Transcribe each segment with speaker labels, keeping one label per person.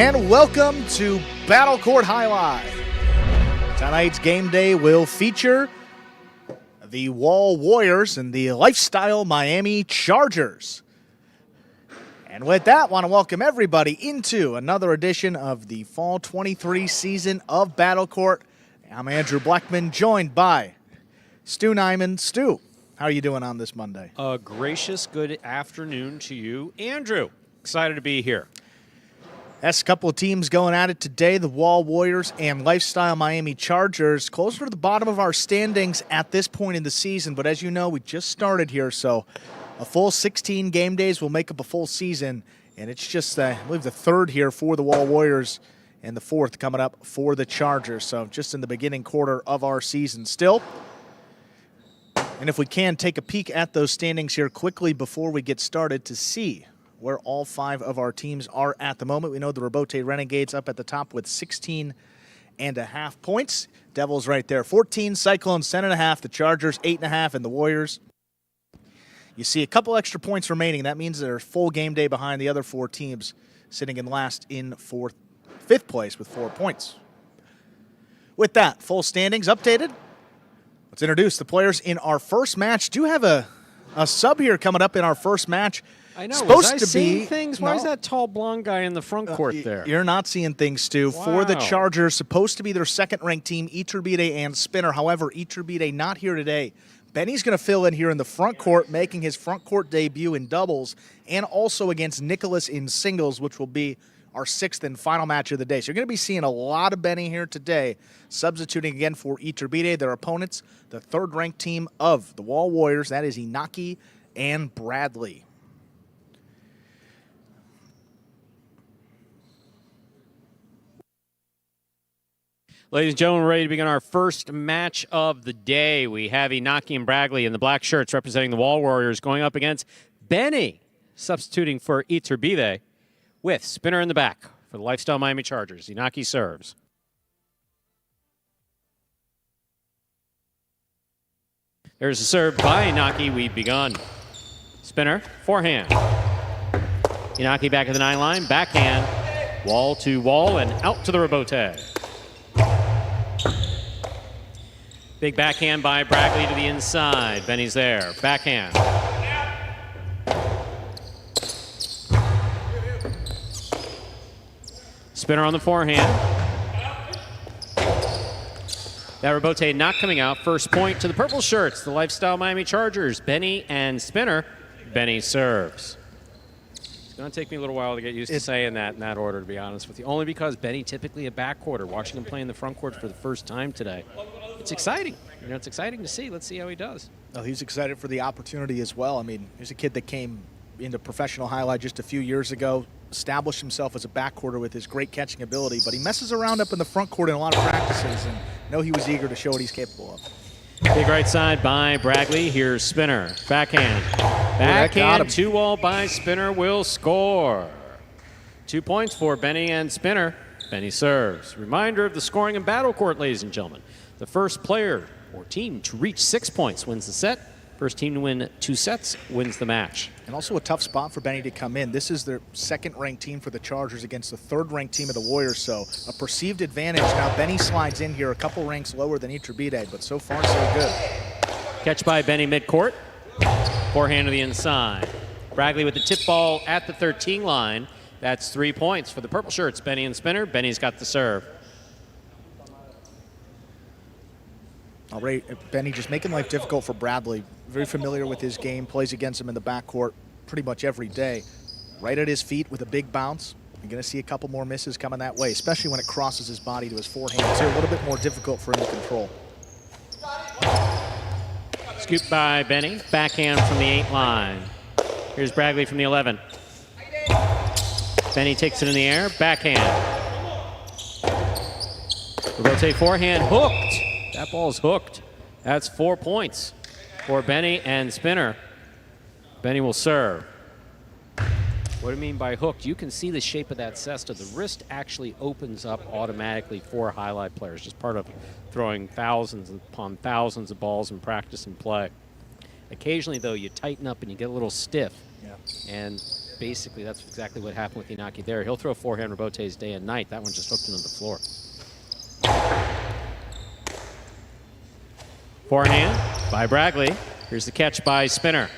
Speaker 1: And welcome to Battle Court Jai-Alai. Tonight's game day will feature the Wall Warriors and the Lifestyle Miami Chargers. And with that, I want to welcome everybody into another edition of the Fall 23 season of Battle Court. I'm Andrew Blackman, joined by Stu Nyman. Stu, how are you doing on this Monday?
Speaker 2: A gracious good afternoon to you, Andrew. Excited to be here.
Speaker 1: That's a couple of teams going at it today, the Wall Warriors and Lifestyle Miami Chargers. Closer to the bottom of our standings at this point in the season, but as you know, we just started here, so a full 16 game days will make up a full season, and it's just, I believe, the third here for the Wall Warriors and the fourth coming up for the Chargers, so just in the beginning quarter of our season still. And if we can, take a peek at those standings here quickly before we get started to see where all five of our teams are at the moment. We know the Robote Renegades up at the top with 16.5 points. Devils right there, 14. Cyclones, 10.5. The Chargers, 8.5. And the Warriors. You see a couple extra points remaining. That means they're full game day behind the other four teams, sitting in last in fifth place with 4 points. With that, full standings updated. Let's introduce the players in our first match. Do have a sub here coming up in our first match.
Speaker 2: I know.
Speaker 1: Supposed
Speaker 2: was I
Speaker 1: to
Speaker 2: seeing
Speaker 1: be
Speaker 2: things? Why is that tall blonde guy in the front court there?
Speaker 1: You're not seeing things, Stu.
Speaker 2: Wow.
Speaker 1: For the Chargers, supposed to be their second-ranked team, Iturbide and Spinner. However, Iturbide not here today. Benny's going to fill in here in the front court, making his front court debut in doubles and also against Nicholas in singles, which will be our sixth and final match of the day. So you're going to be seeing a lot of Benny here today, substituting again for Iturbide, their opponents, the third-ranked team of the Wall Warriors. That is Inaki and Bradley.
Speaker 2: Ladies and gentlemen, we're ready to begin our first match of the day. We have Inaki and Bradley in the black shirts representing the Wall Warriors going up against Benny, substituting for Iturbide, with Spinner in the back for the Lifestyle Miami Chargers. Inaki serves. There's a serve by Inaki. We've begun. Spinner, forehand. Inaki back at the 9 line, backhand, wall to wall, and out to the Robote. Big backhand by Bradley to the inside. Benny's there. Backhand. Spinner on the forehand. That Robote not coming out. First point to the purple shirts, the Lifestyle Miami Chargers. Benny and Spinner. Benny serves. It's going to take me a little while to get used to saying that in that order, to be honest with you. Only because Benny typically a backcourter. Watching him play in the front court for the first time today. It's exciting. You know, it's exciting to see. Let's see how he does.
Speaker 1: Oh, he's excited for the opportunity as well. I mean, he's a kid that came into professional highlight just a few years ago, established himself as a backcourter with his great catching ability, but he messes around up in the front court in a lot of practices, and I know he was eager to show what he's capable of.
Speaker 2: Big right side by Bradley. Here's Spinner. Backhand. Backhand, 2-wall by Spinner will score. 2 points for Benny and Spinner. Benny serves. Reminder of the scoring in Battle Court, ladies and gentlemen. The first player or team to reach 6 points wins the set. First team to win 2 sets wins the match.
Speaker 1: And also a tough spot for Benny to come in. This is their second-ranked team for the Chargers against the third-ranked team of the Warriors, so a perceived advantage. Now Benny slides in here a couple ranks lower than Iturbide, but so far so good.
Speaker 2: Catch by Benny midcourt. Forehand to the inside. Bradley with the tip ball at the 13 line. That's 3 points for the purple shirts, Benny and Spinner. Benny's got the serve.
Speaker 1: All right, Benny just making life difficult for Bradley. Very familiar with his game, plays against him in the backcourt pretty much every day. Right at his feet with a big bounce. You're going to see a couple more misses coming that way, especially when it crosses his body to his forehand. It's a little bit more difficult for him to control.
Speaker 2: Scoop by Benny. Backhand from the 8 line. Here's Bradley from the 11. Benny takes it in the air. Backhand. Rotate forehand. Hooked. That ball's hooked. That's 4 points for Benny and Spinner. Benny will serve. What do I mean by hooked? You can see the shape of that cesta. The wrist actually opens up automatically for highlight players, just part of throwing thousands upon thousands of balls in practice and play. Occasionally, though, you tighten up and you get a little stiff. Yeah. And basically, that's exactly what happened with Inaki there. He'll throw forehand rebotes day and night. That one just hooked into the floor. Forehand by Bragley. Here's the catch by Spinner.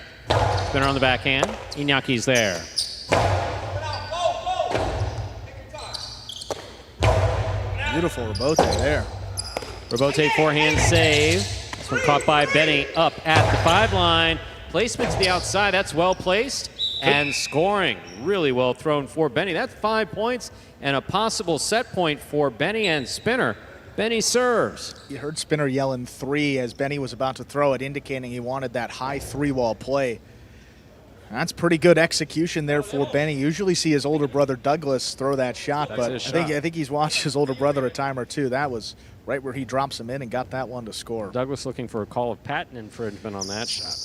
Speaker 2: Spinner on the backhand. Inaki's there.
Speaker 1: Beautiful rebote there.
Speaker 2: Rebote forehand save. This one caught by Benny up at the 5 line. Placement to the outside. That's well placed. And scoring. Really well thrown for Benny. That's 5 points and a possible set point for Benny and Spinner. Benny serves.
Speaker 1: You heard Spinner yelling 3 as Benny was about to throw it, indicating he wanted that high 3-wall play. That's pretty good execution there for Benny. Usually see his older brother Douglas throw that shot, but I think he's watched his older brother a time or two. That was right where he drops him in and got that one to score.
Speaker 2: Douglas looking for a call of patent infringement on that shot.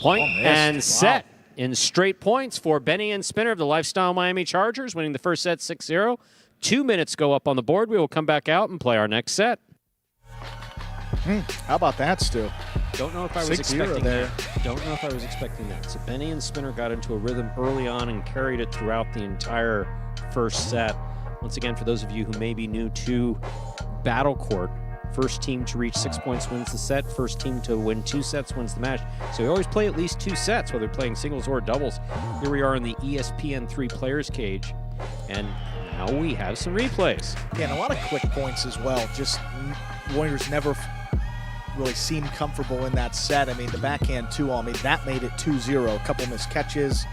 Speaker 2: Point and set in straight points for Benny and Spinner of the Lifestyle Miami Chargers, winning the first set 6-0. 2 minutes go up on the board. We will come back out and play our next set.
Speaker 1: How about that, Stu?
Speaker 2: Don't know if I was expecting that. Don't know if I was expecting that. So Benny and Spinner got into a rhythm early on and carried it throughout the entire first set. Once again, for those of you who may be new to Battle Court, first team to reach 6 points wins the set. First team to win 2 sets wins the match. So we always play at least 2 sets, whether playing singles or doubles. Here we are in the ESPN3 Players Cage, and now we have some replays.
Speaker 1: Yeah, and a lot of quick points as well. Just Warriors never really seemed comfortable in that set. I mean, the backhand 2-all, that made it 2-0. A couple missed catches.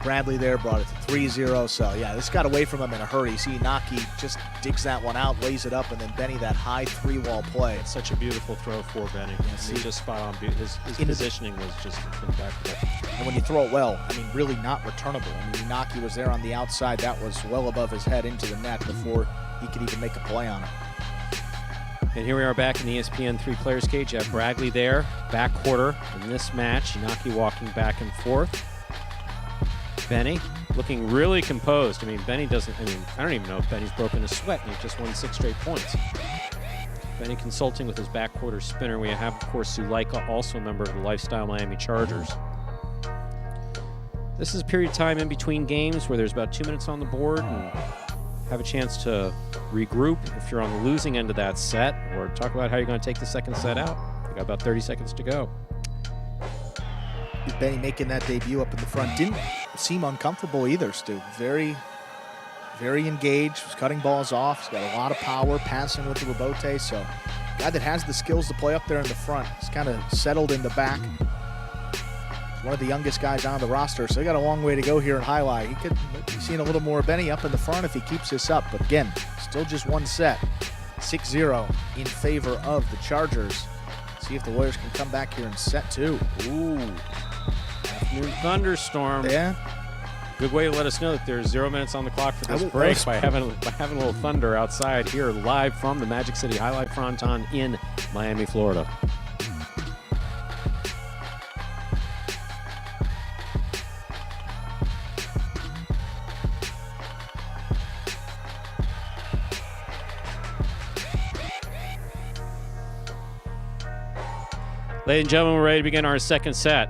Speaker 1: Bradley there brought it to 3-0. So, yeah, this got away from him in a hurry. See, Inaki just digs that one out, lays it up, and then Benny that high 3-wall play.
Speaker 2: It's such a beautiful throw for Benny. Yes, he just spot on. His positioning was just impeccable.
Speaker 1: And when you throw it well, I mean, really not returnable. I mean, Inaki was there on the outside. That was well above his head into the net before he could even make a play on it.
Speaker 2: And here we are back in the ESPN3 Players Cage. You have Bragley there, back quarter in this match. Inaki walking back and forth. Benny looking really composed. I mean, Benny doesn't, I don't even know if Benny's broken a sweat, and he's just won 6 straight points. Benny consulting with his back quarter Spinner. We have, of course, Suleika, also a member of the Lifestyle Miami Chargers. This is a period of time in between games where there's about 2 minutes on the board and have a chance to regroup if you're on the losing end of that set, or talk about how you're going to take the second set out. We got about 30 seconds to go.
Speaker 1: Benny making that debut up in the front didn't seem uncomfortable either, Stu. Very, very engaged, was cutting balls off. He's got a lot of power, passing with the rebote. So, guy that has the skills to play up there in the front. He's kind of settled in the back. He's one of the youngest guys on the roster, so he got a long way to go here in Jai-Alai. He could be seeing a little more of Benny up in the front if he keeps this up. But again, still just 1 set. 6-0 in favor of the Chargers. See if the Warriors can come back here in set 2.
Speaker 2: Ooh. Afternoon thunderstorm.
Speaker 1: Yeah.
Speaker 2: Good way to let us know that there's 0 minutes on the clock for this break by having a little thunder outside here live from the Magic City Jai-Alai Fronton in Miami, Florida. Ladies and gentlemen, we're ready to begin our second set.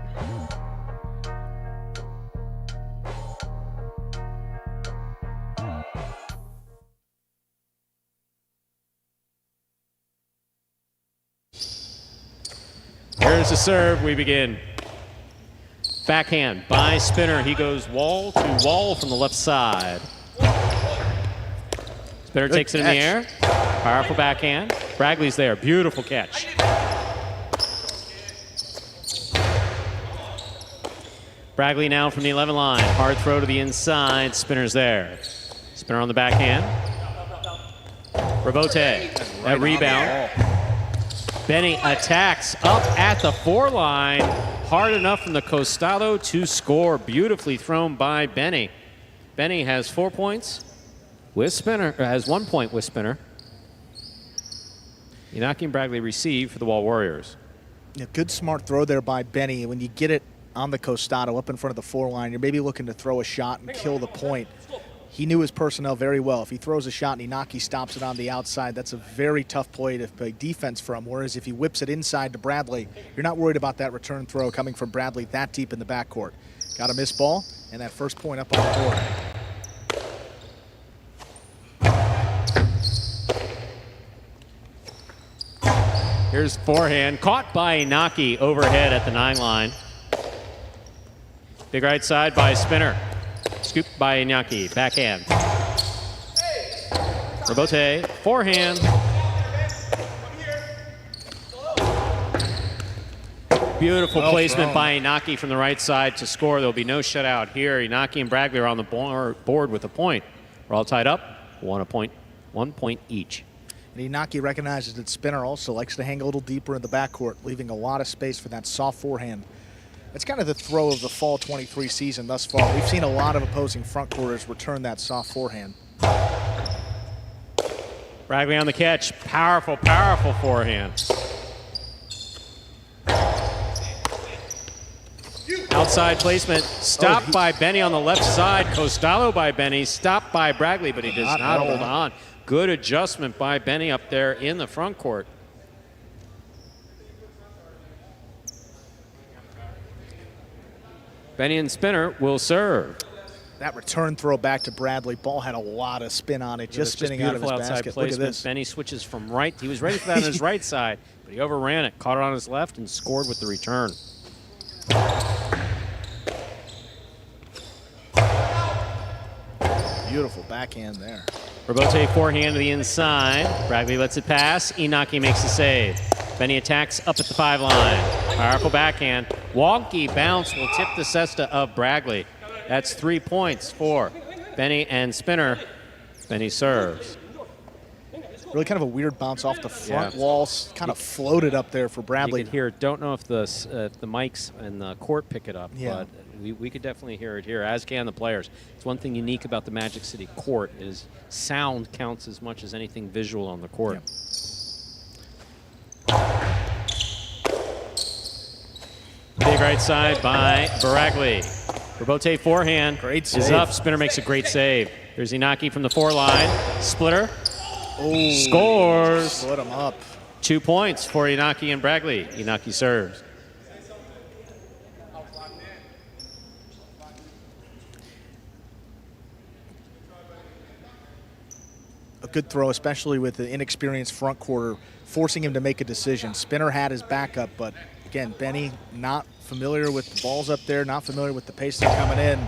Speaker 2: Here's the serve. We begin. Backhand by Spinner. He goes wall to wall from the left side. Spinner takes it in the air. Powerful backhand. Bragley's there. Beautiful catch. Bragley now from the 11 line. Hard throw to the inside. Spinner's there. Spinner on the backhand. Rebote. That rebound. Benny attacks up at the 4 line. Hard enough from the costado to score. Beautifully thrown by Benny. Benny has 4 points with Spinner, has 1 point with Spinner. Inaki and Bragley receive for the Wall Warriors.
Speaker 1: Yeah, good smart throw there by Benny. When you get it on the costado up in front of the 4 line, you're maybe looking to throw a shot and kill the point. he knew his personnel very well. If he throws a shot and Inaki stops it on the outside, that's a very tough play to play defense from. Whereas if he whips it inside to Bradley, you're not worried about that return throw coming from Bradley that deep in the backcourt. Got a missed ball, and that first point up on the board.
Speaker 2: Here's forehand, caught by Inaki overhead at the 9 line. Big right side by Spinner. Scooped by Inaki, backhand. Robote, forehand. Beautiful placement by Inaki from the right side to score. There'll be no shutout here. Inaki and Bradley are on the board with a point. We're all tied up, 1 point each.
Speaker 1: And Inaki recognizes that Spinner also likes to hang a little deeper in the backcourt, leaving a lot of space for that soft forehand. That's kind of the throw of the fall 23 season thus far. We've seen a lot of opposing front quarters return that soft forehand.
Speaker 2: Bradley on the catch. Powerful, powerful forehand. Outside placement. Stopped by Benny on the left side. Costalo by Benny. Stopped by Bradley, but he does not hold on. Good adjustment by Benny up there in the front court. Benny and Spinner will serve.
Speaker 1: That return throw back to Bradley. Ball had a lot of spin on it, just spinning out of his basket. Look at this.
Speaker 2: Benny switches from right. He was ready for that on his right side, but he overran it, caught it on his left, and scored with the return.
Speaker 1: Beautiful backhand there.
Speaker 2: Robote forehand to the inside. Bradley lets it pass. Inaki makes the save. Benny attacks up at the 5 line. Powerful backhand. Wonky bounce will tip the cesta of Bradley. That's 3 points for Benny and Spinner. Benny serves.
Speaker 1: Really kind of a weird bounce off the front wall. Kind of floated up there for Bradley.
Speaker 2: You can hear it. Don't know if the mics and the court pick it up, but we could definitely hear it here, as can the players. It's one thing unique about the Magic City court is sound counts as much as anything visual on the court. Big right side by Bradley. Robote forehand is up. Spinner makes a great save. There's Inaki from the 4 line. Splitter. Scores.
Speaker 1: Split him up.
Speaker 2: 2 points for Inaki and Bradley. Inaki serves.
Speaker 1: A good throw, especially with the inexperienced front quarter, forcing him to make a decision. Spinner had his backup, but again, Benny not familiar with the balls up there, not familiar with the pacing coming in.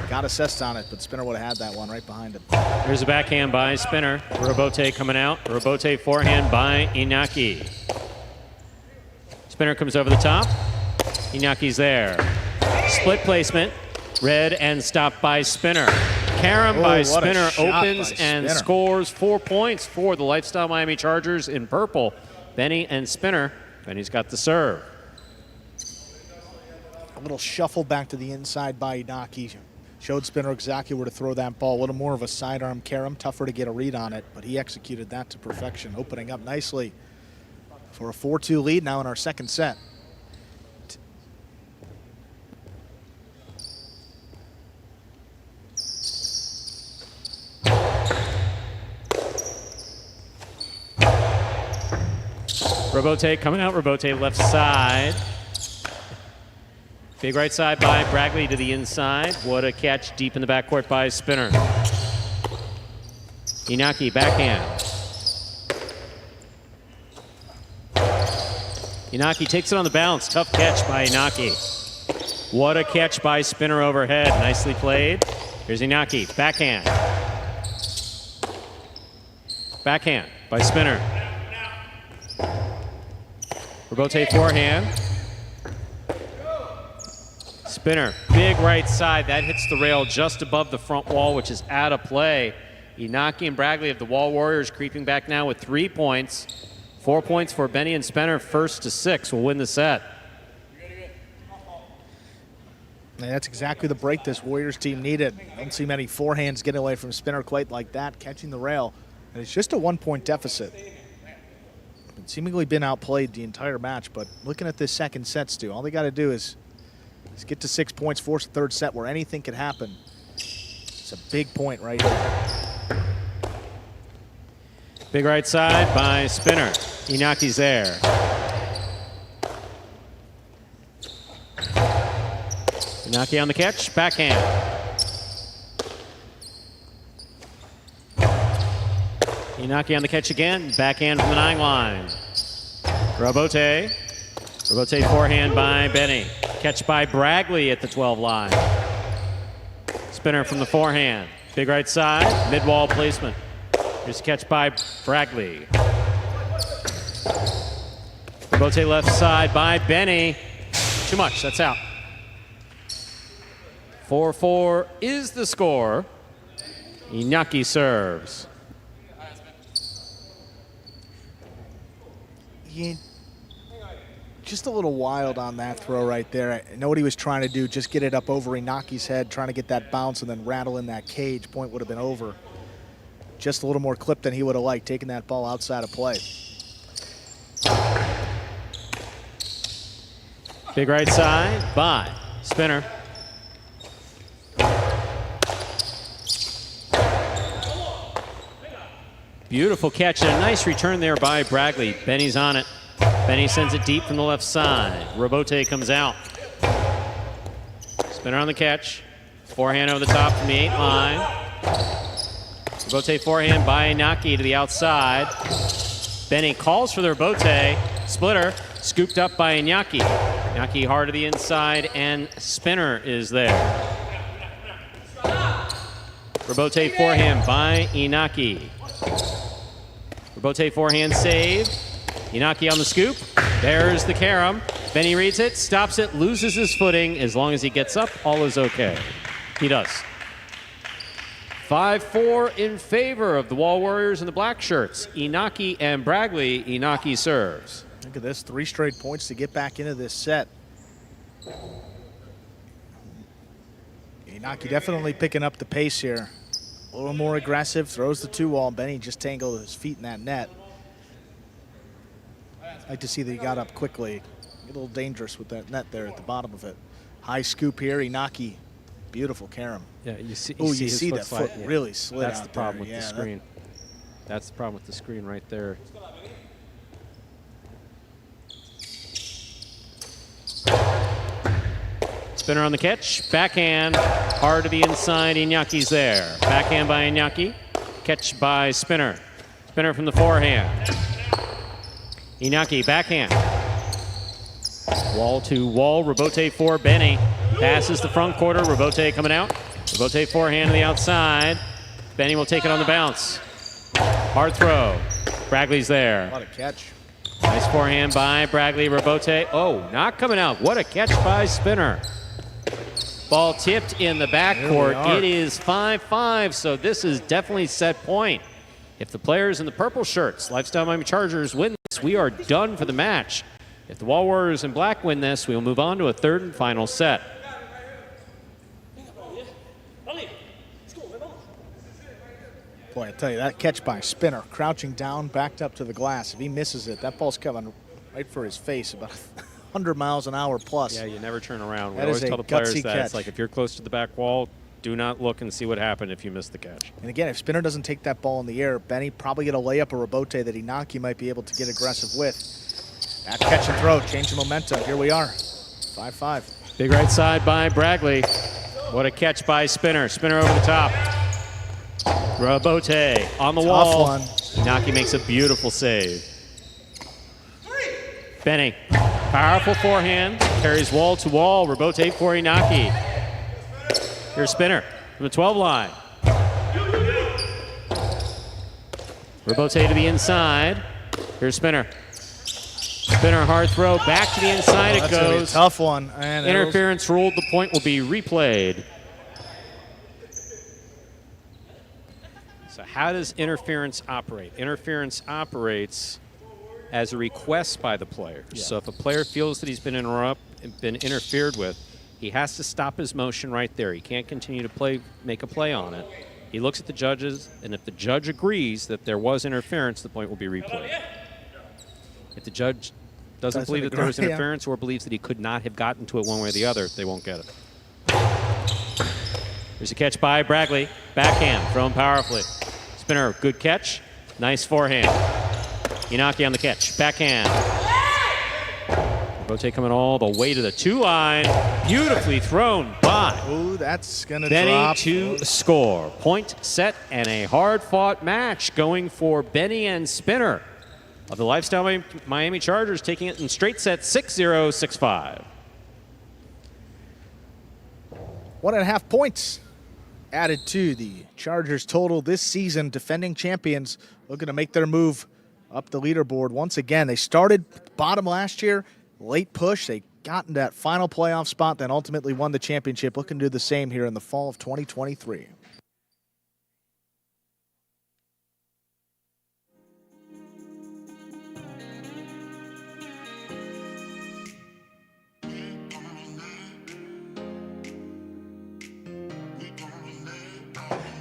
Speaker 1: Got assessed on it, but Spinner would have had that one right behind him.
Speaker 2: Here's a backhand by Spinner. Robote coming out. Robote forehand by Inaki. Spinner comes over the top. Inaki's there. Split placement. Read and stopped by Spinner. Carom by Spinner opens and scores 4 points for the Lifestyle Miami Chargers in purple. Benny and Spinner. Benny's got the serve.
Speaker 1: A little shuffle back to the inside by Inaki. Showed Spinner exactly where to throw that ball. A little more of a sidearm carom, tougher to get a read on it, but he executed that to perfection, opening up nicely for a 4-2 lead now in our second set.
Speaker 2: Robote coming out. Robote left side. Big right side by Bradley to the inside. What a catch deep in the backcourt by Spinner. Inaki backhand. Inaki takes it on the bounce. Tough catch by Inaki. What a catch by Spinner overhead. Nicely played. Here's Inaki. Backhand. Backhand by Spinner. Robote forehand. Spinner, big right side. That hits the rail just above the front wall, which is out of play. Inaki and Bradley of the Wall Warriors creeping back now with 3 points. 4 points for Benny and Spinner. 1st to 6 will win the set.
Speaker 1: And that's exactly the break this Warriors team needed. Don't see many forehands getting away from Spinner quite like that, catching the rail. And it's just a 1-point deficit. It's seemingly been outplayed the entire match, but looking at this second set, Stu, all they got to do is get to 6 points, force a third set where anything could happen. It's a big point right here.
Speaker 2: Big right side by Spinner. Inaki's there. Inaki on the catch, backhand. Inaki on the catch again, backhand from the 9 line. Robote. Robote forehand by Benny. Catch by Bragley at the 12 line. Spinner from the forehand. Big right side, mid-wall placement. Here's a catch by Bragley. Robote left side by Benny. Too much, that's out. 4-4 is the score. Inaki serves.
Speaker 1: Just a little wild on that throw right there. I know what he was trying to do, just get it up over Inaki's head, trying to get that bounce and then rattle in that cage. Point would have been over. Just a little more clip than he would have liked, taking that ball outside of play.
Speaker 2: Big right side by Spinner. Beautiful catch and a nice return there by Bragley. Benny's on it. Benny sends it deep from the left side. Robote comes out. Spinner on the catch. Forehand over the top from the 8 line. Robote forehand by Inaki to the outside. Benny calls for the Robote. Splitter scooped up by Inaki. Inaki hard to the inside and Spinner is there. Robote forehand by Inaki. Robote forehand save. Inaki on the scoop. There's the carom. Benny reads it, stops it, loses his footing. As long as he gets up, all is okay. He does. 5-4 in favor of the Wall Warriors and the black shirts. Inaki and Bragley. Inaki serves.
Speaker 1: Look at this, 3 straight points to get back into this set. Inaki definitely picking up the pace here. A little more aggressive, throws the 2-wall. Benny just tangled his feet in that net. I'd like to see that he got up quickly. A little dangerous with that net there at the bottom of it. High scoop here, Inaki. Beautiful carom.
Speaker 2: Yeah, you see,
Speaker 1: you see that foot really slid
Speaker 2: That's
Speaker 1: out
Speaker 2: the problem
Speaker 1: there.
Speaker 2: with the screen. That's the problem with the screen right there. Spinner on the catch. Backhand. Hard to the inside. Inaki's there. Backhand by Inaki. Catch by Spinner. Spinner from the forehand. Inaki backhand. Wall to wall. Robote for Benny. Passes the front quarter. Robote coming out. Robote forehand to the outside. Benny will take it on the bounce. Hard throw. Bragley's there.
Speaker 1: What a catch.
Speaker 2: Nice forehand by Bragley. Robote. Oh, not coming out. What a catch by Spinner. Ball tipped in the backcourt. It is 5-5, so this is definitely set point. If the players in the purple shirts, Lifestyle Miami Chargers, win this, we are done for the match. If the Wall Warriors in black win this, we will move on to a third and final set.
Speaker 1: Boy, I tell you, that catch by Spinner, crouching down, backed up to the glass. If he misses it, that ball's coming right for his face, about 100 miles an hour plus.
Speaker 2: Yeah, you never turn around. We
Speaker 1: That
Speaker 2: always
Speaker 1: is a
Speaker 2: tell the players
Speaker 1: gutsy
Speaker 2: that.
Speaker 1: catch.
Speaker 2: It's like if you're close to the back wall, do not look and see what happened if you missed the catch.
Speaker 1: And again, if Spinner doesn't take that ball in the air, Benny probably get a layup or Robote that Inaki might be able to get aggressive with. That catch and throw, change the momentum. Here we are, 5-5.
Speaker 2: Big right side by Bragley. What a catch by Spinner. Spinner over the top. Robote on the wall.
Speaker 1: One.
Speaker 2: Inaki makes a beautiful save. Benny, powerful forehand, carries wall to wall. Robote for Inaki. Here's Spinner from the 12 line. Robote to the inside. Here's Spinner. Spinner hard throw, back to the inside it goes.
Speaker 1: A tough one. And
Speaker 2: interference ruled, the point will be replayed. So how does interference operate? Interference operates as a request by the players. Yeah. So if a player feels that he's been interfered with, he has to stop his motion right there. He can't continue to make a play on it. He looks at the judges, and if the judge agrees that there was interference, the point will be replayed. If the judge doesn't believe that there was interference or believes that he could not have gotten to it one way or the other, they won't get it. There's a catch by Bragley. Backhand, thrown powerfully. Spinner, good catch. Nice forehand. Inaki on the catch. Backhand. Rotate coming all the way to the 2 line. Beautifully thrown by
Speaker 1: Ooh, that's going to
Speaker 2: Benny
Speaker 1: drop.
Speaker 2: to score. Point set and a hard-fought match going for Benny and Spinner of the Lifestyle Miami Chargers, taking it in straight set 6-0, 6-5.
Speaker 1: 1.5 points added to the Chargers total this season. Defending champions looking to make their move up the leaderboard once again. They started bottom last year, late push. They got in that final playoff spot, then ultimately won the championship. Looking to do the same here in the fall of 2023.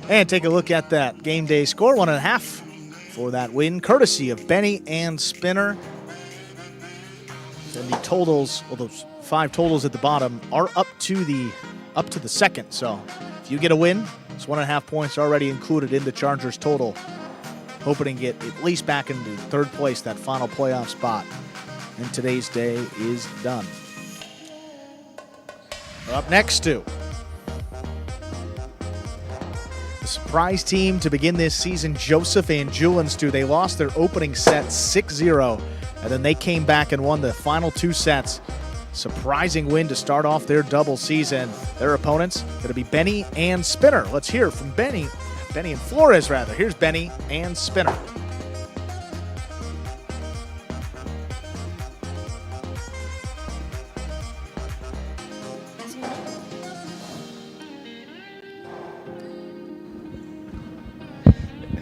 Speaker 1: And take a look at that game day score, 1.5 for that win, courtesy of Benny and Spinner. And the totals, well, those 5 totals at the bottom are up to the second. So if you get a win, it's 1.5 points already included in the Chargers total. Hoping to get at least back into 3rd place, that final playoff spot. And today's day is done. Up next to the surprise team to begin this season, Joseph and Julian Stu. They lost their opening set 6-0, and then they came back and won the final 2 sets. Surprising win to start off their double season. Their opponents going to be Benny and Spinner. Let's hear from Benny and Flores rather. Here's Benny and Spinner.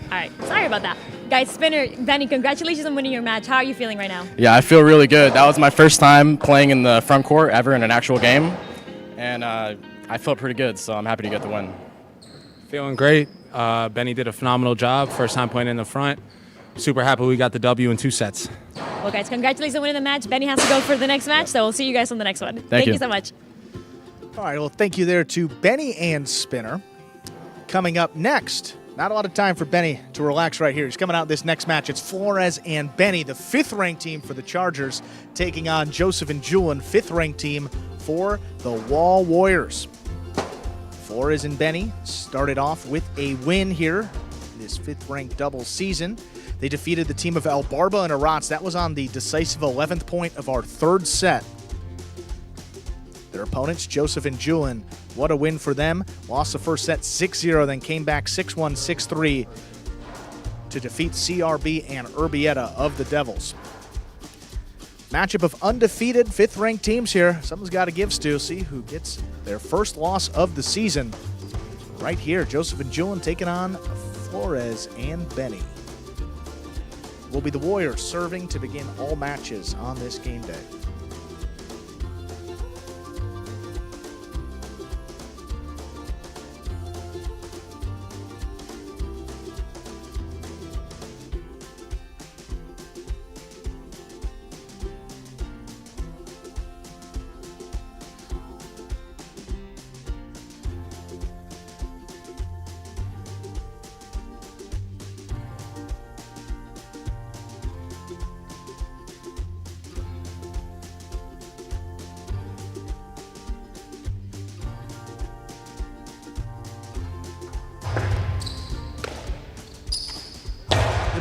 Speaker 3: All right, sorry about that. Guys, Spinner, Benny, congratulations on winning your match. How are you feeling right now?
Speaker 4: Yeah, I feel really good. That was my first time playing in the front court ever in an actual game, and I felt pretty good, so I'm happy to get the win.
Speaker 5: Feeling great. Benny did a phenomenal job. First time playing in the front. Super happy we got the W in 2 sets.
Speaker 3: Well, guys, congratulations on winning the match. Benny has to go for the next match, so we'll see you guys on the next one. Thank you so much.
Speaker 1: All right, well, thank you there to Benny and Spinner. Coming up next, not a lot of time for Benny to relax right here. He's coming out this next match. It's Flores and Benny, the 5th-ranked team for the Chargers, taking on Joseph and Julian, 5th-ranked team for the Wall Warriors. Flores and Benny started off with a win here this 5th-ranked double season. They defeated the team of El Barba and Arats. That was on the decisive 11th point of our 3rd set. Their opponents, Joseph and Julian, what a win for them. Lost the first set 6-0, then came back 6-1, 6-3 to defeat CRB and Urbieta of the Devils. Matchup of undefeated 5th-ranked teams here. Someone's got to give, Stu. See who gets their first loss of the season. Right here, Joseph and Julian taking on Flores and Benny. Will be the Warriors serving to begin all matches on this game day.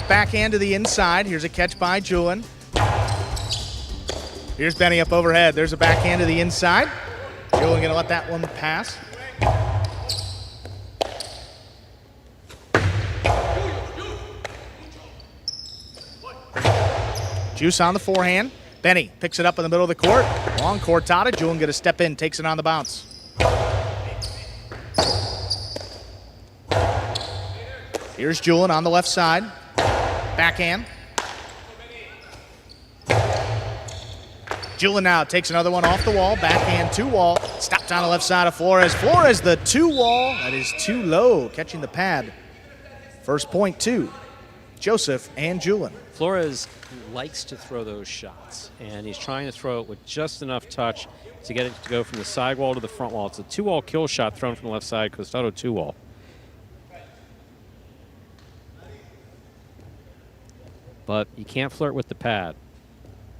Speaker 1: Backhand to the inside. Here's a catch by Julian. Here's Benny up overhead. There's a backhand to the inside. Julian going to let that one pass. Juice on the forehand. Benny picks it up in the middle of the court. Long cortada. Julian going to step in, takes it on the bounce. Here's Julian on the left side. Backhand. Julian now takes another one off the wall. Backhand 2-wall. Stopped on the left side of Flores. Flores, the 2-wall. That is too low, catching the pad. First point, 2. Joseph and Julian.
Speaker 2: Flores likes to throw those shots, and he's trying to throw it with just enough touch to get it to go from the sidewall to the front wall. It's a 2-wall kill shot thrown from the left side, Costado 2-wall. But you can't flirt with the pad.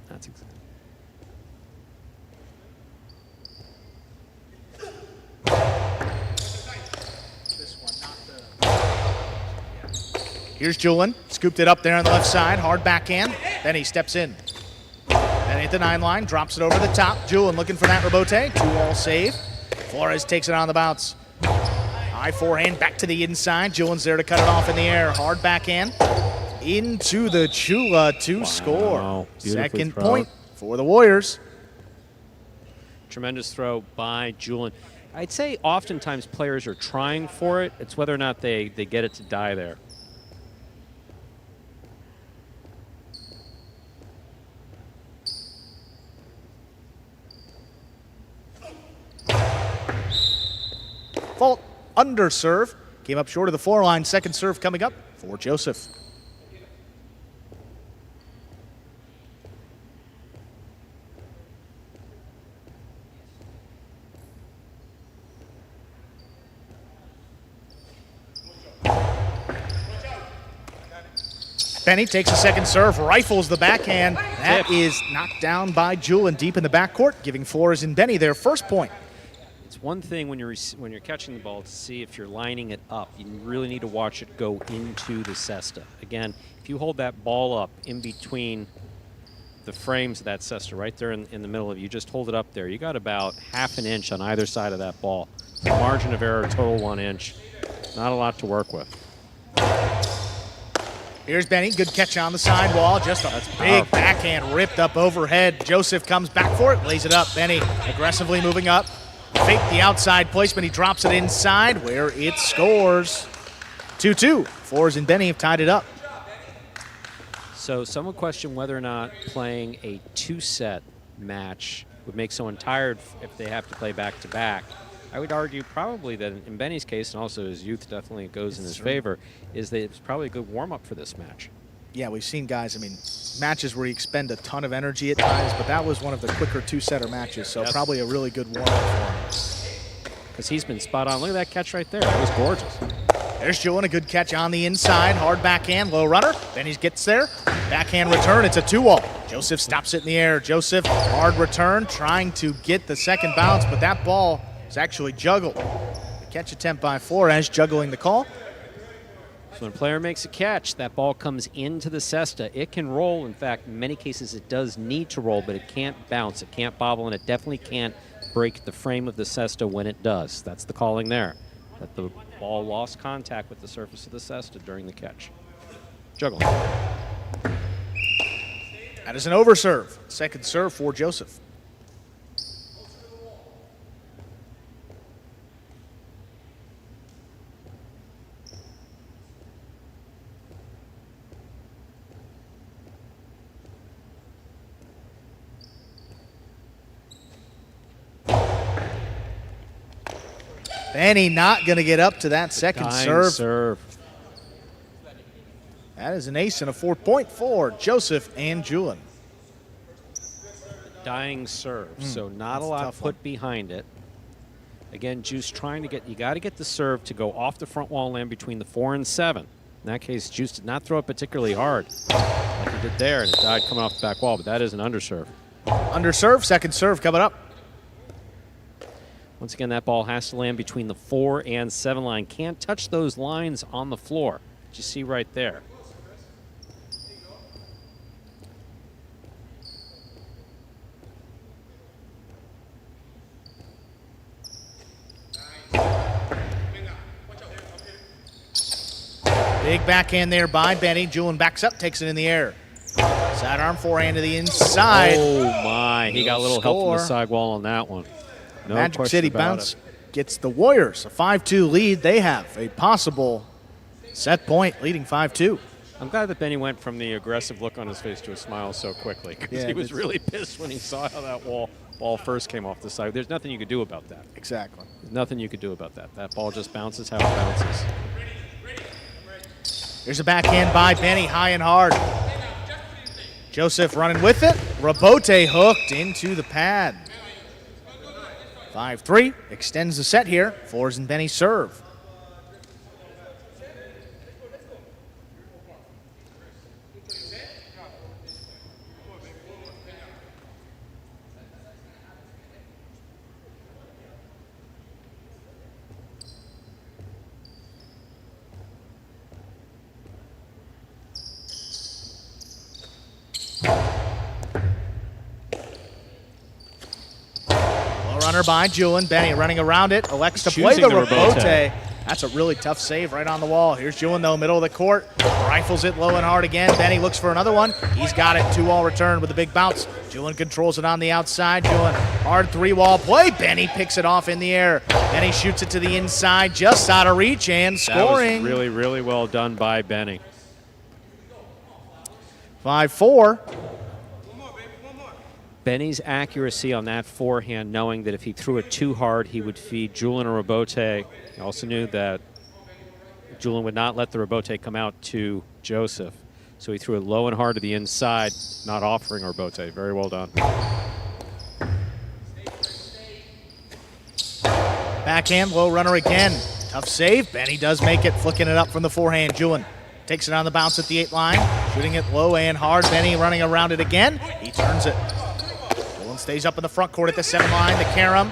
Speaker 2: That's exactly.
Speaker 1: Here's Julian, scooped it up there on the left side, hard backhand. Then he steps in. Then at the 9 line, drops it over the top. Julian looking for that rebote, 2-wall save. Flores takes it on the bounce. High forehand back to the inside. Julian's there to cut it off in the air. Hard backhand into the Chula to score. Second point for the Warriors.
Speaker 2: Tremendous throw by Julian. I'd say oftentimes players are trying for it. It's whether or not they get it to die there.
Speaker 1: Fault under serve. Came up short of the 4 line. Second serve coming up for Joseph. Benny takes a second serve, rifles the backhand. That is knocked down by Julian deep in the backcourt, giving Flores and Benny their first point.
Speaker 2: It's one thing when you're catching the ball to see if you're lining it up. You really need to watch it go into the cesta. Again, if you hold that ball up in between the frames of that cesta right there in the middle of you, just hold it up there. You got about half an inch on either side of that ball. The margin of error, total 1 inch. Not a lot to work with.
Speaker 1: Here's Benny, good catch on the sidewall. Just a big backhand ripped up overhead. Joseph comes back for it, lays it up. Benny aggressively moving up. Fake the outside placement. He drops it inside where it scores. 2-2. Flores and Benny have tied it up.
Speaker 2: So some would question whether or not playing a 2-set match would make someone tired if they have to play back-to-back. I would argue probably that in Benny's case, and also his youth definitely goes in his favor, is that it's probably a good warm-up for this match.
Speaker 1: Yeah, we've seen guys, matches where you expend a ton of energy at times, but that was one of the quicker 2-setter matches, so probably a really good warm-up for him.
Speaker 2: Because he's been spot on. Look at that catch right there. That was gorgeous.
Speaker 1: There's Julian, a good catch on the inside. Hard backhand, low runner. Benny gets there. Backhand return, it's a 2-wall. Joseph stops it in the air. Joseph, hard return, trying to get the second bounce, but that ball is actually juggled. The catch attempt by Flores, juggling the call.
Speaker 2: So when a player makes a catch, that ball comes into the cesta. It can roll. In fact, in many cases it does need to roll, but it can't bounce. It can't bobble, and it definitely can't break the frame of the cesta when it does. That's the calling there, that the ball lost contact with the surface of the cesta during the catch. Juggle.
Speaker 1: That is an overserve. Second serve for Joseph. Benny not going to get up to that second serve. That is an ace and a 4-point for Joseph and Julian.
Speaker 2: Dying serve, so not a lot put behind it. Again, Juice trying to get, you got to get the serve to go off the front wall land between the 4 and 7. In that case, Juice did not throw it particularly hard like he did there, and it died coming off the back wall, but that is an underserve.
Speaker 1: Underserve, second serve coming up.
Speaker 2: Once again, that ball has to land between the 4 and 7 line. Can't touch those lines on the floor. That you see right there.
Speaker 1: Big backhand there by Benny. Julian backs up, takes it in the air. Sidearm forehand to the inside.
Speaker 2: Oh, my. He got a little help from the sidewall on that one. No
Speaker 1: Magic City bounce gets the Warriors a 5-2 lead. They have a possible set point, leading 5-2.
Speaker 2: I'm glad that Benny went from the aggressive look on his face to a smile so quickly, because he was really pissed when he saw how that ball first came off the side. There's nothing you could do about that.
Speaker 1: Exactly.
Speaker 2: There's nothing you could do about that. That ball just bounces how it bounces.
Speaker 1: There's a backhand by Benny, high and hard. Joseph running with it. Rabote hooked into the pad. 5-3, extends the set here. Flores and Benny serve. Runner by Julian. Benny running around it. Elects to play the Rabote. That's a really tough save right on the wall. Here's Julian, though, middle of the court. Rifles it low and hard again. Benny looks for another one. He's got it. 2-wall return with a big bounce. Julian controls it on the outside. Julian, hard 3-wall play. Benny picks it off in the air. Benny shoots it to the inside, just out of reach, and scoring.
Speaker 2: That was really, really well done by Benny.
Speaker 1: 5-4.
Speaker 2: Benny's accuracy on that forehand, knowing that if he threw it too hard, he would feed Julian a Rabote. He also knew that Julian would not let the Rabote come out to Joseph. So he threw it low and hard to the inside, not offering Rabote. Very well done.
Speaker 1: Backhand, low runner again. Tough save. Benny does make it, flicking it up from the forehand. Julian takes it on the bounce at the 8 line, shooting it low and hard. Benny running around it again. He turns it. Stays up in the front court at the 7 line. The carom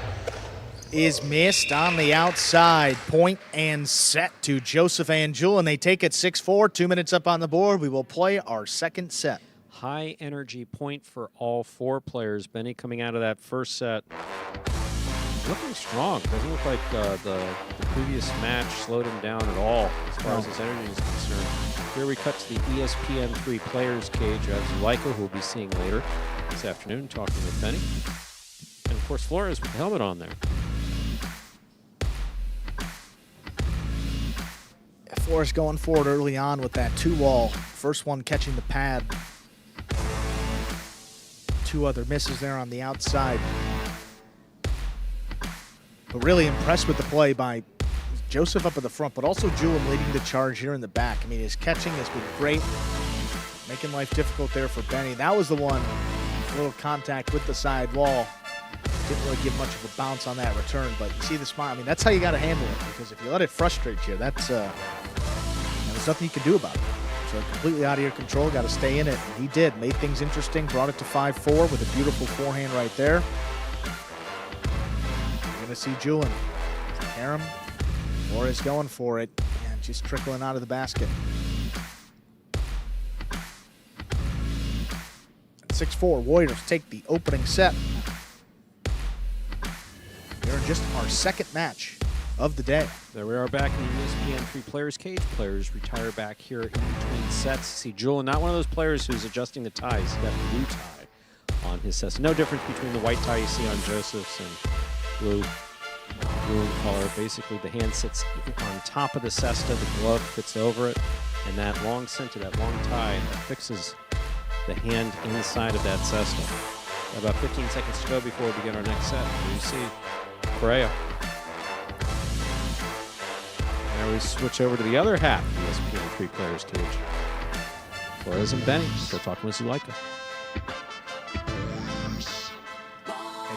Speaker 1: is missed on the outside. Point and set to Joseph and Julian. They take it 6-4. 2 minutes up on the board. We will play our second set.
Speaker 2: High energy point for all 4 players. Benny coming out of that first set looking strong. Doesn't look like the previous match slowed him down at all as far as his energy is concerned. Here we cut to the ESPN3 players cage as Zuleika, who we'll be seeing later this afternoon, talking with Benny. And of course, Flores with the helmet on there.
Speaker 1: Flores going forward early on with that 2-wall. First one catching the pad. 2 other misses there on the outside. But really impressed with the play by Joseph up at the front, but also Julian leading the charge here in the back. I mean, his catching has been great, making life difficult there for Benny. That was the one, a little contact with the side wall. Didn't really give much of a bounce on that return, but you see the smile. I mean, that's how you got to handle it, because if you let it frustrate you, there's nothing you can do about it. So completely out of your control, got to stay in it. And he did, made things interesting, brought it to 5-4 with a beautiful forehand right there. You're going to see Julian. Karam, Flores going for it, and just trickling out of the basket. 6-4, Warriors take the opening set. We're in just our second match of the day.
Speaker 2: There we are back in the ESPN3 players cage. Players retire back here in between sets. See Julian, not one of those players who's adjusting the ties. He's got a blue tie on his set. So no difference between the white tie you see on Joseph's and blue color. Basically, the hand sits on top of the cesta, the glove fits over it, and that long center, that long tie, that fixes the hand inside of that cesta. About 15 seconds to go before we begin our next set. Here you see Correa. Now we switch over to the other half of the ESPN3 players cage. Flores and Benny still talking with Zuleika.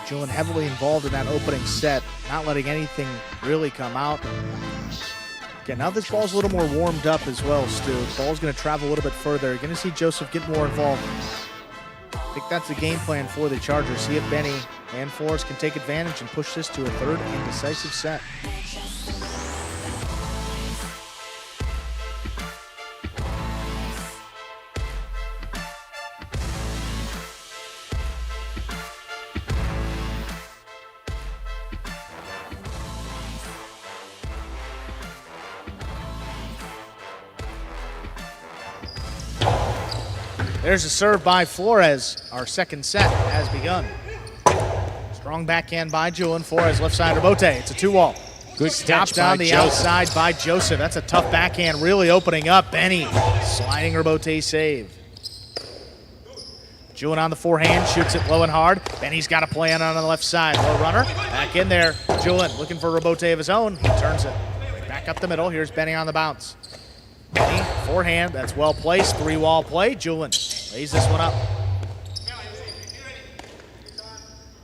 Speaker 1: Julian heavily involved in that opening set, not letting anything really come out. Okay, now this ball's a little more warmed up as well, Stu. The ball's going to travel a little bit further. You're going to see Joseph get more involved. I think that's the game plan for the Chargers. See if Benny and Flores can take advantage and push this to a third and decisive set. There's a serve by Flores. Our second set has begun. Strong backhand by Julian. Flores left side of Rabote. It's a 2-wall.
Speaker 2: Good
Speaker 1: Stopped
Speaker 2: catch by
Speaker 1: on the
Speaker 2: Joseph.
Speaker 1: outside by Joseph. That's a tough backhand, really opening up. Benny sliding Rabote save. Julian on the forehand, shoots it low and hard. Benny's got a play on the left side. Low runner, back in there. Julian looking for Rabote of his own. He turns it back up the middle. Here's Benny on the bounce. Benny, forehand, that's well placed. 3-wall play. Julian lays this one up.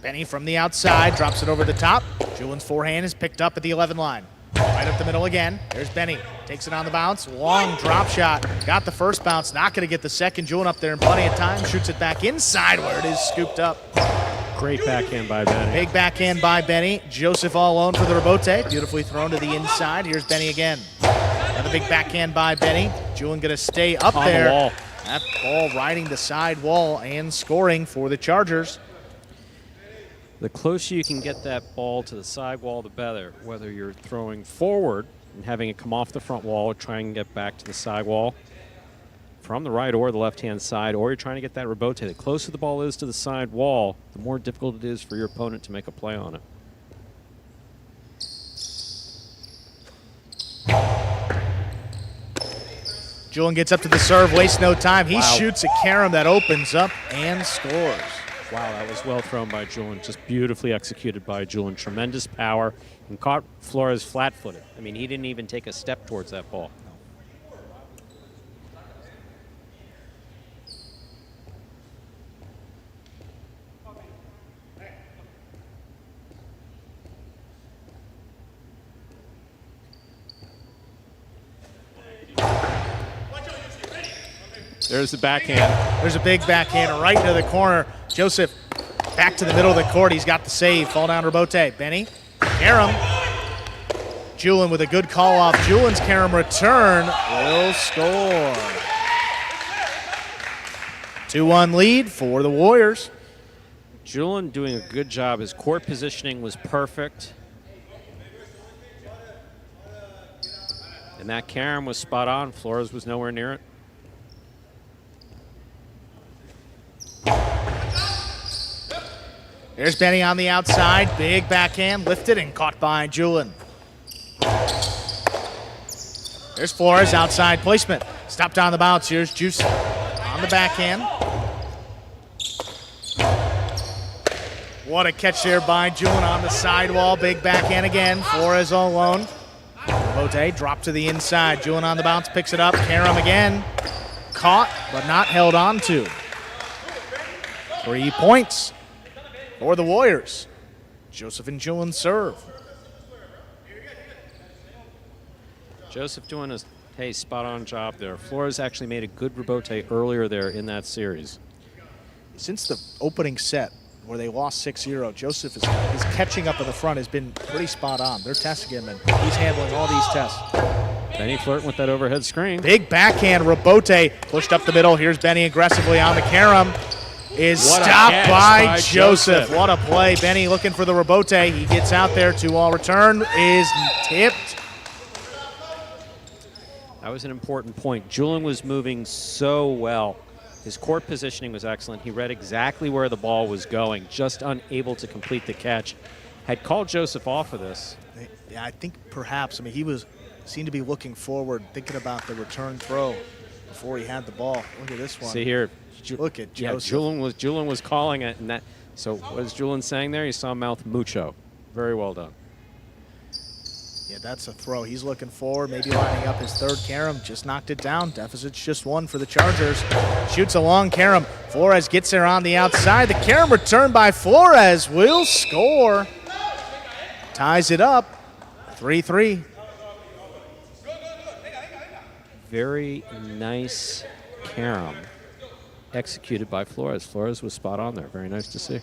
Speaker 1: Benny from the outside, drops it over the top. Julian's forehand is picked up at the 11 line. Right up the middle again. There's Benny. Takes it on the bounce. Long drop shot. Got the first bounce. Not going to get the second. Julian up there in plenty of time. Shoots it back inside where it is scooped up.
Speaker 2: Great backhand by Benny.
Speaker 1: Big backhand by Benny. Joseph all alone for the rebote. Beautifully thrown to the inside. Here's Benny again. Another big backhand by Benny. Julian going to stay up
Speaker 2: On
Speaker 1: there.
Speaker 2: the wall.
Speaker 1: That ball riding the side wall and scoring for the Chargers.
Speaker 2: The closer you can get that ball to the side wall, the better. Whether you're throwing forward and having it come off the front wall or trying to get back to the side wall from the right or the left-hand side, or you're trying to get that rebote. The closer the ball is to the side wall, the more difficult it is for your opponent to make a play on it.
Speaker 1: Julian gets up to the serve, wastes no time. He
Speaker 2: Wow.
Speaker 1: shoots a carom that opens up and scores.
Speaker 2: Wow, that was well thrown by Julian. Just beautifully executed by Julian. Tremendous power and caught Flores flat-footed. I mean, he didn't even take a step towards that ball. There's the backhand.
Speaker 1: There's a big backhand right into the corner. Joseph back to the middle of the court. He's got the save. Fall down rebote. Benny. Carom. Julian with a good call off. Julian's carom return will score. 2-1 lead for the Warriors.
Speaker 2: Julian doing a good job. His court positioning was perfect. And that carom was spot on. Flores was nowhere near it.
Speaker 1: There's Benny on the outside. Big backhand, lifted and caught by Julian. There's Flores, outside placement. Stopped on the bounce. Here's Juice on the backhand. What a catch there by Julian on the sidewall. Big backhand again. Flores all alone. Bote dropped to the inside. Julian on the bounce, picks it up. Carom again. Caught, but not held on to. 3 points for the Warriors. Joseph and Julian serve.
Speaker 2: Joseph doing a spot-on job there. Flores actually made a good rebote earlier there in that series.
Speaker 1: Since the opening set, where they lost 6-0, Joseph is catching up in the front has been pretty spot on. They're testing him, and he's handling all these tests.
Speaker 2: Benny flirting with that overhead screen.
Speaker 1: Big backhand, rebote pushed up the middle. Here's Benny aggressively on the carom. Is
Speaker 2: What a
Speaker 1: stopped
Speaker 2: catch
Speaker 1: by
Speaker 2: by
Speaker 1: Joseph.
Speaker 2: Joseph.
Speaker 1: What a play. Benny looking for the rebote. He gets out there. 2-all return is tipped.
Speaker 2: That was an important point. Julian was moving so well. His court positioning was excellent. He read exactly where the ball was going, just unable to complete the catch. Had called Joseph off of this.
Speaker 1: Yeah, I think perhaps. I mean, he seemed to be looking forward, thinking about the return throw before he had the ball. Look at this one.
Speaker 2: See here.
Speaker 1: Look at Joseph.
Speaker 2: Yeah, Julian was calling it, and that. So what is Julian saying there? He saw mouth mucho. Very well done.
Speaker 1: Yeah, that's a throw. He's looking forward, maybe lining up his third carom. Just knocked it down. Deficit's just 1 for the Chargers. Shoots a long carom. Flores gets there on the outside. The carom return by Flores will score. Ties it up. 3-3.
Speaker 2: Very nice carom executed by Flores. Flores was spot on there. Very nice to see.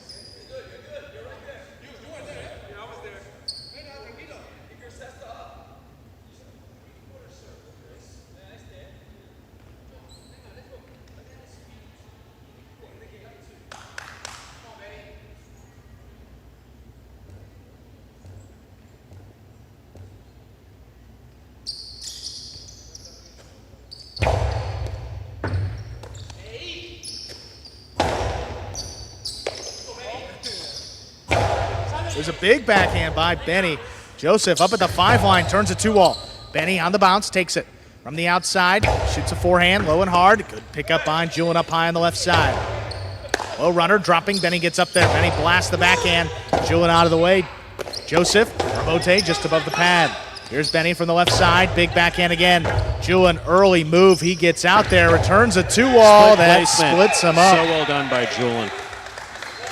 Speaker 1: There's a big backhand by Benny. Joseph up at the 5 line, turns a 2-all. Benny on the bounce, takes it from the outside, shoots a forehand, low and hard. Good pickup by Julian up high on the left side. Low runner dropping, Benny gets up there. Benny blasts the backhand. Julian out of the way. Joseph, rebote just above the pad. Here's Benny from the left side. Big backhand again. Julin, early move. He gets out there, returns a 2-wall. That splits him up.
Speaker 2: So well done by Julin.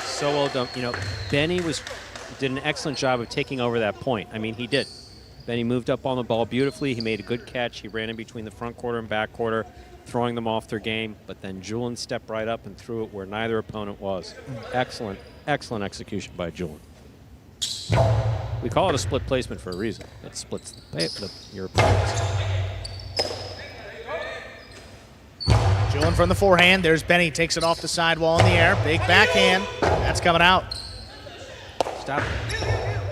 Speaker 2: So well done. You know, Benny did an excellent job of taking over that point. I mean, he did. Benny moved up on the ball beautifully. He made a good catch. He ran in between the front quarter and back quarter, throwing them off their game. But then Julin stepped right up and threw it where neither opponent was. Excellent, excellent execution by Julin. We call it a split placement for a reason. It splits your opponents.
Speaker 1: Julin from the forehand. There's Benny. Takes it off the sidewall in the air. Big backhand. That's coming out.
Speaker 2: Stop.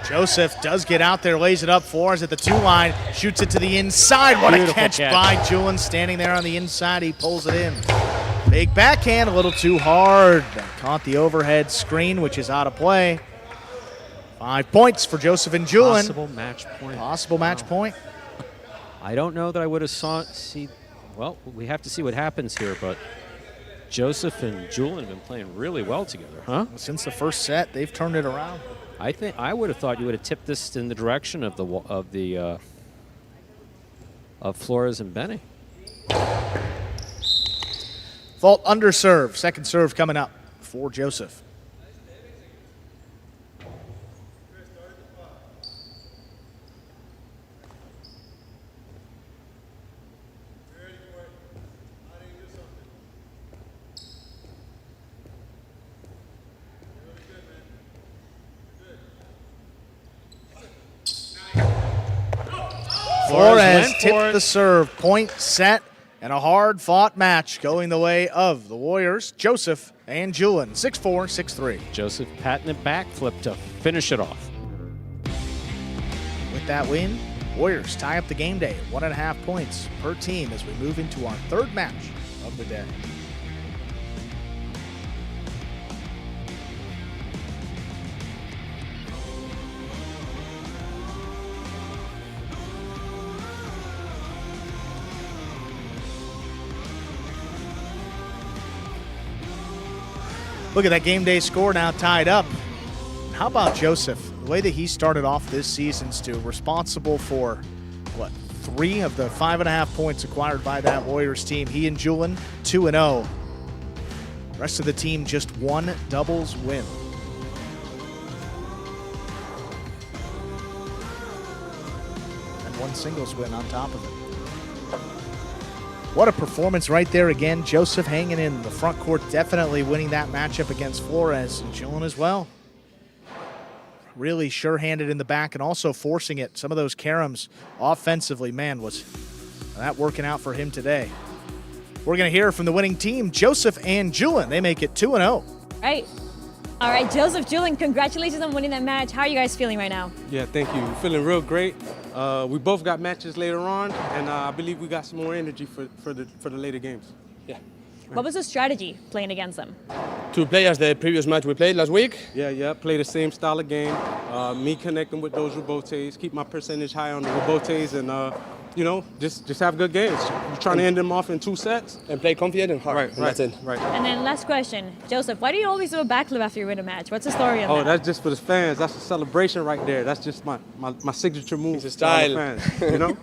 Speaker 1: Joseph does get out there, lays it up. Flores at the 2-line. Shoots it to the inside. What a catch by Julin. Standing there on the inside. He pulls it in. Big backhand. A little too hard. Caught the overhead screen, which is out of play. 5 points for Joseph and Julin.
Speaker 2: Possible match point.
Speaker 1: Possible match point.
Speaker 2: I don't know that I would have well, we have to see what happens here, but Joseph and Julin have been playing really well together, huh?
Speaker 1: Since the first set, they've turned it around.
Speaker 2: I think I would have thought you would have tipped this in the direction of Flores and Benny.
Speaker 1: Fault under serve. Second serve coming up for Joseph. Flores tipped the serve. Point set and a hard-fought match going the way of the Warriors, Joseph and Julin. 6-4, 6-3.
Speaker 2: Joseph patting it back, flip to finish it off.
Speaker 1: With that win, Warriors tie up the game day at 1.5 points per team as we move into our third match of the day. Look at that game day score now tied up. How about Joseph? The way that he started off this season, Stu, responsible for, 3 of the 5.5 points acquired by that Warriors team. He and Julin, 2-0. The rest of the team, just 1 doubles win. And 1 singles win on top of it. What a performance right there again. Joseph hanging in the front court, definitely winning that matchup against Flores, and Julin as well. Really sure-handed in the back and also forcing it. Some of those caroms offensively, man, was that working out for him today. We're going to hear from the winning team, Joseph and Julin. They make it 2-0.
Speaker 3: Right. All right, Joseph, Julin, congratulations on winning that match. How are you guys feeling right now?
Speaker 6: Yeah, thank you. We're feeling real great. We both got matches later on, and I believe we got some more energy for the later games.
Speaker 7: Yeah.
Speaker 3: What was the strategy playing against them?
Speaker 7: To play as the previous match we played last week.
Speaker 6: Yeah, play the same style of game. Me connecting with those rebotes, keep my percentage high on the rebotes, and just have good games. We're trying to end them off in 2 sets.
Speaker 7: And play confident and hard.
Speaker 6: Right,
Speaker 7: and that's it.
Speaker 6: Right.
Speaker 3: And then last question, Joseph, why do you always do a backflip after you win a match? What's the story on that?
Speaker 6: Oh, that's just for the fans. That's a celebration right there. That's just my signature move.
Speaker 7: It's a style.
Speaker 6: For all the fans, you know?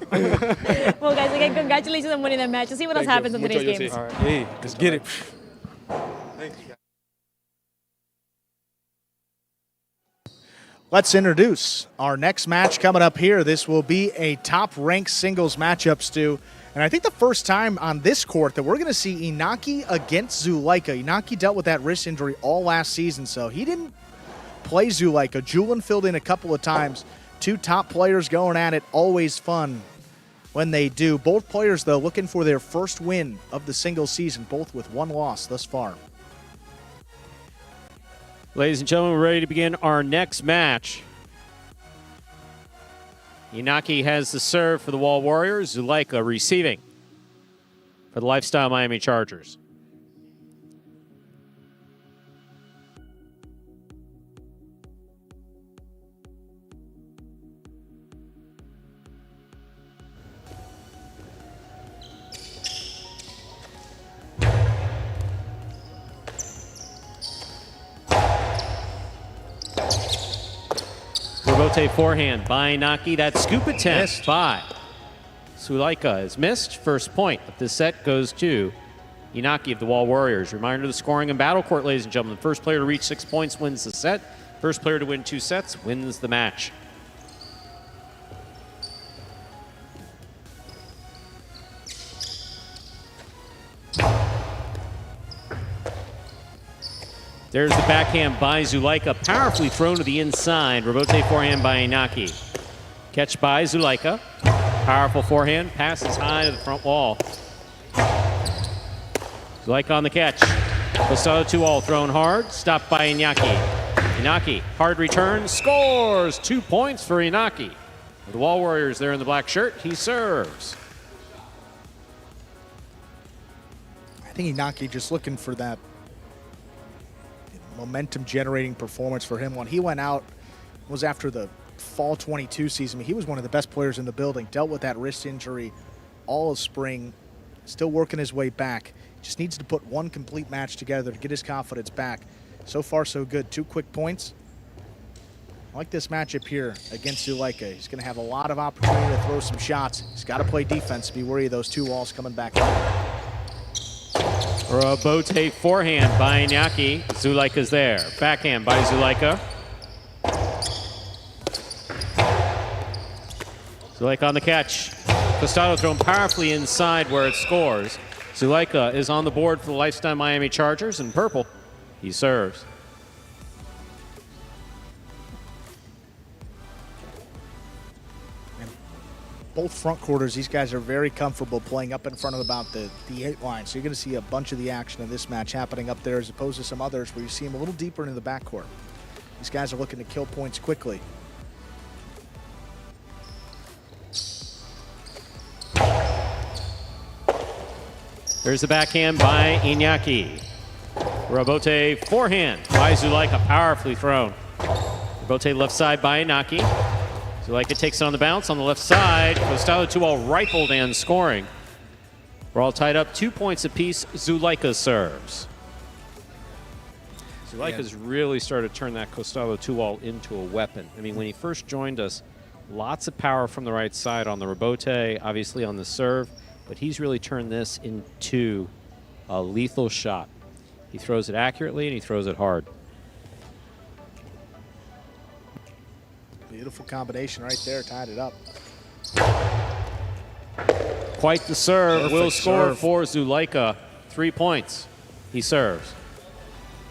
Speaker 3: Well, guys, again, congratulations on winning that match. Let's see what else
Speaker 7: Thank you.
Speaker 3: happens in
Speaker 7: Mucho
Speaker 3: today's games.
Speaker 7: gusto.
Speaker 6: All right, hey, let's get it. Thanks.
Speaker 1: Let's introduce our next match coming up here. This will be a top-ranked singles matchup, Stu. And I think the first time on this court that we're going to see Inaki against Zulaika. Inaki dealt with that wrist injury all last season, so he didn't play Zulaika. Julin filled in a couple of times. 2 top players going at it, always fun when they do. Both players, though, looking for their first win of the singles season, both with 1 loss thus far.
Speaker 2: Ladies and gentlemen, we're ready to begin our next match. Inaki has the serve for the Wall Warriors. Zulaika receiving for the Lifestyle Miami Chargers. Robote forehand by Inaki. That scoop attempt by Zulaika is missed. First point of this set goes to Inaki of the Wall Warriors. Reminder of the scoring in Battle Court, ladies and gentlemen. The first player to reach 6 points wins the set. First player to win 2 sets wins the match. There's the backhand by Zulaika, powerfully thrown to the inside. Robote forehand by Inaki. Catch by Zulaika. Powerful forehand, passes high to the front wall. Zulaika on the catch. Costado 2-all thrown hard, stopped by Inaki. Inaki, hard return, scores! 2 points for Inaki. With the Wall Warriors there in the black shirt, he serves.
Speaker 1: I think Inaki just looking for that momentum generating performance for him. When he went out, it was after the fall 22 season. He was one of the best players in the building, dealt with that wrist injury all of spring, still working his way back. Just needs to put one complete match together to get his confidence back. So far, so good. 2 quick points. I like this matchup here against Zulaika. He's going to have a lot of opportunity to throw some shots. He's got to play defense, be wary of those 2 walls coming back out.
Speaker 2: Robote forehand by Inaki. Zulaika's there. Backhand by Zulaika. Zulaika on the catch. Costado thrown powerfully inside where it scores. Zulaika is on the board for the Lifestyle Miami Chargers in purple. He serves.
Speaker 1: Both front quarters, these guys are very comfortable playing up in front of about the 8 line. So you're going to see a bunch of the action in this match happening up there as opposed to some others where you see them a little deeper into the backcourt. These guys are looking to kill points quickly.
Speaker 2: There's the backhand by Inaki. Robote forehand by Zulaika, powerfully thrown. Robote left side by Inaki. Zulaika takes it on the bounce on the left side. Costado 2-all rifled and scoring. We're all tied up 2 points apiece. Zulaika serves. Zulaika's really started to turn that Costado 2-all into a weapon. I mean, when he first joined us, lots of power from the right side on the Robote, obviously on the serve, but he's really turned this into a lethal shot. He throws it accurately and he throws it hard.
Speaker 1: Beautiful combination right there, tied it up.
Speaker 2: Quite the serve.
Speaker 1: Perfect
Speaker 2: Will score
Speaker 1: serve.
Speaker 2: for Zulaika. 3 points. He serves.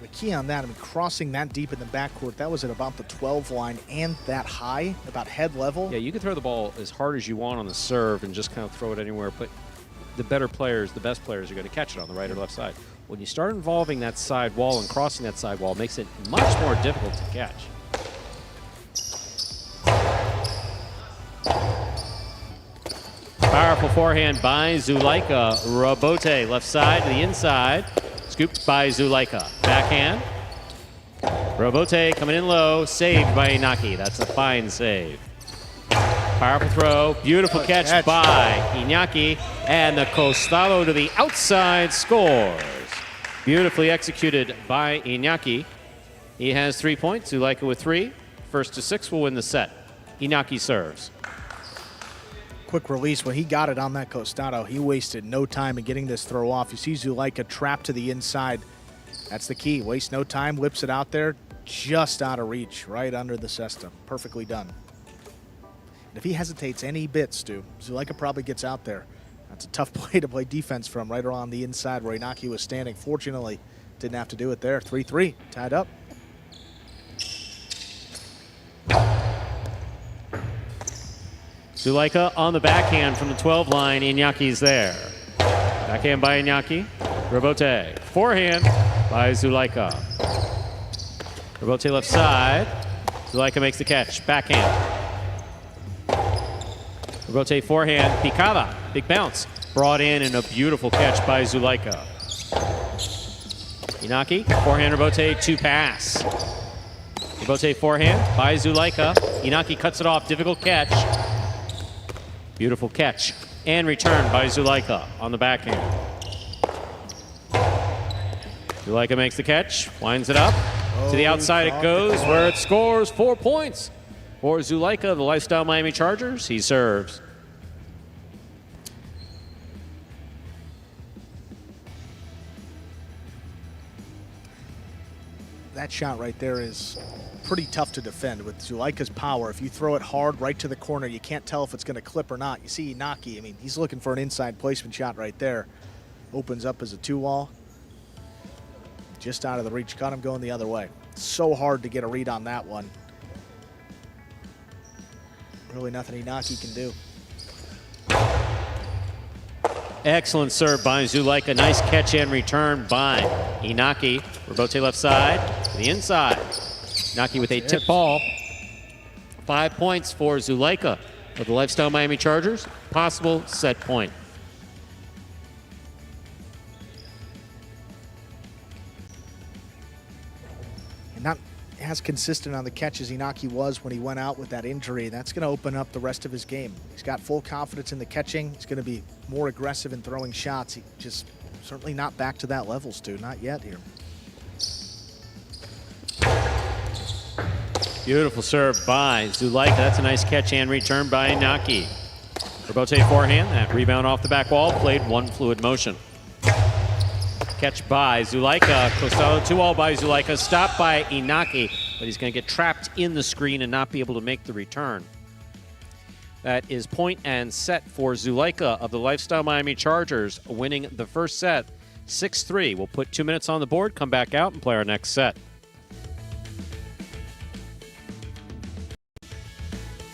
Speaker 1: The key on that, I mean, crossing that deep in the backcourt, that was at about the 12 line and that high, about head level.
Speaker 2: Yeah, you can throw the ball as hard as you want on the serve and just kind of throw it anywhere, but the better players, the best players are going to catch it on the right or left side. When you start involving that side wall and crossing that side wall, it makes it much more difficult to catch. Powerful forehand by Zulaika. Robote left side to the inside. Scooped by Zulaika. Backhand. Robote coming in low. Saved by Inaki. That's a fine save. Powerful throw. Beautiful catch by Inaki. And the Costado to the outside scores. Beautifully executed by Inaki. He has 3 points. Zulaika with 3. First to 6 will win the set. Inaki serves.
Speaker 1: Quick release. When he got it on that Costado, he wasted no time in getting this throw off. You see Zulaika trapped to the inside. That's the key. Waste no time, whips it out there, just out of reach, right under the cesta. Perfectly done. And if he hesitates any bit, Stu, Zulaika probably gets out there. That's a tough play to play defense from, right around the inside where Inaki was standing. Fortunately, didn't have to do it there. 3-3, tied up.
Speaker 2: Zulaika on the backhand from the 12 line. Inyaki's there. Backhand by Inaki. Robote. Forehand by Zulaika. Robote left side. Zulaika makes the catch. Backhand. Robote forehand. Picada. Big bounce. Brought in a beautiful catch by Zulaika. Inaki. Forehand Robote. 2 pass. Robote forehand by Zulaika. Inaki cuts it off. Difficult catch. Beautiful catch and return by Zulaika on the backhand. Zulaika makes the catch, winds it up. To the outside it goes, where it scores 4 points. for Zulaika of the Lifestyle Miami Chargers. He serves.
Speaker 1: That shot right there is pretty tough to defend with Zulaika's power. If you throw it hard right to the corner, you can't tell if it's going to clip or not. You see Inaki, I mean, he's looking for an inside placement shot right there. Opens up as a 2-wall. Just out of the reach. Got him going the other way. So hard to get a read on that one. Really nothing Inaki can do.
Speaker 2: Excellent serve by Zulaika. Nice catch and return by Inaki. Rebote left side to the inside. Inaki with a tip ball. 5 points for Zulaika of the Lifestyle Miami Chargers. Possible set point.
Speaker 1: And not as consistent on the catch as Inaki was when he went out with that injury. That's going to open up the rest of his game. He's got full confidence in the catching. He's going to be more aggressive in throwing shots. He just certainly not back to that level, Stu. Not yet here.
Speaker 2: Beautiful serve by Zulaika. That's a nice catch and return by Inaki. Rebote forehand. That rebound off the back wall. Played one fluid motion. Catch by Zulaika. Costado 2-all by Zulaika. Stopped by Inaki, but he's going to get trapped in the screen and not be able to make the return. That is point and set for Zulaika of the Lifestyle Miami Chargers, winning the first set 6-3. We'll put 2 minutes on the board, come back out, and play our next set.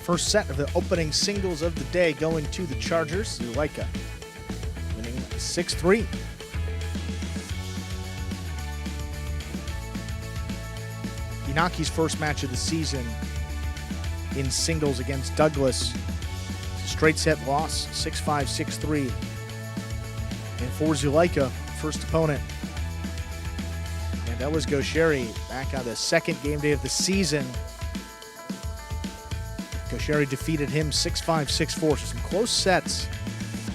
Speaker 1: First set of the opening singles of the day going to the Chargers. Zulaika winning 6-3. Inaki's first match of the season in singles against Douglas. Straight set loss, 6-5, 6-3. And for Zulaika, first opponent. And that was Gaucheri back on the second game day of the season. Gaucheri defeated him 6-5, 6-4. So some close sets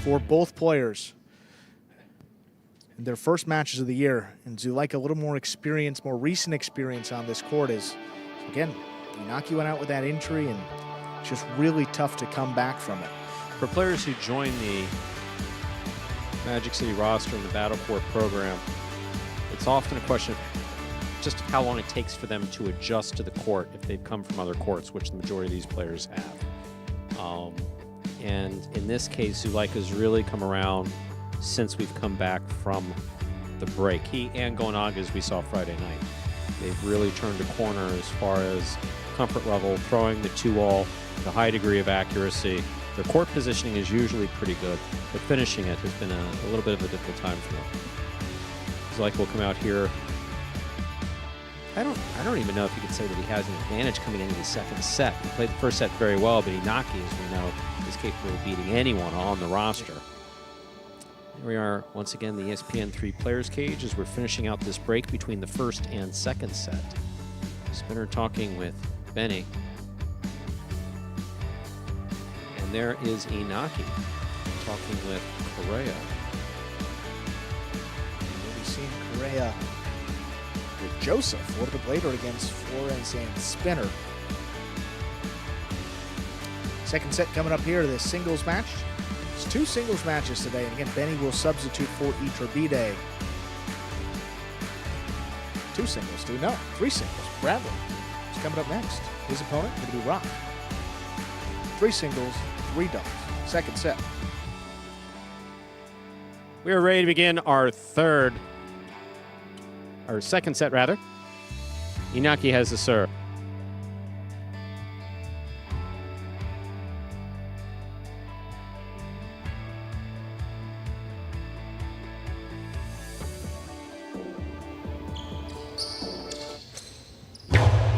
Speaker 1: for both players in their first matches of the year. And Zulaika a little more experience, more recent experience on this court is, again, Inaki went out with that injury and it's just really tough to come back from it.
Speaker 2: For players who join the Magic City roster in the Battle Court program, it's often a question of just how long it takes for them to adjust to the court if they've come from other courts, which the majority of these players have. And in this case, Zulaika's really come around since we've come back from the break. He and Gonaga, as we saw Friday night, they've really turned a corner as far as comfort level, throwing the 2-all, the high degree of accuracy. Their court positioning is usually pretty good, but finishing it has been a little bit of a difficult time for them. Zulaika will come out here. I don't even know if you could say that he has an advantage coming into the second set. He played the first set very well, but Inaki, as we know, is capable of beating anyone on the roster. Here we are, once again, the ESPN 3 Players Cage as we're finishing out this break between the first and second set. Spinner talking with Benny. And there is Inaki talking with Correa.
Speaker 1: We'll be seeing Correa with Joseph a little bit later against Flores and Spinner. Second set coming up here, the singles match. It's 2 singles matches today, and again, Benny will substitute for Iturbide. 2 singles, 3 singles. Bradley is coming up next. His opponent going to be Rock. 3 singles, 3 doubles. Second set.
Speaker 2: We are ready to begin our second set rather. Inaki has the serve.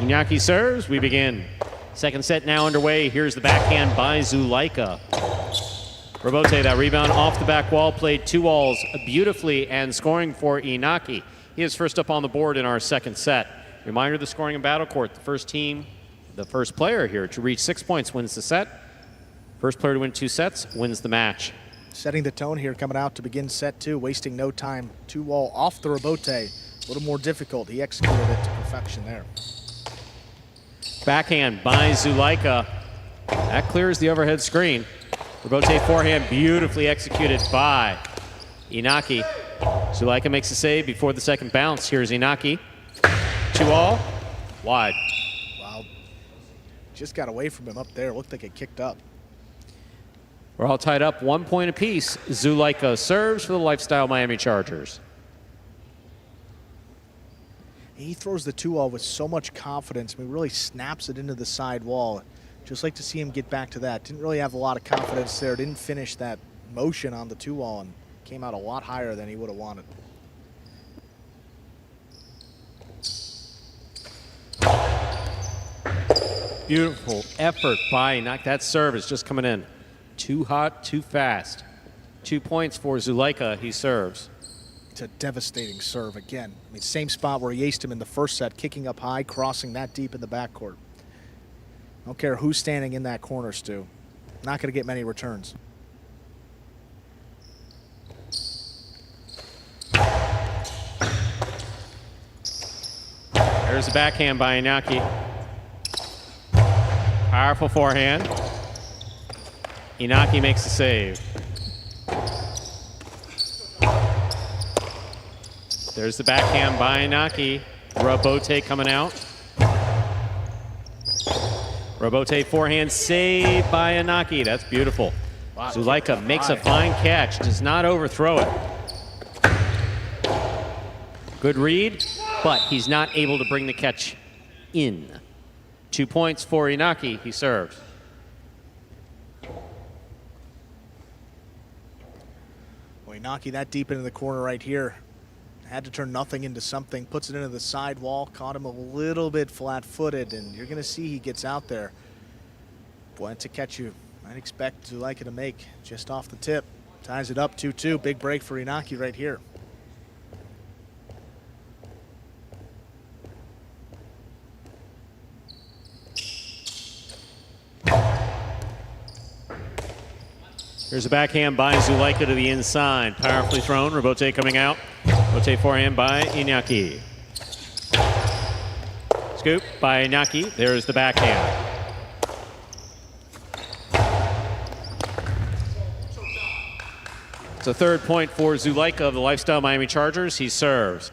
Speaker 2: Inaki serves, we begin. Second set now underway. Here's the backhand by Zulaika. Rebote, that rebound off the back wall, played 2-alls beautifully and scoring for Inaki. He is first up on the board in our second set. Reminder, the scoring in Battle Court. The first team, the first player here to reach 6 points wins the set. First player to win 2 sets wins the match.
Speaker 1: Setting the tone here coming out to begin set 2, wasting no time. 2-wall off the Rebote. A little more difficult. He executed it to perfection there.
Speaker 2: Backhand by Zulaika. That clears the overhead screen. Rebote forehand beautifully executed by Inaki. Zulaika makes a save before the second bounce. Here's Inaki. 2-all. Wide.
Speaker 1: Wow. Just got away from him up there. Looked like it kicked up.
Speaker 2: We're all tied up 1 point apiece. Zulaika serves for the Lifestyle Miami Chargers.
Speaker 1: He throws the 2-all with so much confidence. I mean, really snaps it into the side wall. Just like to see him get back to that. Didn't really have a lot of confidence there. Didn't finish that motion on the 2-all and came out a lot higher than he would have wanted.
Speaker 2: Beautiful effort by Inaki. That serve is just coming in. Too hot, too fast. 2 points for Zulaika. He serves.
Speaker 1: It's a devastating serve again. I mean, same spot where he aced him in the first set, kicking up high, crossing that deep in the backcourt. Don't care who's standing in that corner, Stu. Not going to get many returns.
Speaker 2: There's the backhand by Inaki. Powerful forehand. Inaki makes the save. There's the backhand by Inaki. Rebote coming out. Rebote forehand save by Inaki. That's beautiful. Wow. Zulaika makes a fine catch, does not overthrow it. Good read, but he's not able to bring the catch in. 2 points for Inaki. He serves.
Speaker 1: Well, Inaki that deep into the corner right here. Had to turn nothing into something, puts it into the side wall, caught him a little bit flat-footed, and you're going to see he gets out there. Boy, that's a catch you might expect Zulaika to make just off the tip. Ties it up 2-2. Big break for Inaki right here.
Speaker 2: Here's a backhand by Zulaika to the inside. Powerfully thrown. Rebote coming out. Rebote forehand by Inaki. Scoop by Inaki. There's the backhand. It's a third point for Zulaika of the Lifestyle Miami Chargers. He serves.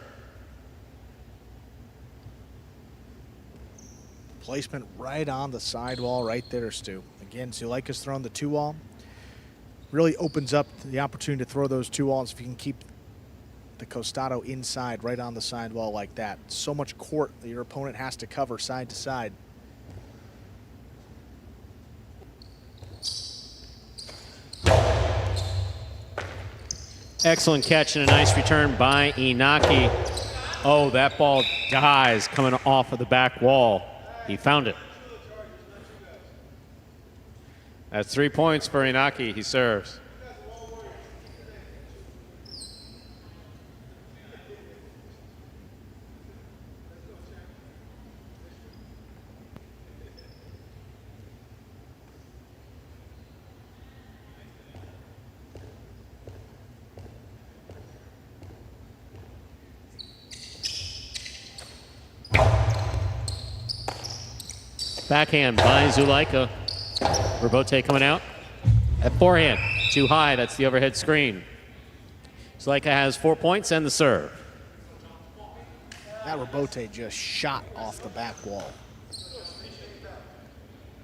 Speaker 1: Placement right on the sidewall right there, Stu. Again, Zulaika's thrown the 2-all. Really opens up the opportunity to throw those 2-alls if you can keep the costado inside right on the sidewall like that. So much court that your opponent has to cover side to side.
Speaker 2: Excellent catch and a nice return by Inaki. Oh, that ball dies coming off of the back wall. He found it. That's 3 points for Inaki. He serves. Backhand by Zulaika. Rebote coming out. At forehand, too high. That's the overhead screen. Zulaika has 4 points and the serve.
Speaker 1: That Rebote just shot off the back wall.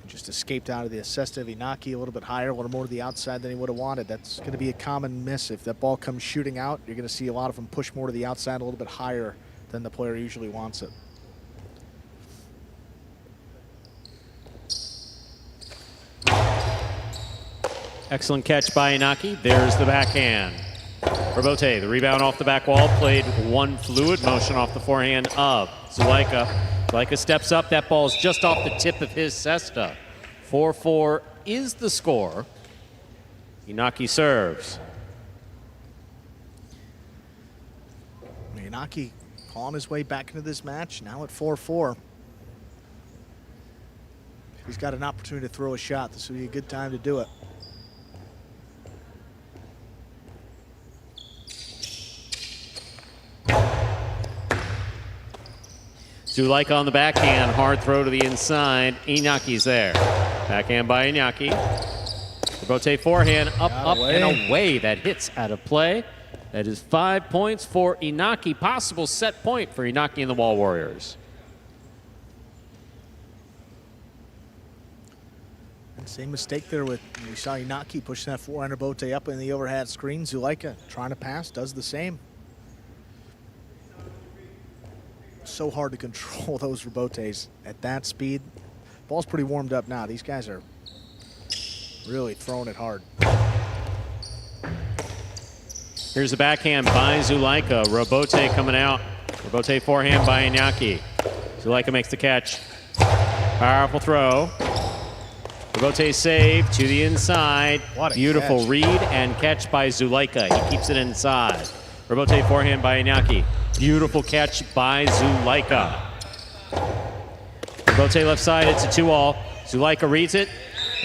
Speaker 1: Just escaped out of the assist of Inaki a little bit higher, a little more to the outside than he would have wanted. That's going to be a common miss. If that ball comes shooting out, you're going to see a lot of them push more to the outside, a little bit higher than the player usually wants it.
Speaker 2: Excellent catch by Inaki. There's the backhand. Rebote, the rebound off the back wall, played one fluid motion off the forehand of Zulaika. Zulaika steps up. That ball is just off the tip of his cesta. 4-4 is the score. Inaki serves.
Speaker 1: Inaki clawing his way back into this match, now at 4-4. He's got an opportunity to throw a shot. This will be a good time to do it.
Speaker 2: Zulaika on the backhand, hard throw to the inside. Inaki's there. Backhand by Inaki. Rebote forehand, up, and away. That hits out of play. That is 5 points for Inaki. Possible set point for Inaki and the Wall Warriors.
Speaker 1: And same mistake there with, we saw Inaki pushing that forehand Rebote up in the overhead screen. Zulaika trying to pass, does the same. So hard to control those Rebotes at that speed. Ball's pretty warmed up now. These guys are really throwing it hard.
Speaker 2: Here's the backhand by Zulaika. Rebote coming out. Rebote forehand by Inaki. Zulaika makes the catch. Powerful throw. Rebote save to the inside.
Speaker 1: What a
Speaker 2: beautiful
Speaker 1: catch.
Speaker 2: read and catch by Zulaika. He keeps it inside. Rebote forehand by Inaki. Beautiful catch by Zulaika. Rebote left side, it's a 2-all. Zulaika reads it,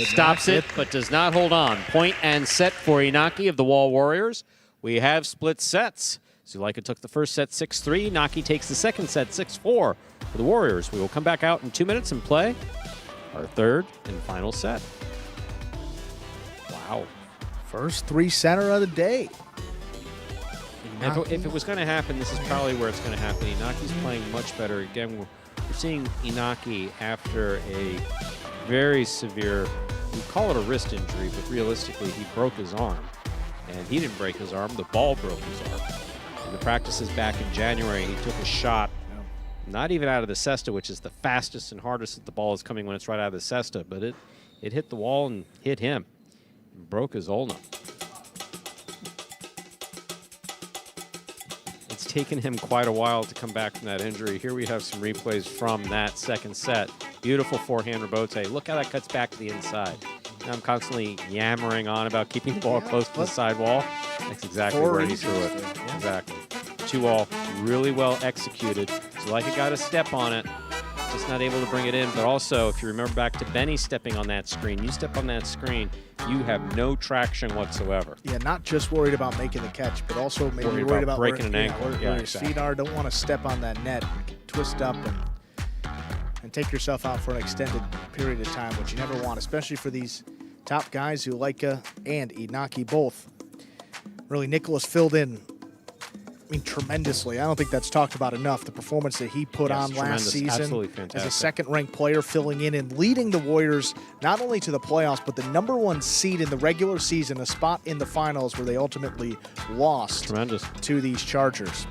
Speaker 2: stops it, but does not hold on. Point and set for Inaki of the Wall Warriors. We have split sets. Zulaika took the first set 6-3. Inaki takes the second set 6-4 for the Warriors. We will come back out in 2 minutes and play our third and final set. Wow.
Speaker 1: First 3-setter of the day.
Speaker 2: If it was going to happen, this is probably where it's going to happen. Inaki's playing much better. Again, we're seeing Inaki after a very severe, we call it a wrist injury, but realistically, he broke his arm. And he didn't break his arm, the ball broke his arm. In the practices back in January, he took a shot, not even out of the cesta, which is the fastest and hardest that the ball is coming when it's right out of the cesta, but it hit the wall and hit him and broke his ulna. It's taken him quite a while to come back from that injury. Here we have some replays from that second set. Beautiful forehand Rebote. Look how that cuts back to the inside. Now I'm constantly yammering on about keeping the ball close to the sidewall. That's exactly where he threw it.
Speaker 1: Yeah.
Speaker 2: Exactly. 2-all, really well executed. Zulaika got a step on it, just not able to bring it in. But also, if you remember back to Benny stepping on that screen, you step on that screen, you have no traction whatsoever.
Speaker 1: Yeah, not just worried about making the catch, but also maybe
Speaker 2: Worried
Speaker 1: worried
Speaker 2: about
Speaker 1: about
Speaker 2: breaking an ankle.
Speaker 1: where
Speaker 2: Yeah,
Speaker 1: your
Speaker 2: exactly.
Speaker 1: feet are. Don't want to step on that net, twist up, and take yourself out for an extended period of time, which you never want, especially for these top guys, Zulaika and Inaki both. Really, Nicholas filled in, tremendously. I don't think that's talked about enough. The performance that he put on last
Speaker 2: tremendous.
Speaker 1: season
Speaker 2: Absolutely
Speaker 1: as
Speaker 2: fantastic.
Speaker 1: a second-ranked player, filling in and leading the Warriors not only to the playoffs, but the #1 seed in the regular season, a spot in the finals where they ultimately lost
Speaker 2: Tremendous.
Speaker 1: to these Chargers.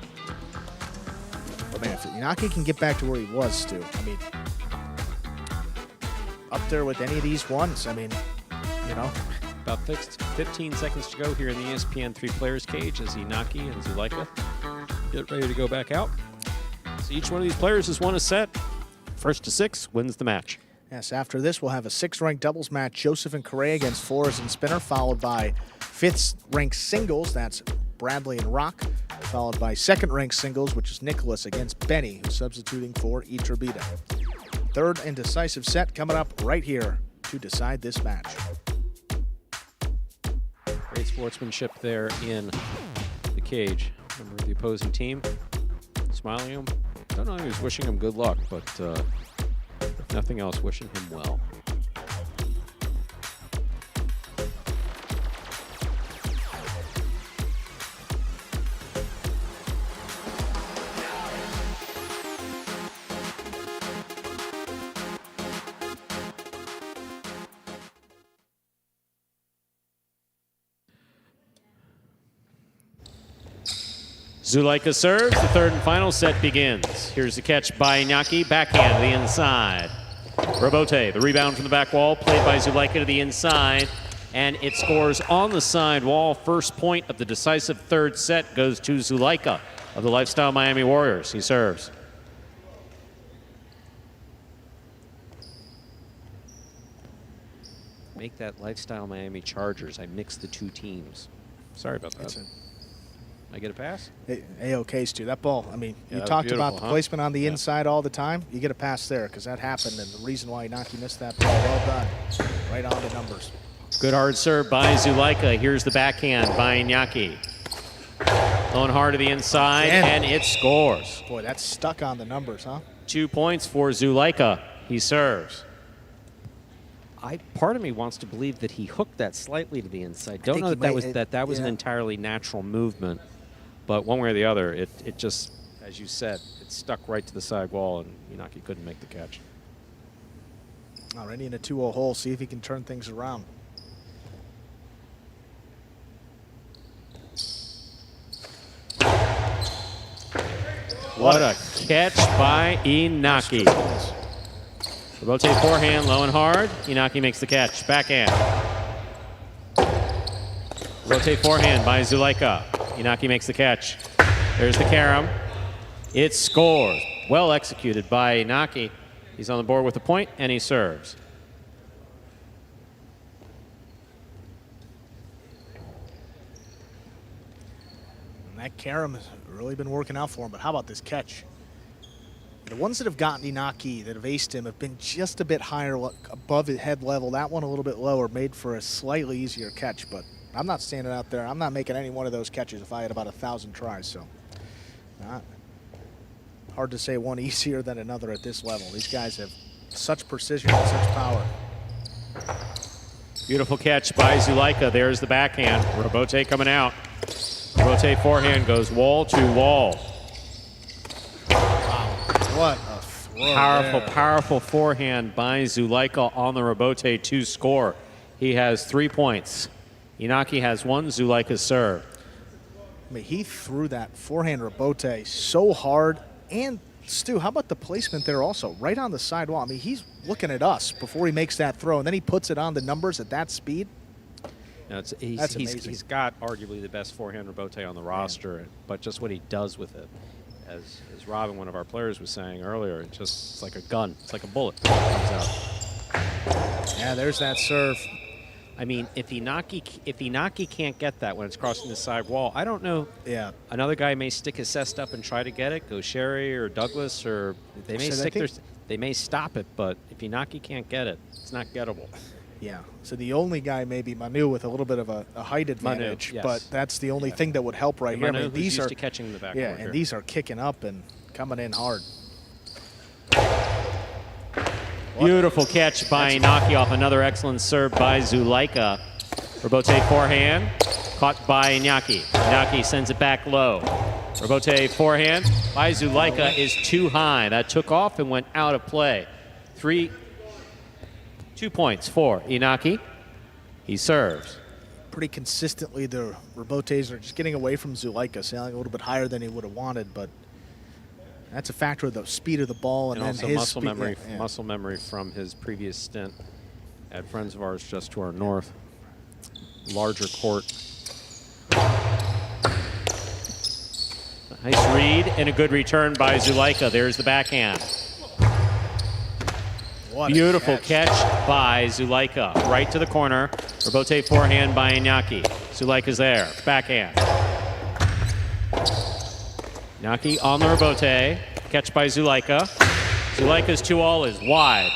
Speaker 1: But man, if Inaki can get back to where he was, Stu, up there with any of these ones,
Speaker 2: About 15 seconds to go here in the ESPN 3 players cage as Inaki and Zulaika get ready to go back out. So each one of these players has won a set. First to 6 wins the match.
Speaker 1: Yes, after this, we'll have a 6th-ranked doubles match, Joseph and Correa against Flores and Spinner, followed by 5th-ranked singles, that's Bradley and Rock, followed by 2nd-ranked singles, which is Nicholas against Benny, who's substituting for Iturbide. Third and decisive set coming up right here to decide this match.
Speaker 2: Great sportsmanship there in the cage. Remember the opposing team smiling at him. Don't know if he was wishing him good luck, but if nothing else, wishing him well. Zulaika serves. The third and final set begins. Here's the catch by Inaki. Backhand to the inside. Rebote, the rebound from the back wall, played by Zulaika to the inside. And it scores on the side wall. First point of the decisive third set goes to Zulaika of the Lifestyle Miami Warriors. He serves. Make that Lifestyle Miami Chargers. I mixed the two teams. Sorry about that. I get a pass?
Speaker 1: A-OK, Stu. That ball, you
Speaker 2: that was
Speaker 1: talked about
Speaker 2: beautiful,
Speaker 1: the
Speaker 2: huh?
Speaker 1: placement on the inside all the time. You get a pass there because that happened, and the reason why Inaki missed that ball, well done. Right on the numbers.
Speaker 2: Good hard serve by Zulaika. Here's the backhand by Inaki. Going hard to the inside,
Speaker 1: Again.
Speaker 2: and it scores.
Speaker 1: Boy, that's stuck on the numbers, huh?
Speaker 2: 2 points for Zuleika. He serves. Part of me wants to believe that he hooked that slightly to the inside. Don't know that that was an entirely natural movement, but one way or the other, it just, as you said, it stuck right to the side wall, and Inaki couldn't make the catch.
Speaker 1: Already in a 2-0 hole. See if he can turn things around.
Speaker 2: What a catch by Inaki. Rotate forehand, low and hard. Inaki makes the catch. Backhand. Rotate forehand by Zuleika. Inaki makes the catch. There's the carom. It scores. Well executed by Inaki. He's on the board with a point, and he serves.
Speaker 1: And that carom has really been working out for him, but how about this catch? The ones that have gotten Inaki, that have aced him, have been just a bit higher above his head level. That one a little bit lower, made for a slightly easier catch, but I'm not standing out there. I'm not making any one of those catches if I had about 1,000 tries, so not hard to say one easier than another at this level. These guys have such precision and such power.
Speaker 2: Beautiful catch by Zuleika. There's the backhand. Robote coming out. Robote forehand goes wall to wall.
Speaker 1: What a throw.
Speaker 2: Powerful,
Speaker 1: there.
Speaker 2: powerful forehand by Zuleika on the Robote to score. He has 3 points. Inaki has 1. Zuleika's serve.
Speaker 1: I mean, he threw that forehand Robote so hard. And, Stu, how about the placement there also? Right on the sidewall. I mean, he's looking at us before he makes that throw, and then he puts it on the numbers at that speed.
Speaker 2: No,
Speaker 1: That's amazing.
Speaker 2: He's got arguably the best forehand Robote on the roster, but just what he does with it, as Robin, one of our players, was saying earlier, it's like a gun. It's like a bullet. It comes out.
Speaker 1: Yeah, there's that serve.
Speaker 2: I mean, if Inaki can't get that when it's crossing the side wall, I don't know.
Speaker 1: Yeah.
Speaker 2: Another guy may stick his cest up and try to get it. Go Sherry or Douglas, or they may they may stop it. But if Inaki can't get it, it's not gettable.
Speaker 1: Yeah. So the only guy maybe Manu with a little bit of a height advantage,
Speaker 2: yes.
Speaker 1: but that's the only thing that would help right here.
Speaker 2: Manu,
Speaker 1: I mean,
Speaker 2: who's
Speaker 1: these
Speaker 2: used
Speaker 1: are
Speaker 2: to catching the backboard
Speaker 1: and
Speaker 2: here.
Speaker 1: these are kicking up and coming in hard.
Speaker 2: Beautiful catch by Inaki off another excellent serve by Zuleika. Robote forehand, caught by Inaki. Inaki sends it back low. Robote forehand by Zuleika is too high. That took off and went out of play. 2 points for Inaki. He serves.
Speaker 1: Pretty consistently, the Robotes are just getting away from Zuleika, sailing a little bit higher than he would have wanted, but that's a factor of the speed of the ball and then
Speaker 2: also
Speaker 1: his
Speaker 2: muscle
Speaker 1: speed.
Speaker 2: memory,
Speaker 1: Yeah.
Speaker 2: muscle memory from his previous stint at friends of ours just to our north. Larger court. Nice read and a good return by Zuleika. There's the backhand.
Speaker 1: What a
Speaker 2: Beautiful catch by Zuleika. Right to the corner. Robote forehand by Inaki. Zuleika's there. Backhand. Inaki on the Robote. Catch by Zuleika. Zuleika's 2-all is wide.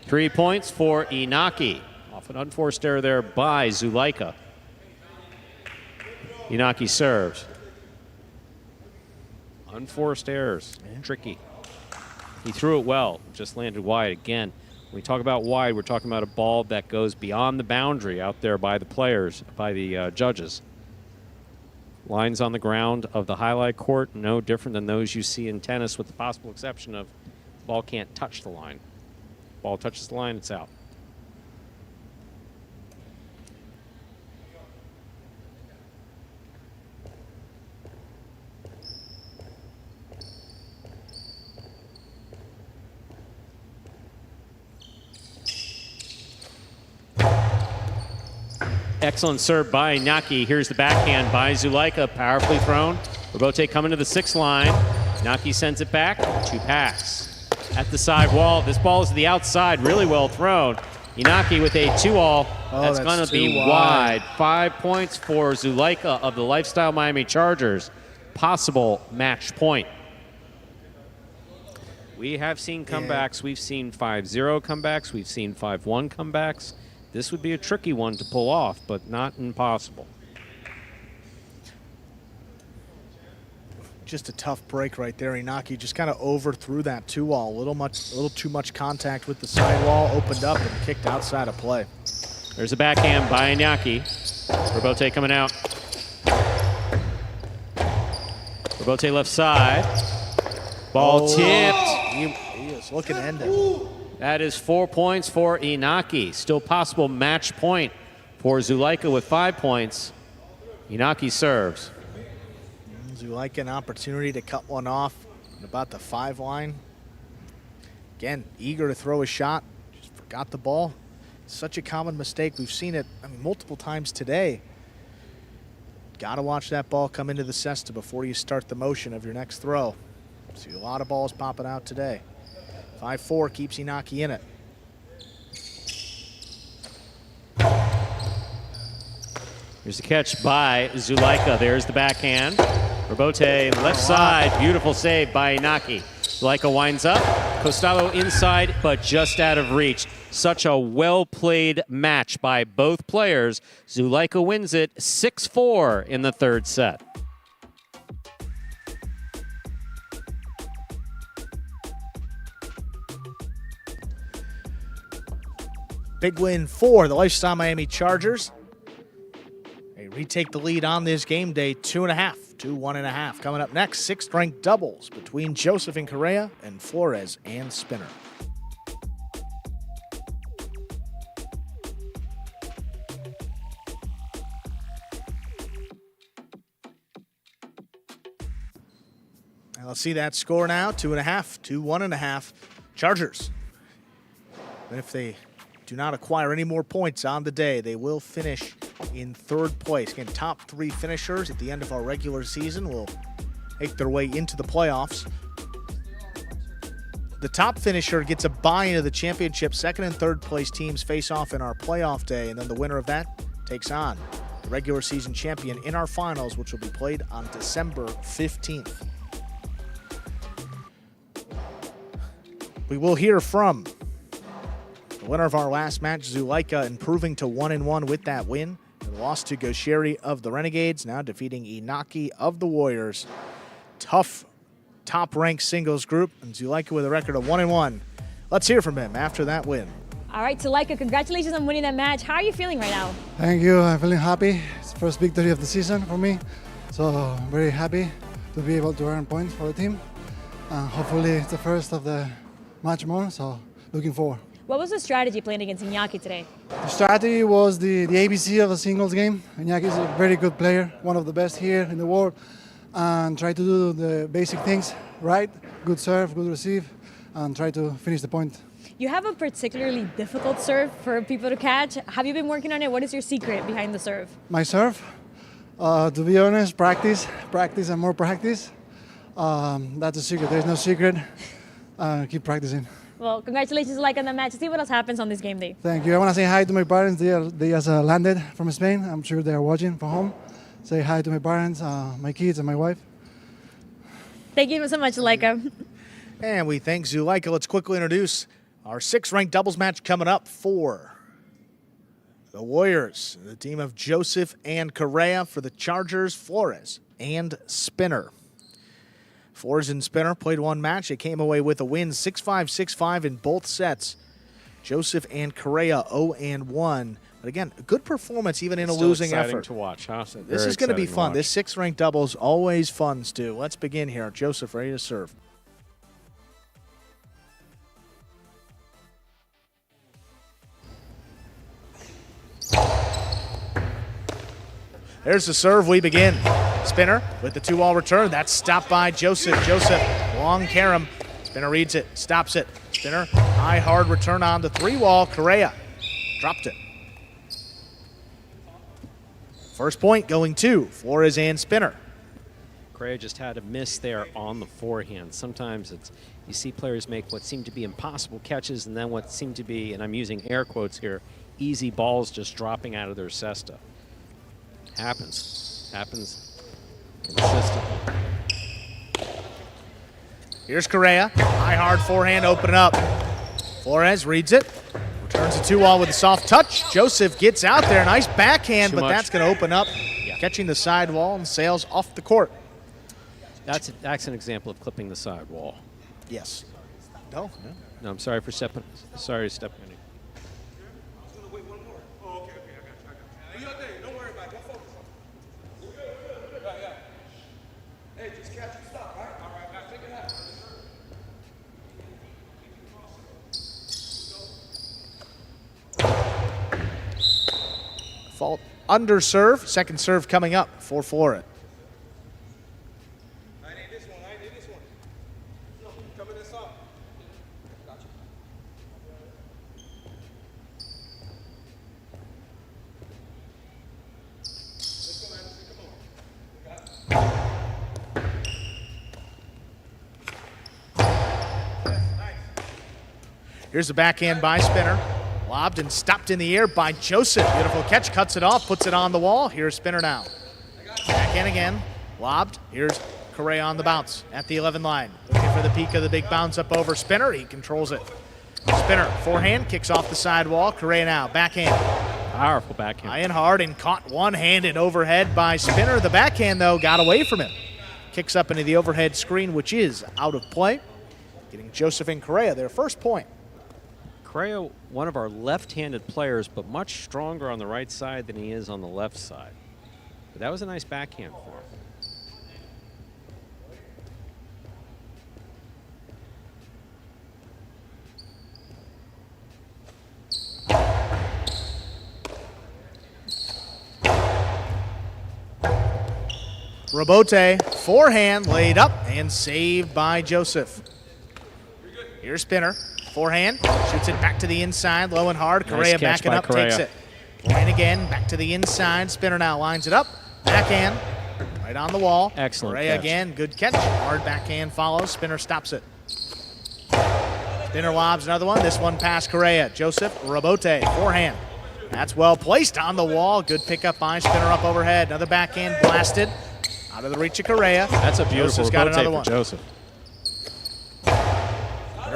Speaker 2: 3 points for Inaki. Off an unforced error there by Zuleika. Inaki serves. Unforced errors. Tricky. He threw it well, just landed wide again. When we talk about wide, we're talking about a ball that goes beyond the boundary out there by the players, by the judges. Lines on the ground of the highlight court, no different than those you see in tennis, with the possible exception of the ball can't touch the line. Ball touches the line, it's out. Excellent serve by Inaki. Here's the backhand by Zuleika. Powerfully thrown. Robote coming to the 6th line. Inaki sends it back to pass. At the side wall. This ball is to the outside. Really well thrown. Inaki with a 2-all. That's going to be wide. 5 points for Zuleika of the Lifestyle Miami Chargers. Possible match point. We have seen comebacks. We've seen 5-0 comebacks. We've seen 5-1 comebacks. This would be a tricky one to pull off, but not impossible.
Speaker 1: just a tough break right there. Inaki just kind of overthrew that 2-wall. A little too much contact with the sidewall, opened up and kicked outside of play.
Speaker 2: There's a backhand by Inaki. Robote coming out. Robote left side. Ball tipped.
Speaker 1: He is looking to end it.
Speaker 2: That is 4 points for Inaki. Still possible match point for Zulaika with 5 points. Inaki serves.
Speaker 1: Zulaika an opportunity to cut one off at about the 5 line. Again, eager to throw a shot. Just forgot the ball. Such a common mistake. We've seen it, multiple times today. Got to watch that ball come into the cesta before you start the motion of your next throw. See a lot of balls popping out today. 5-4 keeps Inaki in it.
Speaker 2: Here's the catch by Zulaika. There's the backhand. Robote left side. Beautiful save by Inaki. Zulaika winds up. Costello inside, but just out of reach. Such a well-played match by both players. Zulaika wins it 6-4 in the third set.
Speaker 1: Big win for the Lifestyle Miami Chargers. They retake the lead on this game day, 2.5 to 1.5. Coming up next, 6th ranked doubles between Joseph and Correa and Flores and Spinner. And let's see that score now, 2.5 to 1.5. Chargers. And if they do not acquire any more points on the day, they will finish in 3rd place. Again, top 3 finishers at the end of our regular season will make their way into the playoffs. The top finisher gets a bye into the championship. 2nd and 3rd place teams face off in our playoff day, and then the winner of that takes on the regular season champion in our finals, which will be played on December 15th. We will hear from the winner of our last match, Zulaika, improving to 1-1 with that win. And lost to Gosheri of the Renegades, now defeating Inaki of the Warriors. Tough top-ranked singles group, and Zulaika with a record of 1-1. Let's hear from him after that win.
Speaker 3: All right, Zulaika, congratulations on winning that match. How are you feeling right now?
Speaker 8: Thank you. I'm feeling happy. It's the first victory of the season for me. So very happy to be able to earn points for the team. Hopefully it's the first of the match more, so looking forward.
Speaker 3: What was the strategy playing against Inaki today?
Speaker 8: The strategy was the ABC of a singles game. Iñaki is a very good player, one of the best here in the world, and try to do the basic things right, good serve, good receive, and try to finish the point.
Speaker 3: You have a particularly difficult serve for people to catch. Have you been working on it? What is your secret behind the serve?
Speaker 8: My serve? To be honest, practice and more practice. That's the secret. There's no secret. Keep practicing.
Speaker 3: Well, congratulations, Zulaika, on the match. See what else happens on this game day.
Speaker 8: Thank you. I want to say hi to my parents. They just landed from Spain. I'm sure they are watching from home. Say hi to my parents, my kids, and my wife.
Speaker 3: Thank you so much, Zulaika.
Speaker 1: And we thank Zulaika. Let's quickly introduce our 6th ranked doubles match coming up for the Warriors. The team of Joseph and Correa. For the Chargers, Flores and Spinner. Flores and Spinner played one match. They came away with a win, 6-5, 6-5 in both sets. Joseph and Correa 0-1. But again, a good performance even in a losing effort.
Speaker 2: To watch, huh?
Speaker 1: This is going to be fun. This 6th ranked doubles always fun, Stu. Let's begin here. Joseph ready to serve. There's the serve. We begin. Spinner with the 2-wall return. That's stopped by Joseph. Joseph, long carom. Spinner reads it, stops it. Spinner, high, hard return on the 3-wall. Correa dropped it. First point going to Flores and Spinner.
Speaker 9: Correa just had a miss there on the forehand. Sometimes you see players make what seem to be impossible catches and then what seem to be, and I'm using air quotes here, easy balls just dropping out of their cesta. Happens consistently.
Speaker 1: Here's Correa. High, hard forehand, open up. Flores reads it. Returns the 2-wall with a soft touch. Joseph gets out there. Nice backhand, but that's going to open up. Yeah. Catching the sidewall and sails off the court.
Speaker 9: That's an example of clipping the sidewall.
Speaker 1: Yes. No.
Speaker 9: No, I'm sorry for stepping. Sorry to step on you.
Speaker 1: Fault. Under serve. Second serve coming up. 4-4 it. Here's the backhand by Spinner. Lobbed and stopped in the air by Joseph. Beautiful catch, cuts it off, puts it on the wall. Here's Spinner now. Backhand again, lobbed. Here's Correa on the bounce at the 11 line. Looking for the peak of the big bounce up over Spinner. He controls it. Spinner, forehand, kicks off the sidewall. Correa now, backhand.
Speaker 2: Powerful backhand.
Speaker 1: High and hard and caught one-handed overhead by Spinner. The backhand, though, got away from him. Kicks up into the overhead screen, which is out of play. Getting Joseph and Correa their first point.
Speaker 9: Correa, one of our left-handed players, but much stronger on the right side than he is on the left side. But that was a nice backhand for him.
Speaker 1: Robote, forehand, laid up and saved by Joseph. Here's Spinner. Forehand, shoots it back to the inside, low and hard. Correa backing up, takes it. Forehand again, back to the inside. Spinner now lines it up. Backhand, right on the wall.
Speaker 9: Excellent
Speaker 1: Correa
Speaker 9: catch.
Speaker 1: again, good catch. Hard backhand follows. Spinner stops it. Spinner lobs another one. This one past Correa. Joseph, Robote, forehand. That's well placed on the wall. Good pickup by Spinner up overhead. Another backhand blasted out of the reach of Correa.
Speaker 2: That's a beautiful
Speaker 1: Joseph's got
Speaker 2: rotate
Speaker 1: another
Speaker 2: for
Speaker 1: one.
Speaker 2: Joseph.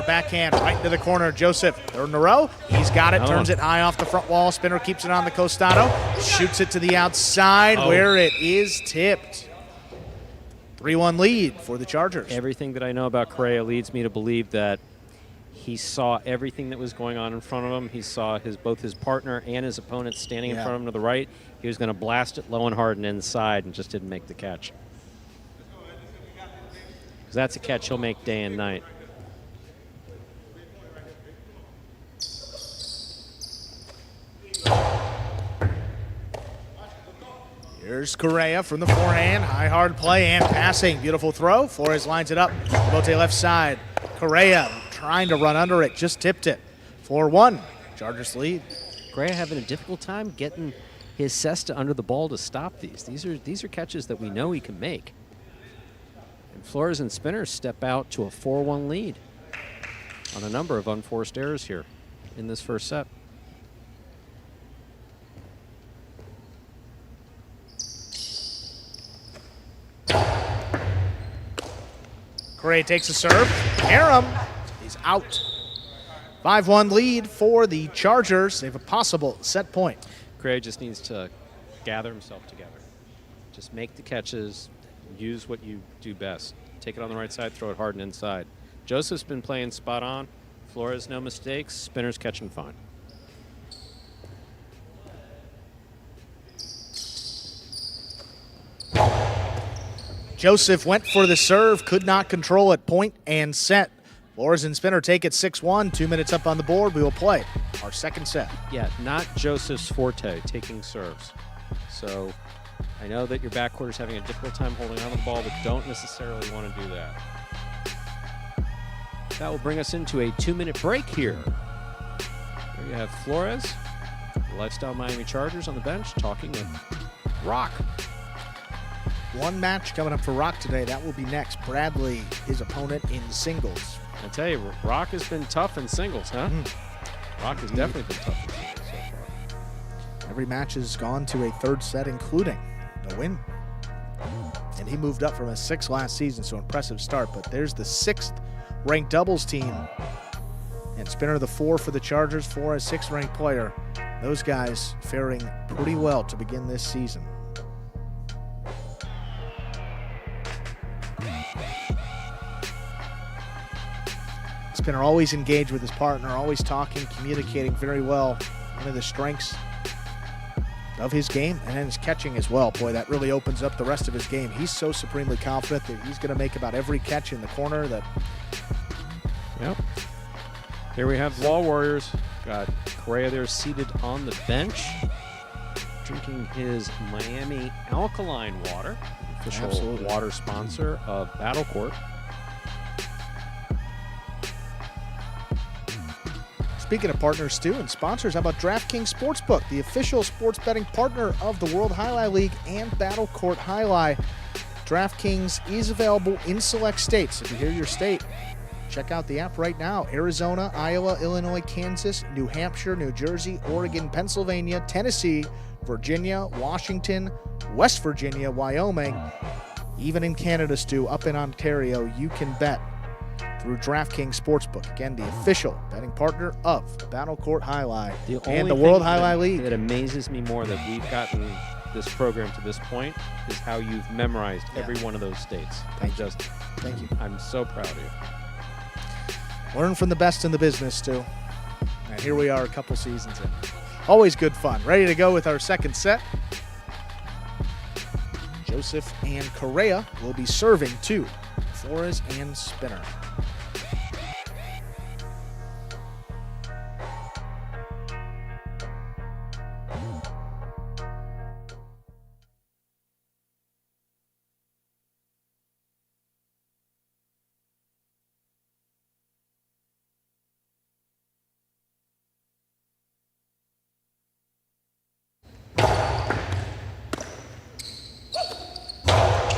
Speaker 1: Backhand right into the corner. Joseph, third in a row. He's got it, turns it high off the front wall. Spinner keeps it on the costado. Shoots it to the outside where it is tipped. 3-1 lead for the Chargers.
Speaker 9: Everything that I know about Correa leads me to believe that he saw everything that was going on in front of him. He saw both his partner and his opponent standing in front of him to the right. He was going to blast it low and hard and inside and just didn't make the catch. 'Cause that's a catch he'll make day and night.
Speaker 1: Here's Correa from the forehand. High, hard play and passing. Beautiful throw. Flores lines it up. Bote left side. Correa trying to run under it. Just tipped it. 4-1. Chargers lead.
Speaker 9: Correa having a difficult time getting his cesta under the ball to stop these. These are catches that we know he can make. And Flores and Spinner step out to a 4-1 lead on a number of unforced errors here in this first set.
Speaker 1: Correa takes a serve. Aram is out. 5-1 lead for the Chargers. They have a possible set point.
Speaker 9: Correa just needs to gather himself together. Just make the catches, use what you do best. Take it on the right side, throw it hard and inside. Joseph's been playing spot on. Flores, no mistakes. Spinner's catching fine.
Speaker 1: Joseph went for the serve, could not control it. Point and set. Flores and Spinner take it 6-1. 2 minutes up on the board. We will play our second set.
Speaker 9: Yeah, not Joseph's forte, taking serves. So I know that your backcourt is having a difficult time holding on to the ball, but don't necessarily want to do that. That will bring us into a 2-minute break here. There you have Flores, the Lifestyle Miami Chargers on the bench, talking with Rock.
Speaker 1: One match coming up for Rock today. That will be next. Bradley, his opponent in singles.
Speaker 9: I tell you, Rock has been tough in singles, huh? Rock has definitely been tough in singles so far.
Speaker 1: Every match has gone to a third set, including a win. And he moved up from a 6 last season, so impressive start. But there's the 6th ranked doubles team. And Spinner the 4 for the Chargers, 4 as 6th ranked player. Those guys faring pretty well to begin this season. Spinner always engaged with his partner, always talking, communicating very well. One of the strengths of his game, and his catching as well. Boy, that really opens up the rest of his game. He's so supremely confident that he's going to make about every catch in the corner. That.
Speaker 9: Yep. Here we have the Wall Warriors. Got Correa there seated on the bench, drinking his Miami alkaline water, official water sponsor of Battle Court.
Speaker 1: Speaking of partners too and sponsors, how about DraftKings Sportsbook, the official sports betting partner of the World Jai-Alai League and Battle Court Jai-Alai. DraftKings is available in select states. If you hear your state, check out the app right now. Arizona, Iowa, Illinois, Kansas, New Hampshire, New Jersey, Oregon, Pennsylvania, Tennessee, Virginia, Washington, West Virginia, Wyoming. Even in Canada, Stu, up in Ontario, you can bet through DraftKings Sportsbook. Again, the official betting partner of Battle Court Jai-Alai and the World Jai-Alai League.
Speaker 9: That amazes me more that we've gotten this program to this point is how you've memorized every one of those states.
Speaker 1: Thank you.
Speaker 9: I'm so proud of you.
Speaker 1: Learn from the best in the business, Stu. And here we are a couple seasons in. Always good fun. Ready to go with our second set. Joseph and Correa will be serving to Flores and Spinner.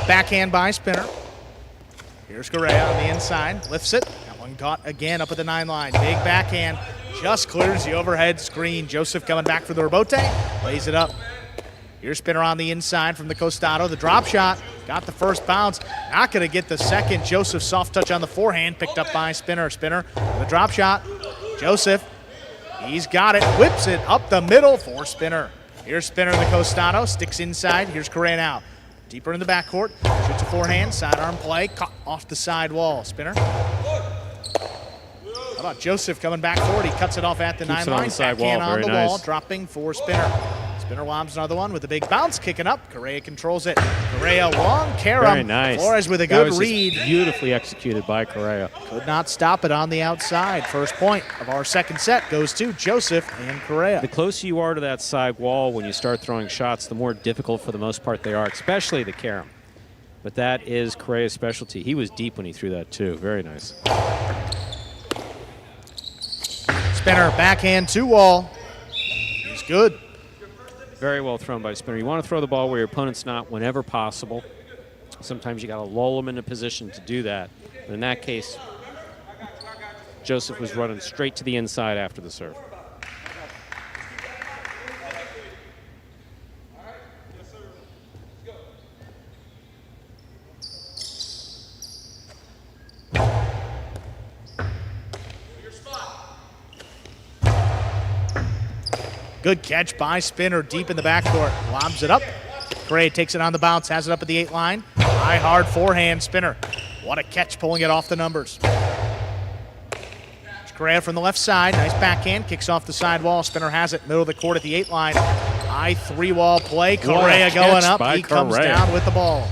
Speaker 1: Backhand by Spinner. Here's Correa on the inside. Lifts it. That one caught again up at the 9 line. Big backhand. Just clears the overhead screen. Joseph coming back for the rebote. Lays it up. Here's Spinner on the inside from the costado. The drop shot. Got the first bounce. Not going to get the second. Joseph soft touch on the forehand. Picked up by Spinner. Spinner with a drop shot. Joseph. He's got it. Whips it up the middle for Spinner. Here's Spinner in the costado. Sticks inside. Here's Correa now. Deeper in the backcourt, shoots a forehand, sidearm play, caught off the side wall. Spinner. How about Joseph coming back forward? He cuts it off at the 9 line. Backhand on the wall, dropping for Spinner. Spinner lobs another one with a big bounce, kicking up. Correa controls it. Correa long carom.
Speaker 9: Very nice.
Speaker 1: Flores with a good read.
Speaker 9: Beautifully executed by Correa.
Speaker 1: Could not stop it on the outside. First point of our second set goes to Joseph and Correa.
Speaker 9: The closer you are to that side wall when you start throwing shots, the more difficult for the most part they are, especially the carom. But that is Correa's specialty. He was deep when he threw that too. Very nice.
Speaker 1: Spinner backhand 2-wall. He's good.
Speaker 9: Very well thrown by Spinner. You want to throw the ball where your opponent's not whenever possible. Sometimes you got to lull them in a position to do that. But in that case, Joseph was running straight to the inside after the serve.
Speaker 1: Good catch by Spinner deep in the backcourt. Lobs it up. Correa takes it on the bounce, has it up at the 8 line. High, hard forehand, Spinner. What a catch, pulling it off the numbers. It's Correa from the left side. Nice backhand, kicks off the side wall. Spinner has it, middle of the court at the 8 line. High 3-wall play. Correa going up. He comes down with the ball.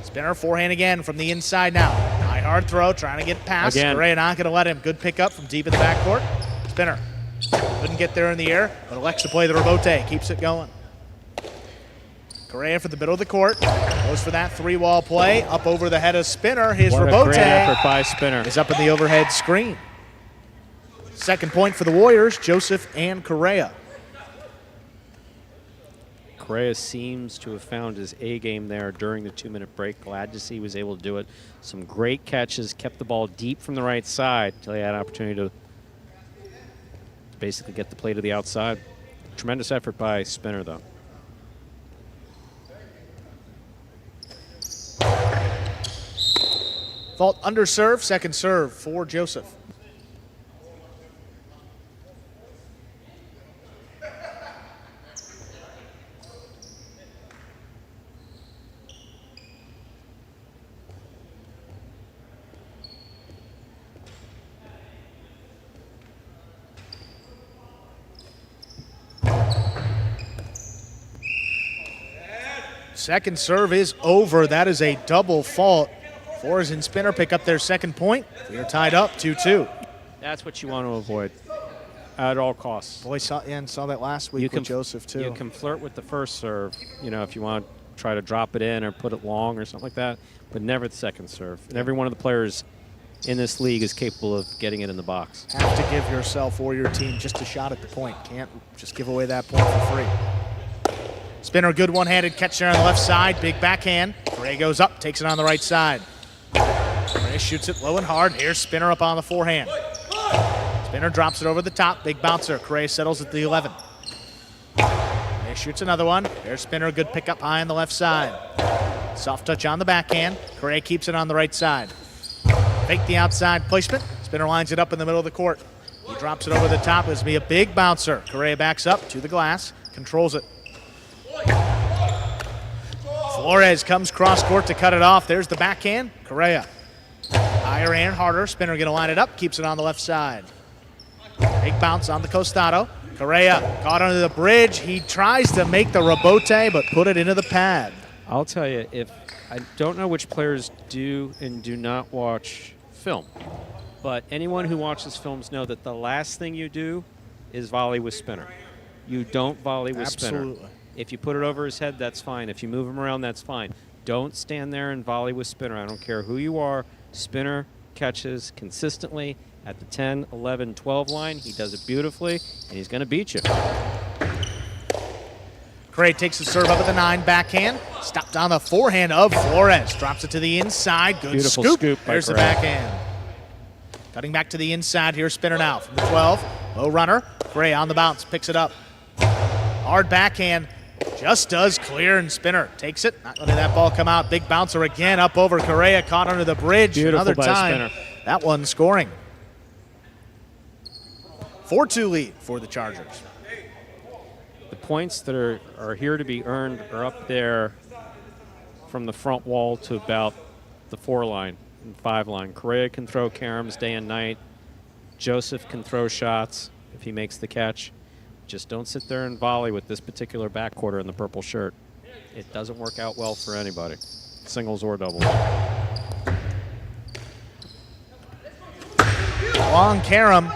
Speaker 1: Spinner forehand again from the inside now. High, hard throw, trying to get past. Correa not going to let him. Good pickup from deep in the backcourt. Spinner. Couldn't get there in the air, but elects to play the rebote. Keeps it going. Correa for the middle of the court. Goes for that 3-wall play. Up over the head of Spinner. His rebote
Speaker 9: great effort by Spinner.
Speaker 1: is up in the overhead screen. Second point for the Warriors, Joseph and Correa.
Speaker 9: Correa seems to have found his A game there during the 2-minute break. Glad to see he was able to do it. Some great catches, kept the ball deep from the right side until he had an opportunity to basically get the play to the outside. Tremendous effort by Spinner, though.
Speaker 1: Fault under serve, second serve for Joseph. Second serve is over. That is a double fault. Flores and Spinner pick up their second point. We are tied up 2-2.
Speaker 9: That's what you want to avoid at all costs.
Speaker 1: Boy, saw that last week with Joseph, too.
Speaker 9: You can flirt with the first serve, if you want to try to drop it in or put it long or something like that, but never the second serve. And every one of the players in this league is capable of getting it in the box.
Speaker 1: Have to give yourself or your team just a shot at the point. Can't just give away that point for free. Spinner, good one-handed catch there on the left side. Big backhand. Gray goes up, takes it on the right side. Gray shoots it low and hard. Here's Spinner up on the forehand. Spinner drops it over the top. Big bouncer. Correa settles at the 11. Correa shoots another one. There's Spinner. Good pickup high on the left side. Soft touch on the backhand. Correa keeps it on the right side. Fake the outside placement. Spinner lines it up in the middle of the court. He drops it over the top. It's be a big bouncer. Correa backs up to the glass. Controls it. Flores comes cross court to cut it off. There's the backhand. Correa. Higher and harder. Spinner going to line it up. Keeps it on the left side. Big bounce on the costado. Correa caught under the bridge. He tries to make the rebote, but put it into the pad.
Speaker 9: I'll tell you, if I don't know which players do and do not watch film, but anyone who watches films know that the last thing you do is volley with Spinner. You don't volley with
Speaker 1: Absolutely.
Speaker 9: Spinner. If you put it over his head, that's fine. If you move him around, that's fine. Don't stand there and volley with Spinner. I don't care who you are. Spinner catches consistently at the 10, 11, 12 line. He does it beautifully, and he's going to beat you.
Speaker 1: Correa takes the serve up at the 9, backhand. Stopped on the forehand of Flores. Drops it to the inside. Good
Speaker 9: Beautiful scoop by
Speaker 1: There's the
Speaker 9: Correa.
Speaker 1: backhand. Cutting back to the inside. Here's Spinner now from the 12. Low runner. Correa on the bounce. Picks it up. Hard backhand. Just does clear, and Spinner takes it. Not letting that ball come out. Big bouncer again up over Correa. Caught under the bridge.
Speaker 9: Beautiful
Speaker 1: Another
Speaker 9: by
Speaker 1: time.
Speaker 9: Spinner.
Speaker 1: That one scoring. 4-2 lead for the Chargers.
Speaker 9: The points that are here to be earned are up there from the front wall to about the 4 line and 5 line. Correa can throw caroms day and night. Joseph can throw shots if he makes the catch. Just don't sit there and volley with this particular backcourter in the purple shirt. It doesn't work out well for anybody, singles or doubles.
Speaker 1: Long carom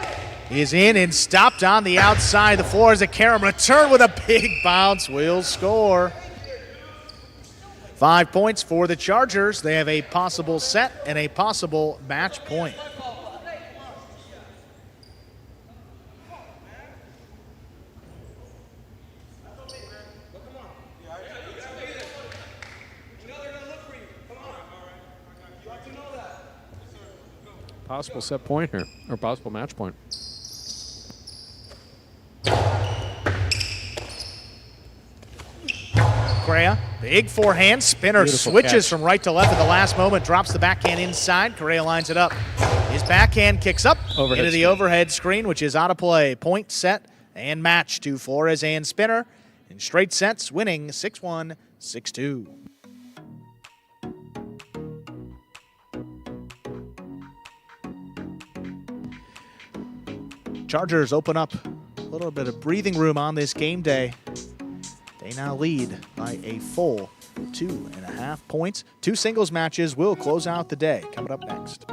Speaker 1: is in and stopped on the outside. The floor is a carom return with a big bounce. Will score. 5 points for the Chargers. They have a possible set and a possible match point.
Speaker 9: Possible set point here, or possible match point.
Speaker 1: Correa, big forehand. Spinner
Speaker 9: Beautiful
Speaker 1: switches
Speaker 9: catch.
Speaker 1: from right to left at the last moment, drops the backhand inside. Correa lines it up. His backhand kicks up
Speaker 9: Overhead
Speaker 1: into the
Speaker 9: screen.
Speaker 1: overhead screen, which is out of play. Point, set, and match to Flores and Spinner in straight sets, winning 6-1, 6-2. Chargers open up a little bit of breathing room on this game day. They now lead by a full 2.5 points. 2 singles matches will close out the day. Coming up next.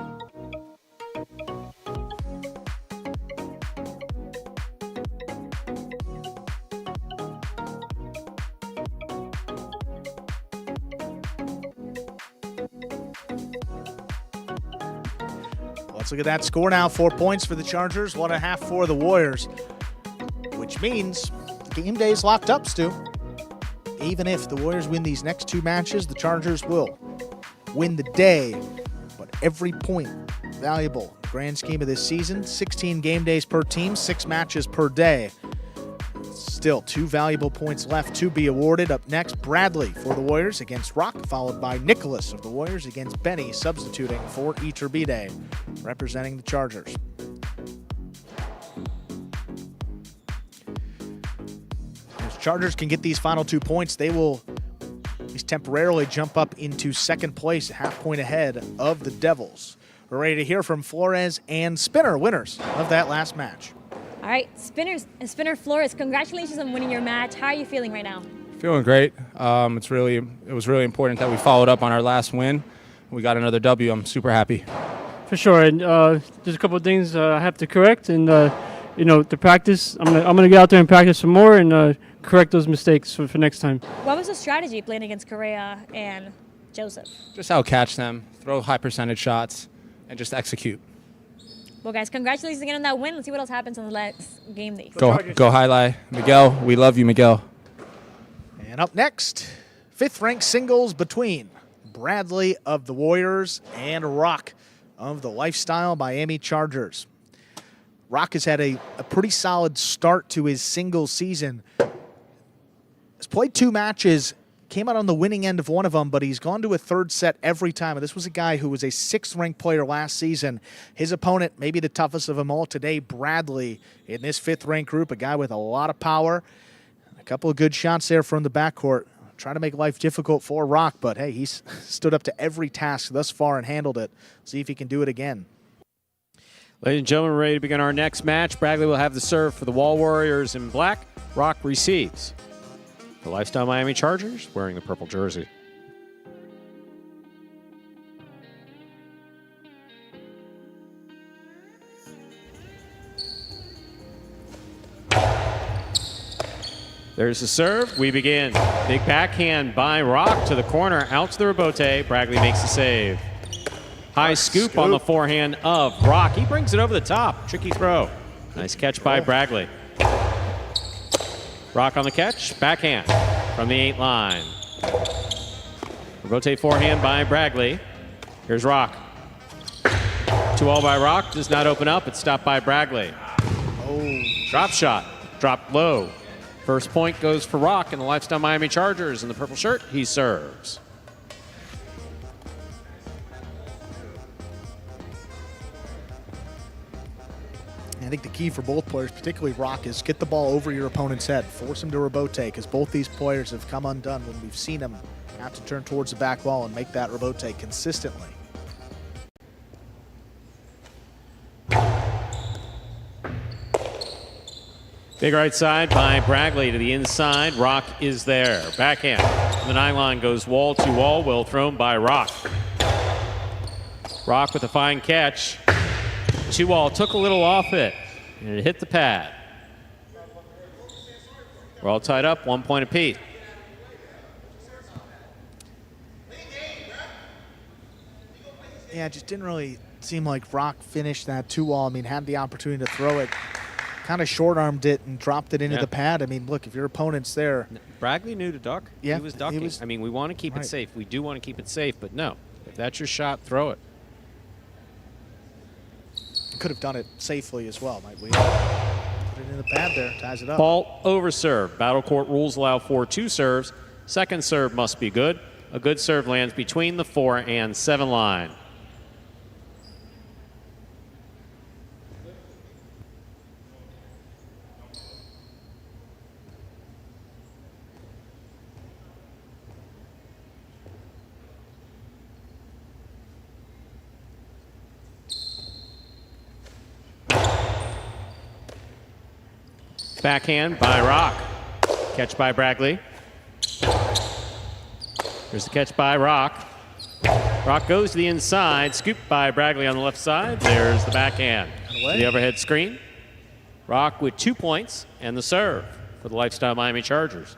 Speaker 1: Let's look at that score now. 4 points for the Chargers, 1.5 for the Warriors, which means the game day is locked up, Stu. Even if the Warriors win these next 2 matches, the Chargers will win the day. But every point valuable in the grand scheme of this season. 16 game days per team, 6 matches per day. Still 2 valuable points left to be awarded. Up next, Bradley for the Warriors against Rock, followed by Nicholas of the Warriors against Benny, substituting for Iturbide, representing the Chargers. If Chargers can get these final 2 points, they will at least temporarily jump up into second place, a half point ahead of the Devils. We're ready to hear from Flores and Spinner, winners of that last match.
Speaker 3: All right, Spinner Flores, congratulations on winning your match. How are you feeling right now?
Speaker 5: Feeling great. It was really important that we followed up on our last win. We got another W. I'm super happy.
Speaker 10: For sure, and there's a couple of things I have to correct, and the practice. I'm gonna get out there and practice some more and correct those mistakes for next time.
Speaker 3: What was the strategy playing against Correa and Joseph?
Speaker 5: Just outcatch them, throw high percentage shots, and just execute.
Speaker 3: Well, guys, congratulations again on that win. Let's see what else happens on the next game day.
Speaker 5: Go Jai-Alai. Miguel, we love you, Miguel.
Speaker 1: And up next, 5th-ranked singles between Bradley of the Warriors and Rock of the Lifestyle Miami Chargers. Rock has had a pretty solid start to his singles season. He's played 2 matches, came out on the winning end of one of them, but he's gone to a 3rd set every time. And this was a guy who was a 6th-ranked player last season. His opponent, maybe the toughest of them all today, Bradley, in this 5th-ranked group, a guy with a lot of power. A couple of good shots there from the backcourt. Trying to make life difficult for Rock, but hey, he's stood up to every task thus far and handled it. See if he can do it again.
Speaker 2: Ladies and gentlemen, we're ready to begin our next match. Bradley will have the serve for the Wall Warriors in black. Rock receives. The Lifestyle Miami Chargers wearing the purple jersey. There's the serve. We begin. Big backhand by Rock to the corner, out to the rebote. Bradley makes the save. High scoop on the forehand of Rock. He brings it over the top. Tricky throw. Nice catch by Bradley. Rock on the catch. Backhand from the 8 line. Rebote forehand by Bradley. Here's Rock. 2-all by Rock. Does not open up. It's stopped by Bradley.
Speaker 1: Oh.
Speaker 2: Drop shot. Dropped low. First point goes for Rock and the Lifestyle Miami Chargers in the purple shirt. He serves.
Speaker 1: I think the key for both players, particularly Rock, is get the ball over your opponent's head. Force him to rebote, because both these players have come undone when we've seen them have to turn towards the back wall and make that rebote consistently.
Speaker 2: Big right side by Bradley to the inside. Rock is there. Backhand. The 9 line goes wall to wall. Well thrown by Rock. Rock with a fine catch. 2-all took a little off it, and it hit the pad. We're all tied up, 1 point apiece.
Speaker 1: Yeah, it just didn't really seem like Rock finished that 2-all. I mean, had the opportunity to throw it. Kind of short-armed it and dropped it into the pad. I mean, look, if your opponent's there.
Speaker 2: Bradley knew to duck.
Speaker 1: Yeah,
Speaker 2: he was ducking. I mean, we want to keep it safe. We do want to keep it safe, but no. If that's your shot, throw it.
Speaker 1: Could have done it safely as well, might we? Put it in the pad there, ties it up.
Speaker 2: Fault over serve. Battle court rules allow for 2 serves. Second serve must be good. A good serve lands between the 4 and 7 line. Backhand by Rock. Catch by Bradley. Here's the catch by Rock. Rock goes to the inside. Scoop by Bradley on the left side. There's the backhand. The overhead screen. Rock with 2 points and the serve for the Lifestyle Miami Chargers.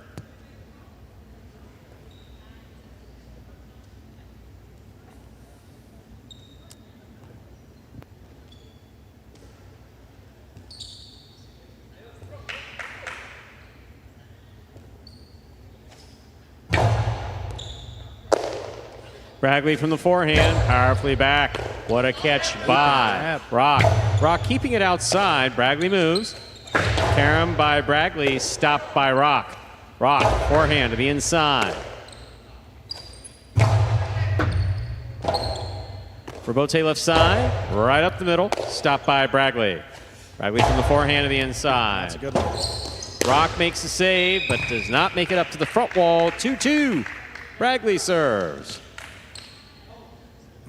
Speaker 2: Bradley from the forehand, powerfully back. What a catch by Rock. Rock keeping it outside. Bradley moves. Carom by Bradley, stopped by Rock. Rock, forehand to the inside. Rebote left side, right up the middle, stopped by Bradley. Bradley from the forehand to the inside.
Speaker 1: That's a good one.
Speaker 2: Rock makes the save, but does not make it up to the front wall. 2-2. Bradley serves.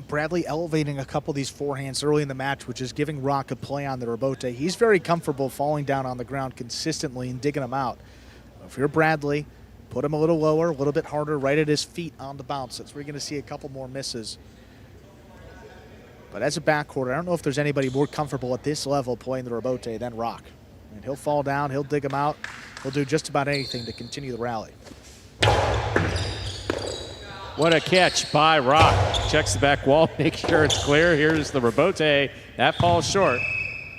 Speaker 1: Bradley elevating a couple of these forehands early in the match, which is giving Rock a play on the rebote. He's very comfortable falling down on the ground consistently and digging them out. If you're Bradley, Put him a little lower, a little bit harder, right at his feet on the bounce. That's where you're going to see a couple more misses. But as a backcourt, I don't know if there's anybody more comfortable at this level playing the rebote than Rock. And he'll fall down, he'll dig him out. He'll do just about anything to continue the rally.
Speaker 2: What a catch by Rock. Checks the back wall, make sure it's clear. Here's the rebote. That falls short.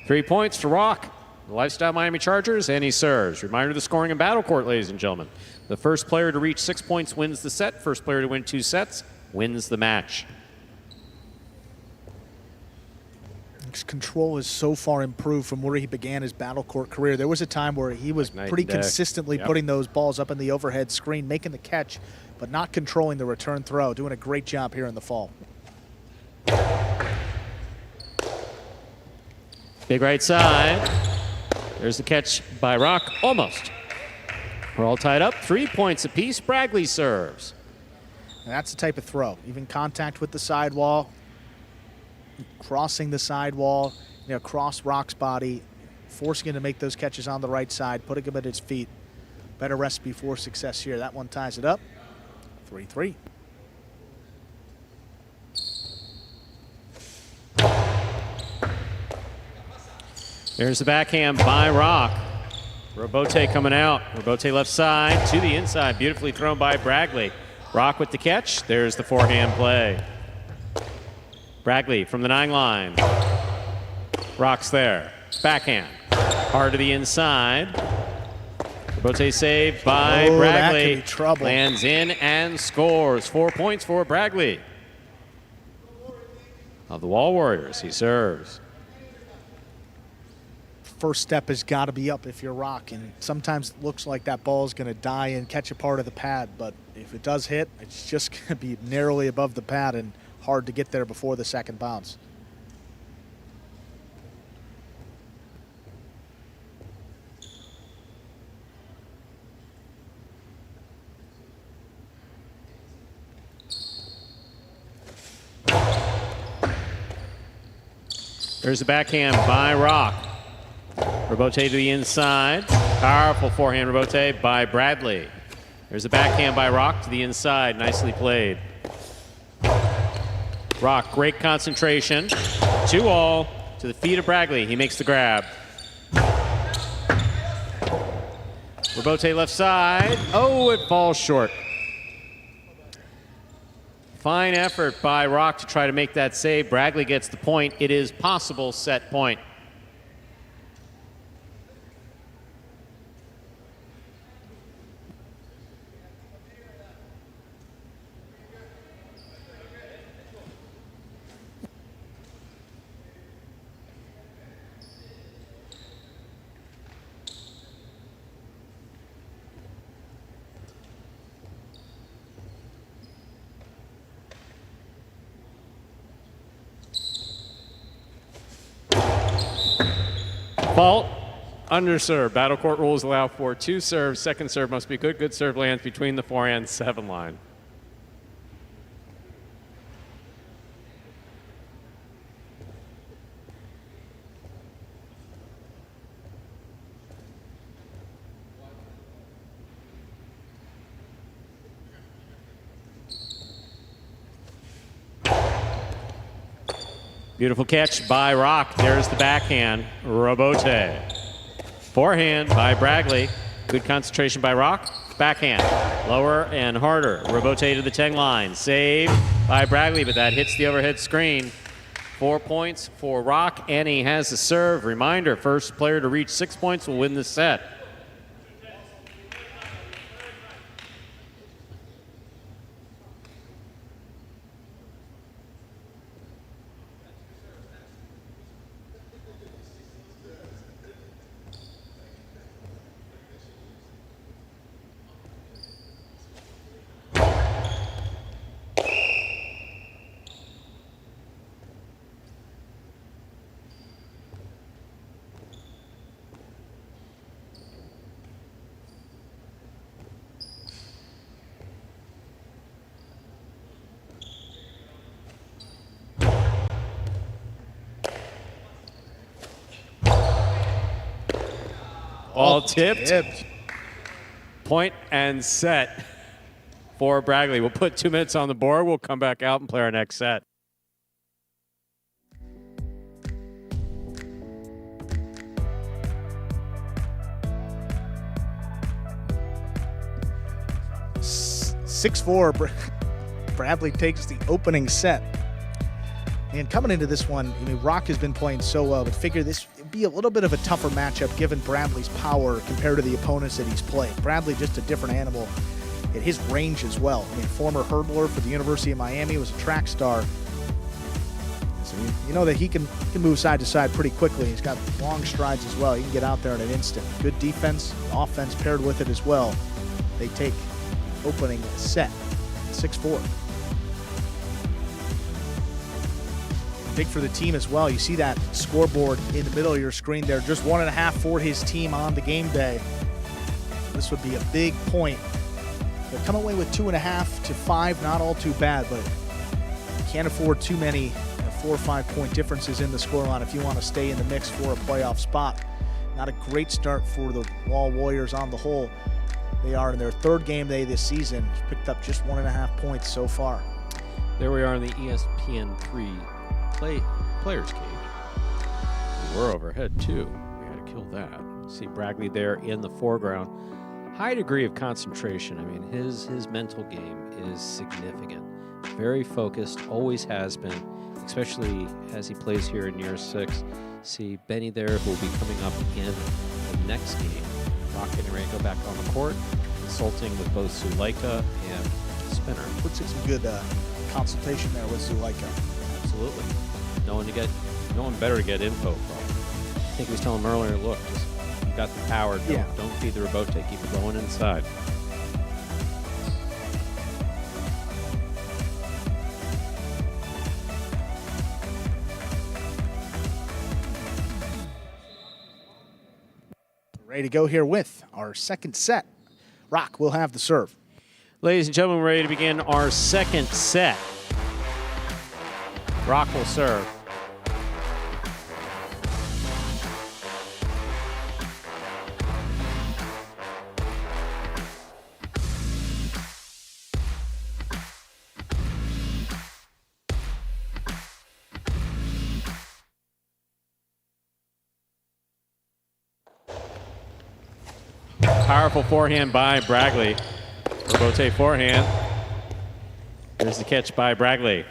Speaker 2: 3 points to Rock. The Lifestyle Miami Chargers, and he serves. Reminder of the scoring in Battle Court, ladies and gentlemen. The first player to reach 6 points wins the set. First player to win 2 sets wins the match.
Speaker 1: His control is so far improved from where he began his Battle Court career. There was a time where he was pretty consistently putting those balls up in the overhead screen, making the catch, but not controlling the return throw. Doing a great job here in the fall.
Speaker 2: Big right side. There's the catch by Rock, almost. We're all tied up, 3 points apiece. Bragley serves.
Speaker 1: And that's the type of throw. Even contact with the sidewall, crossing the sidewall, cross Rock's body, forcing him to make those catches on the right side, putting him at his feet. Better recipe for success here. That one ties it up, 3-3.
Speaker 2: There's the backhand by Rock. Rebote coming out. Rebote left side to the inside. Beautifully thrown by Bragley. Rock with the catch. There's the forehand play. Bragley from the 9 line. Rock's there. Backhand. Hard to the inside. Rebote saved by Bragley.
Speaker 1: That could be trouble.
Speaker 2: Lands in and scores. 4 points for Bragley. Of the Wall Warriors, he serves.
Speaker 1: First step has got to be up if you're Rock, and sometimes it looks like that ball is going to die and catch a part of the pad, but if it does hit, it's just going to be narrowly above the pad and hard to get there before the second bounce.
Speaker 2: There's the backhand by Rock. Rebote to the inside. Powerful forehand rebote by Bradley. There's a backhand by Rock to the inside. Nicely played. Rock, great concentration. 2-all to the feet of Bragley. He makes the grab. Rebote left side. Oh, it falls short. Fine effort by Rock to try to make that save. Bragley gets the point. It is possible set point. Fault, underserve. Battle court rules allow for 2 serves. Second serve must be good. Good serve lands between the 4 and 7 line. Beautiful catch by Rock. There's the backhand. Rebote. Forehand by Bragley. Good concentration by Rock. Backhand. Lower and harder. Rebote to the 10 line. Saved by Bragley, but that hits the overhead screen. 4 points for Rock, and he has the serve. Reminder, first player to reach 6 points will win the set. All tipped. Point and set for Bragley. We'll put 2 minutes on the board. We'll come back out and play our next set.
Speaker 1: Bradley takes the opening set. And coming into this one, I mean, Rock has been playing so well, but figure this would be a little bit of a tougher matchup given Bradley's power compared to the opponents that he's played. Bradley just a different animal at his range as well. I mean, former hurdler for the University of Miami, was a track star. So you know that he can move side to side pretty quickly. He's got long strides as well. He can get out there in an instant. Good defense, offense paired with it as well. They take opening set, 6-4. Big for the team as well. You see that scoreboard in the middle of your screen there. Just 1.5 for his team on the game day. This would be a big point. They come away with 2.5 to 5, not all too bad, but you can't afford too many 4 or 5 point differences in the scoreline if you want to stay in the mix for a playoff spot. Not a great start for the Wall Warriors on the whole. They are in their 3rd game day this season. Picked up just 1.5 points so far.
Speaker 9: There we are in the ESPN3 players cage. We're overhead too. We got to kill that. See Bragley there in the foreground. High degree of concentration. I mean, his mental game is significant. Very focused, always has been, especially as he plays here in year 6. See Benny there, who will be coming up in the next game. Rock getting ready to go back on the court, consulting with both Zuleika and Spinner.
Speaker 1: Looks like some good consultation there with Zuleika.
Speaker 9: Absolutely. No one better to get info from. I think he was telling him earlier, look, just, you got the power. Don't feed the Robote. Keep it going inside.
Speaker 1: Ready to go here with our second set. Rock will have the serve.
Speaker 2: Ladies and gentlemen, we're ready to begin our second set. Rock will serve. Powerful forehand by Bragley. Robote forehand. There's the catch by Bragley.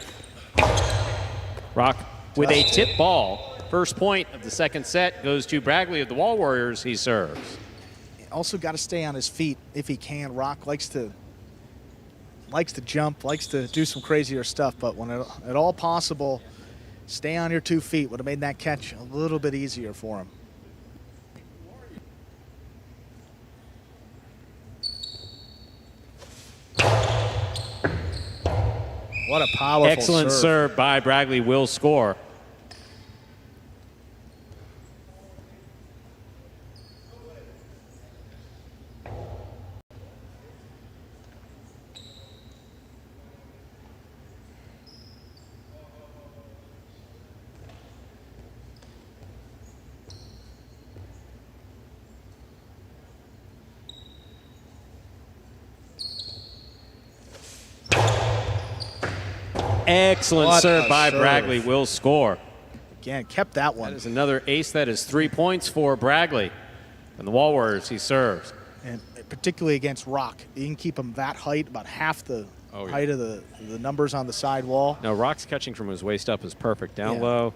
Speaker 2: Rock with a tip ball. First point of the second set goes to Bragley of the Wall Warriors. He serves.
Speaker 1: Also got to stay on his feet if he can. Rock likes to jump, likes to do some crazier stuff, but when at all possible, stay on your 2 feet. Would have made that catch a little bit easier for him. What a powerful
Speaker 2: Excellent serve by Bragley, will score. Excellent serve by Bragley, will score.
Speaker 1: Again, kept that one.
Speaker 2: That is another ace. That is 3 points for Bragley. And the Wall Warriors, he serves.
Speaker 1: And particularly against Rock, you can keep him that height, about half the height of the numbers on the side wall.
Speaker 2: No, Rock's catching from his waist up is perfect. Down low.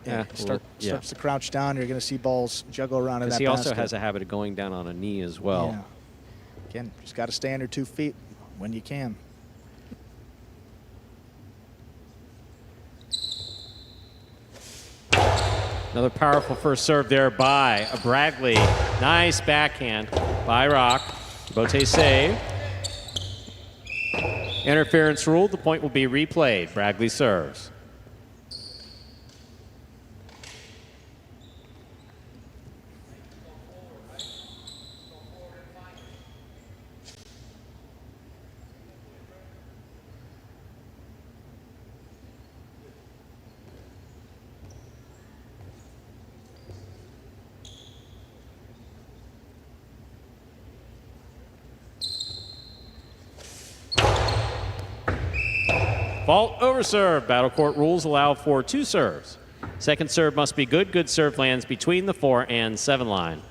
Speaker 1: Starts to crouch down. You're going to see balls juggle around in that
Speaker 9: he
Speaker 1: basket.
Speaker 9: also has a habit of going down on a knee as well.
Speaker 1: Yeah. Again, just got to stay on your 2 feet when you can.
Speaker 2: Another powerful first serve there by Bragley. Nice backhand by Rock. Bote save. Interference ruled. The point will be replayed. Bragley serves. Fault over serve. Battle court rules allow for 2 serves. Second serve must be good. Good serve lands between the 4 and 7 line.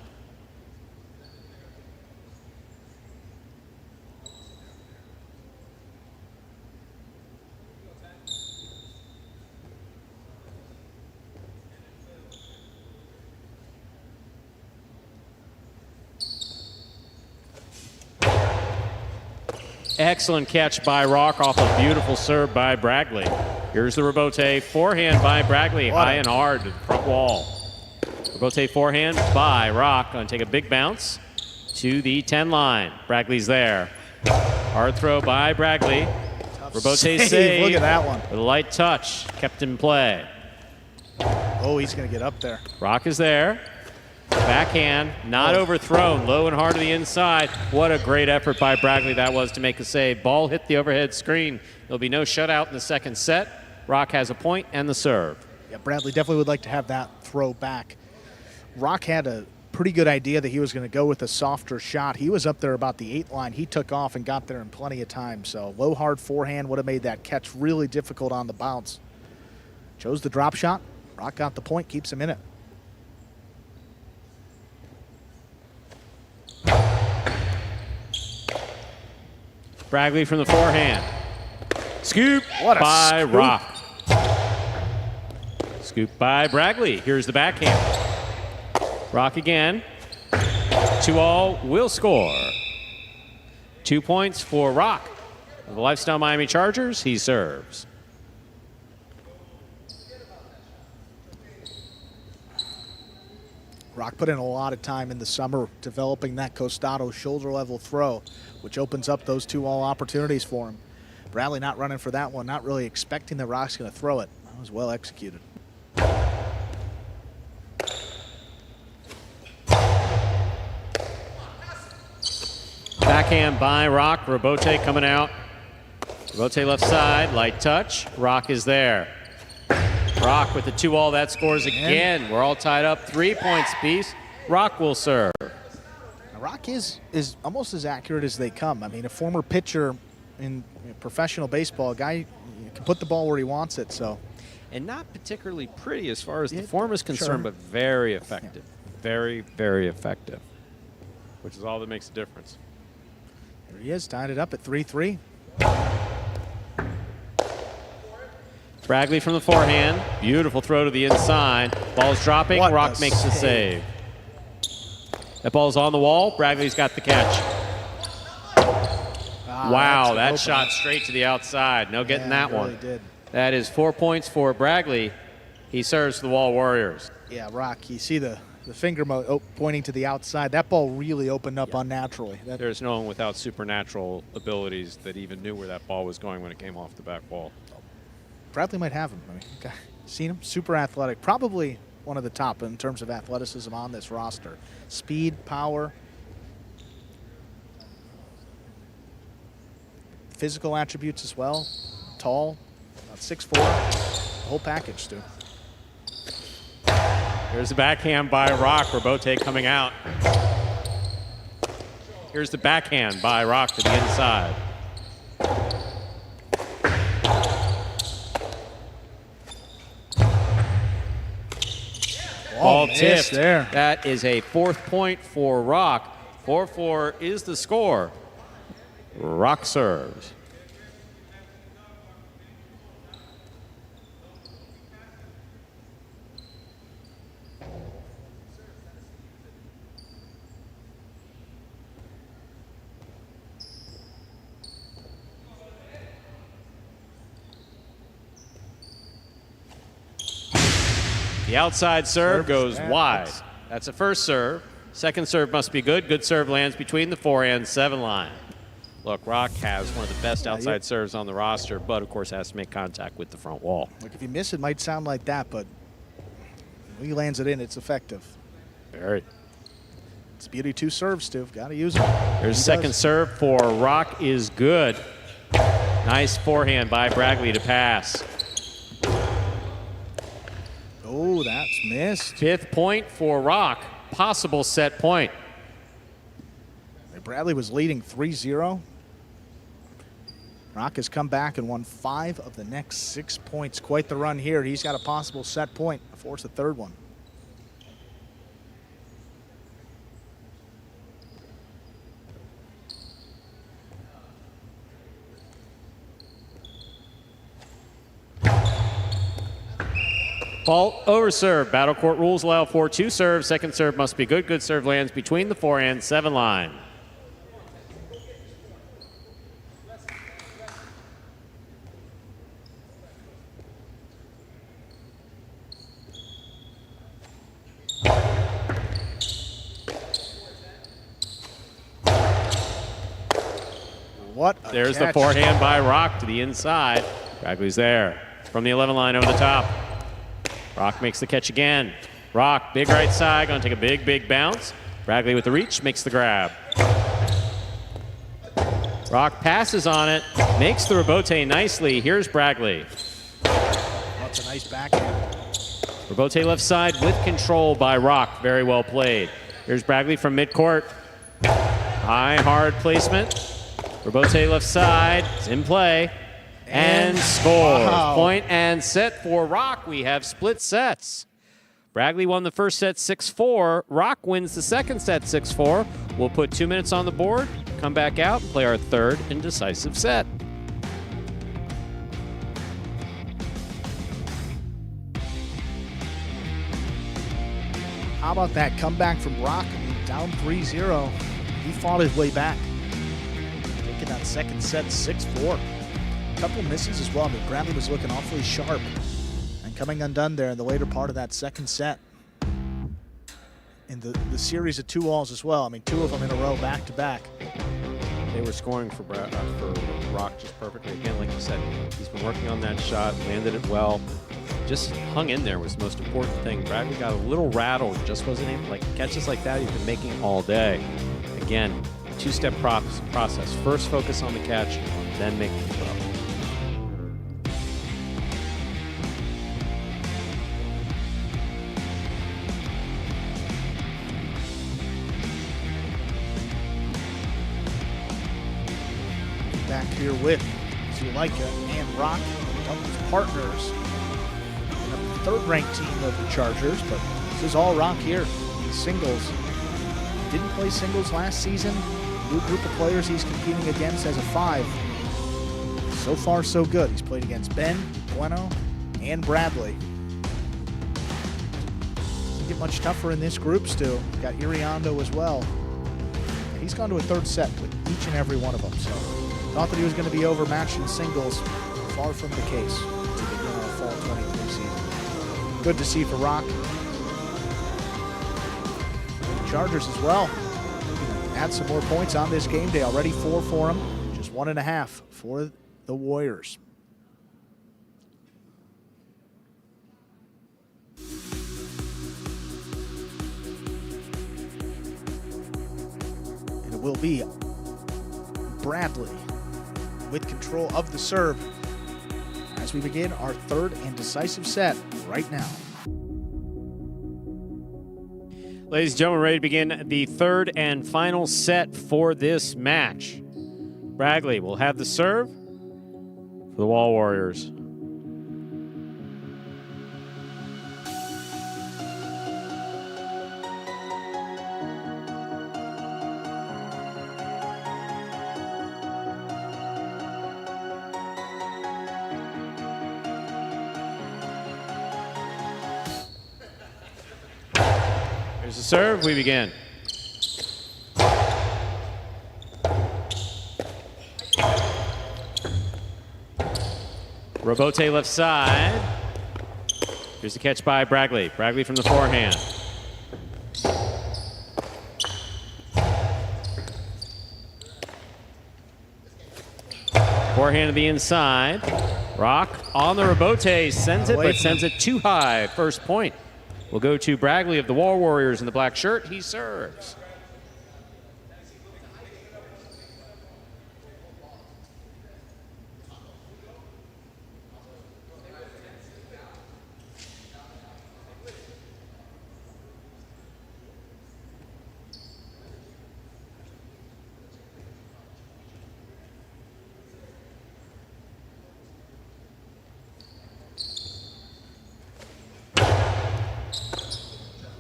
Speaker 2: Excellent catch by Rock off a beautiful serve by Bragley. Here's the rebote forehand by Bragley, high and hard to the front wall. Rebote forehand by Rock, going to take a big bounce to the 10 line. Bragley's there. Hard throw by Bragley. Rebote save.
Speaker 1: Look at that one.
Speaker 2: With a light touch, kept in play.
Speaker 1: Oh, he's going to get up there.
Speaker 2: Rock is there. Backhand, not overthrown, low and hard to the inside. What a great effort by Bragley that was to make a save. Ball hit the overhead screen. There'll be no shutout in the second set. Rock has a point and the serve.
Speaker 1: Yeah, Bradley definitely would like to have that throw back. Rock had a pretty good idea that he was going to go with a softer shot. He was up there about the 8 line. He took off and got there in plenty of time. So low, hard forehand would have made that catch really difficult on the bounce. Chose the drop shot. Rock got the point, keeps him in it.
Speaker 2: Bragley from the forehand. Scoop
Speaker 1: What a
Speaker 2: by
Speaker 1: scoop.
Speaker 2: Rock. Scoop by Bragley. Here's the backhand. Rock again. 2-all will score. 2 points for Rock. The Lifestyle Miami Chargers, he serves.
Speaker 1: Rock put in a lot of time in the summer developing that Costado shoulder level throw, which opens up those 2-all opportunities for him. Bradley not running for that one, not really expecting that Rock's going to throw it. That was well executed.
Speaker 2: Backhand by Rock. Rebote coming out. Rebote left side, light touch. Rock is there. Rock with the 2-all, that scores again. We're all tied up, 3 points apiece. Rock will serve.
Speaker 1: Now, Rock is almost as accurate as they come. I mean, a former pitcher in professional baseball, a guy can put the ball where he wants it. So,
Speaker 9: And not particularly pretty as far as the form is concerned, but very effective. Very, very effective. Which is all that makes a difference.
Speaker 1: There he is, tied it up at 3-3.
Speaker 2: Bragley from the forehand. Beautiful throw to the inside. Ball's dropping.
Speaker 1: What
Speaker 2: Rock
Speaker 1: a
Speaker 2: makes the
Speaker 1: save.
Speaker 2: save. That ball's on the wall. Bragley's got the catch. Wow, that shot straight to the outside. No getting that one.
Speaker 1: Really did.
Speaker 2: That is 4 points for Bragley. He serves the Wall Warriors.
Speaker 1: Yeah, Rock, you see the finger pointing to the outside. That ball really opened up unnaturally.
Speaker 9: There's no one without supernatural abilities that even knew where that ball was going when it came off the back wall.
Speaker 1: Bradley might have him. I mean, okay. Seen him? Super athletic. Probably one of the top in terms of athleticism on this roster. Speed, power, physical attributes as well. Tall, about 6'4", the whole package, Stu.
Speaker 2: Here's the backhand by Rock. Rebote coming out. Here's the backhand by Rock to the inside. Ball tipped
Speaker 1: there.
Speaker 2: That is a 4th point for Rock. 4-4 is the score. Rock serves. The outside serve goes wide. That's a first serve. Second serve must be good. Good serve lands between the 4 and 7 line. Look, Rock has one of the best outside serves on the roster, but of course has to make contact with the front wall.
Speaker 1: Like if you miss, it might sound like that, but when he lands it in, it's effective.
Speaker 2: Very.
Speaker 1: It's beauty 2 serves, Stu. Got to use it.
Speaker 2: There's second serve for Rock is good. Nice forehand by Bragley to pass.
Speaker 1: Oh, that's missed.
Speaker 2: 5th point for Rock. Possible set point.
Speaker 1: Bradley was leading 3-0. Rock has come back and won 5 of the next 6 points. Quite the run here. He's got a possible set point. Force a third one.
Speaker 2: Fault over serve. Battle court rules allow for 2 serves. Second serve must be good. Good serve lands between the forehand 7 line.
Speaker 1: What a
Speaker 2: There's
Speaker 1: catch.
Speaker 2: the forehand by Rock to the inside. Bragley's there from the 11 line over the top. Rock makes the catch again. Rock, big right side, gonna take a big, big bounce. Bragley with the reach, makes the grab. Rock passes on it, makes the rebote nicely. Here's Bragley.
Speaker 1: That's a nice backhand.
Speaker 2: Rebote left side with control by Rock. Very well played. Here's Bragley from midcourt. High, hard placement. Rebote left side, is in play, and scores.
Speaker 1: Wow.
Speaker 2: Point and set for Rock. We have split sets. Bragley won the first set 6-4. Rock wins the second set 6-4. We'll put 2 minutes on the board, come back out, and play our third and decisive set.
Speaker 1: How about that comeback from Rock? I mean, down 3-0. He fought his way back. Taking that second set 6-4. A couple misses as well. I mean, Bragley was looking awfully sharp and coming undone there in the later part of that second set. In the series of 2-alls as well. I mean, 2 of them in a row back to back.
Speaker 9: They were scoring for Rock just perfectly. Again, like you said, he's been working on that shot, landed it well. Just hung in there was the most important thing. Bragley got a little rattled, just wasn't able, like catches like that he's been making all day. Again, 2-step process. First focus on the catch, then make the throw.
Speaker 1: Back here with Zuleika and Rock, doubles partners. And the third-ranked team of the Chargers, but this is all Rock here. He's singles. Didn't play singles last season. New group of players he's competing against as a 5. So far, so good. He's played against Ben, Bueno, and Bradley. Doesn't get much tougher in this group still. Got Iriando as well. And he's gone to a third set with each and every one of them. So thought that he was going to be overmatched in singles. Far from the case to begin our fall 23 season. Good to see for Rock. Chargers as well. Add some more points on this game day. Already 4 for them. Just 1.5 for the Warriors. And it will be Bradley with control of the serve as we begin our third and decisive set right now.
Speaker 2: Ladies and gentlemen, ready to begin the third and final set for this match. Bragley will have the serve for the Wall Warriors. Here's the serve, we begin. Rebote left side. Here's the catch by Bragley. Bragley from the forehand. Forehand to the inside. Rock on the rebote, sends it, but sends it too high. First point will go to Bragley of the Wall Warriors in the black shirt. He serves.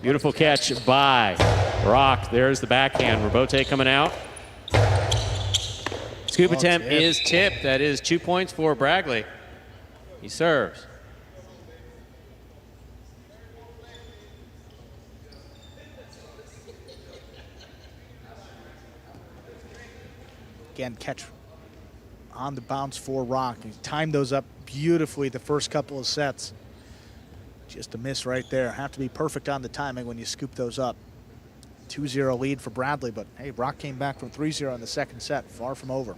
Speaker 2: Beautiful catch by Rock. There's the backhand. Robote coming out. Scoop attempt is tipped. That is 2 points for Bragley. He serves.
Speaker 1: Again, catch on the bounce for Rock. He timed those up beautifully the first couple of sets. Just a miss right there. Have to be perfect on the timing when you scoop those up. 2-0 lead for Bradley, but hey, Rock came back from 3-0 in the second set. Far from over.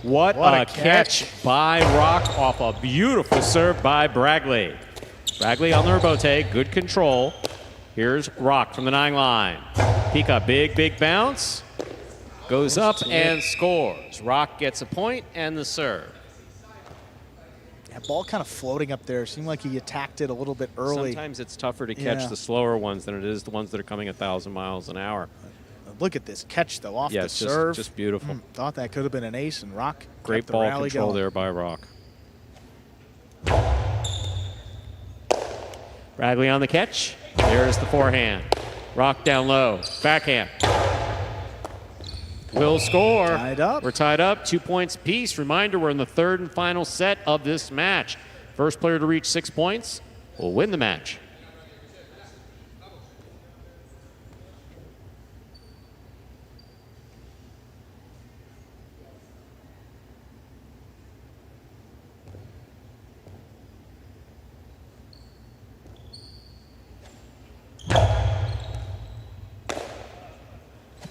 Speaker 2: What a catch by Rock off a beautiful serve by Bragley. Bragley on the rebote, good control. Here's Rock from the 9 line. Pika, big bounce. Goes up and scores. Rock gets a point and the serve.
Speaker 1: That ball kind of floating up there. Seemed like he attacked it a little bit early.
Speaker 2: Sometimes it's tougher to catch the slower ones than it is the ones that are coming 1,000 miles an hour.
Speaker 1: Look at this catch, though, off the serve.
Speaker 2: Just beautiful.
Speaker 1: Thought that could have been an ace, and Rock
Speaker 2: Great
Speaker 1: kept the
Speaker 2: ball
Speaker 1: rally
Speaker 2: control
Speaker 1: going.
Speaker 2: there by Rock. Bragley on the catch. There's the forehand. Rock down low. Backhand. Will score.
Speaker 1: Tied up.
Speaker 2: We're tied up. 2 points apiece. Reminder, we're in the third and final set of this match. First player to reach 6 points will win the match.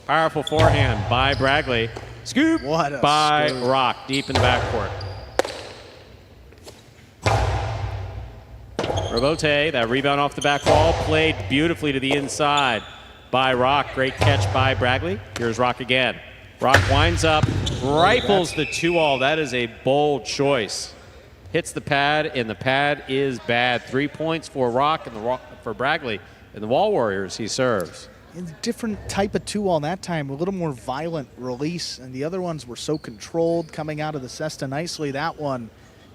Speaker 2: Powerful forehand by Bragley. Scoop by Rock, deep in the backcourt. Robote, that rebound off the back wall, played beautifully to the inside by Rock. Great catch by Bragley. Here's Rock again. Rock winds up, rifles the 2-all. That is a bold choice. Hits the pad, and the pad is bad. 3 points for Rock and for Bragley. And the Wall Warriors, he serves.
Speaker 1: Different type of 2-all that time, a little more violent release, and the other ones were so controlled coming out of the cesta nicely. That one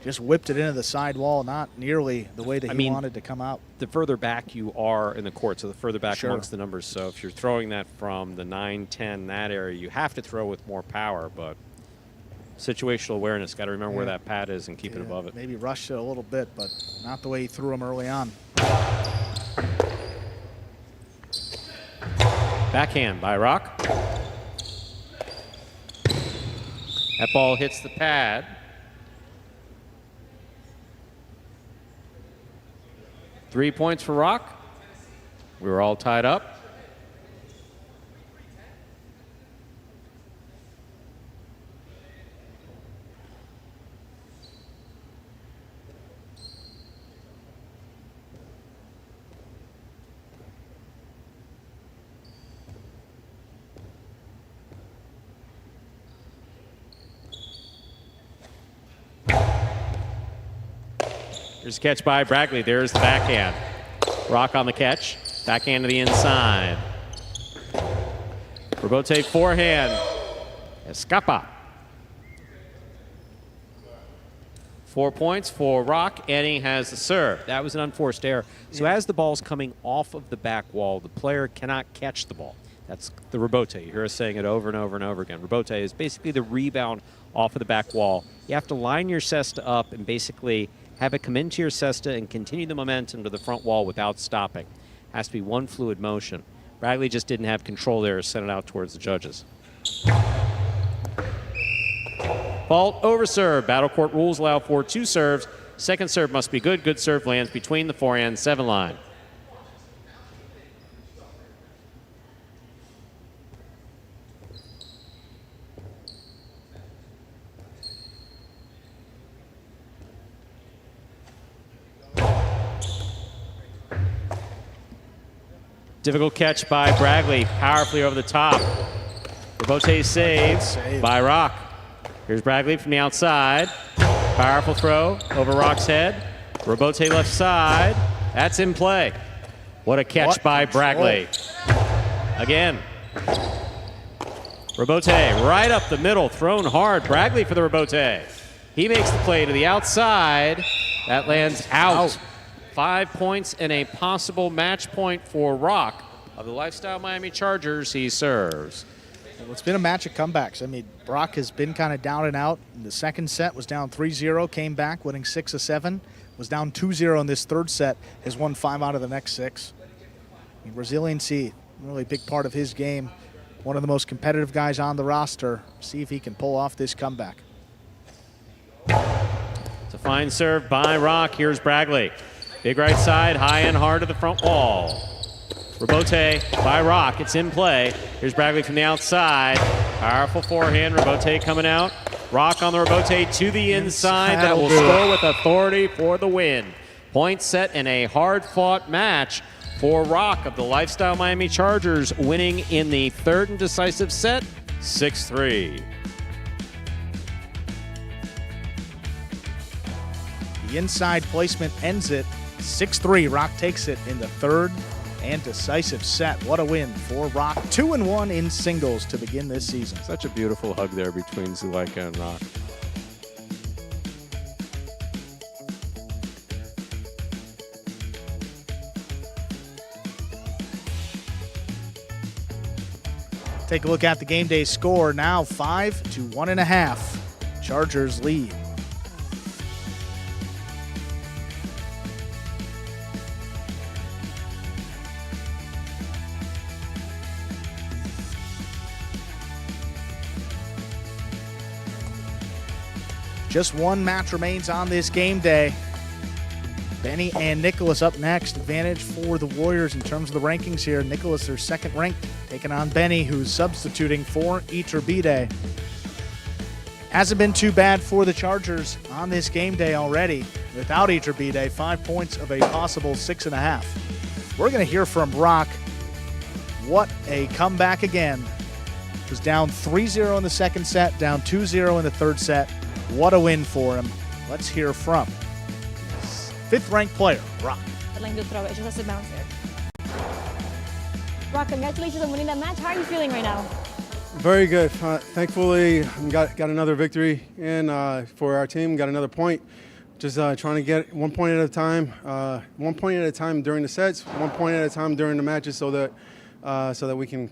Speaker 1: just whipped it into the side wall, not nearly the way that he wanted to come out.
Speaker 9: The further back you are in the court, so the further back amongst the numbers. So if you're throwing that from the 9, 10, that area, you have to throw with more power, but situational awareness, got to remember where that pad is and keep it above it.
Speaker 1: Maybe rushed it a little bit, but not the way he threw him early on.
Speaker 2: Backhand by Rock. That ball hits the pad. Three points for Rock. We were all tied up. Here's a catch by Bragley. There's the backhand. Rock on the catch. Backhand to the inside. Robote forehand. Escapa. 4 points for Rock, and he has the serve.
Speaker 9: That was an unforced error. So as the ball's coming off of the back wall, the player cannot catch the ball. That's the rebote. You hear us saying it over and over and over again. Rebote is basically the rebound off of the back wall. You have to line your cesta up and basically have it come into your cesta and continue the momentum to the front wall without stopping. Has to be one fluid motion. Bragley just didn't have control there, sent it out towards the judges. Fault over serve. Battle court rules allow for 2 serves. Second serve must be good. Good serve lands between the forehand 7 line. Difficult catch by Bragley, powerfully over the top. Robote saves by Rock. Here's Bragley from the outside. Powerful throw over Rock's head. Robote left side. That's in play. What a catch by Bragley. Again. Robote right up the middle, thrown hard. Bragley for the Robote. He makes the play to the outside.
Speaker 2: That lands out. 5 points and a possible match point for Rock of the Lifestyle Miami Chargers. He serves.
Speaker 1: Well, it's been a match of comebacks. I mean, Brock has been kind of down and out. In the second set was down 3-0, came back, winning 6 of 7. Was down 2-0 in this third set, has won 5 out of the next 6. I mean, resiliency, really a big part of his game. One of the most competitive guys on the roster. See if he can pull off this comeback.
Speaker 2: It's a fine serve by Rock. Here's Bragley. Big right side, high and hard to the front wall. Rebote by Rock. It's in play. Here's Bragley from the outside. Powerful forehand. Rebote coming out. Rock on the rebote to the inside. That will score with authority for the win. Point set in a hard-fought match for Rock of the Lifestyle Miami Chargers, winning in the third and decisive set, 6-3.
Speaker 1: The inside placement ends it 6-3. Rock takes it in the third and decisive set. What a win for Rock. 2-1 in singles to begin this season.
Speaker 9: Such a beautiful hug there between Zuleika and Rock.
Speaker 1: Take a look at the game day score. Now 5-1.5. Chargers lead. Just one match remains on this game day. Benny and Nicholas up next. Advantage for the Warriors in terms of the rankings here. Nicholas, their second ranked, taking on Benny, who's substituting for Iturbide. Hasn't been too bad for the Chargers on this game day already. Without Iturbide, 5 points of a possible 6.5. We're going to hear from Rock. What a comeback again. Was down 3-0 in the second set, down 2-0 in the third set. What a win for him. Let's hear from fifth-ranked player, Rock.
Speaker 3: Lang to throw it, just has to bounce it. Rock, congratulations on winning that match. How are you feeling right now?
Speaker 11: Very good. Thankfully, got another victory, and for our team, got another point. Just trying to get 1 point at a time. 1 point at a time during the sets, 1 point at a time during the matches, so that we can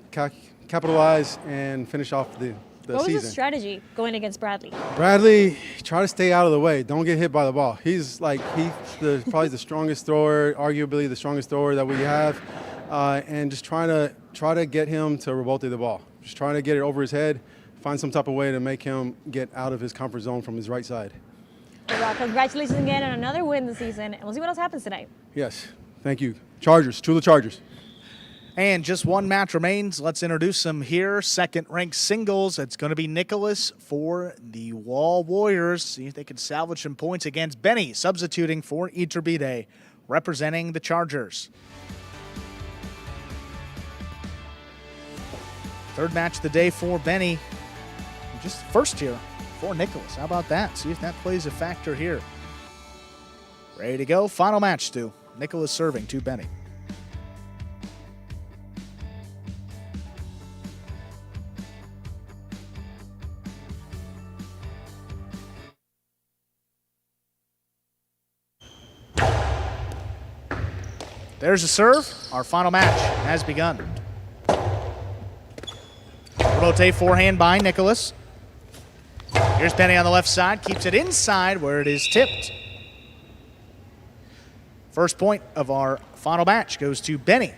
Speaker 11: capitalize and finish off the
Speaker 3: What was
Speaker 11: season.
Speaker 3: his strategy going against Bradley?
Speaker 11: Bradley, try to stay out of the way. Don't get hit by the ball. He's probably the strongest thrower, arguably the strongest thrower that we have, and just try to get him to rebote the ball. Just trying to get it over his head, find some type of way to make him get out of his comfort zone from his right side.
Speaker 3: Well, congratulations again on another win this season, and we'll see what else happens tonight.
Speaker 11: Yes, thank you. Chargers, to the Chargers.
Speaker 1: And just one match remains. Let's introduce him here. Second-ranked singles. It's going to be Nicholas for the Wall Warriors. See if they can salvage some points against Benny, substituting for Iturbide, representing the Chargers. Third match of the day for Benny. Just first here for Nicholas. How about that? See if that plays a factor here. Ready to go. Final match, Stu. Nicholas serving to Benny. There's a serve. Our final match has begun. Rebote forehand by Nicholas. Here's Benny on the left side. Keeps it inside where it is tipped. First point of our final match goes to Benny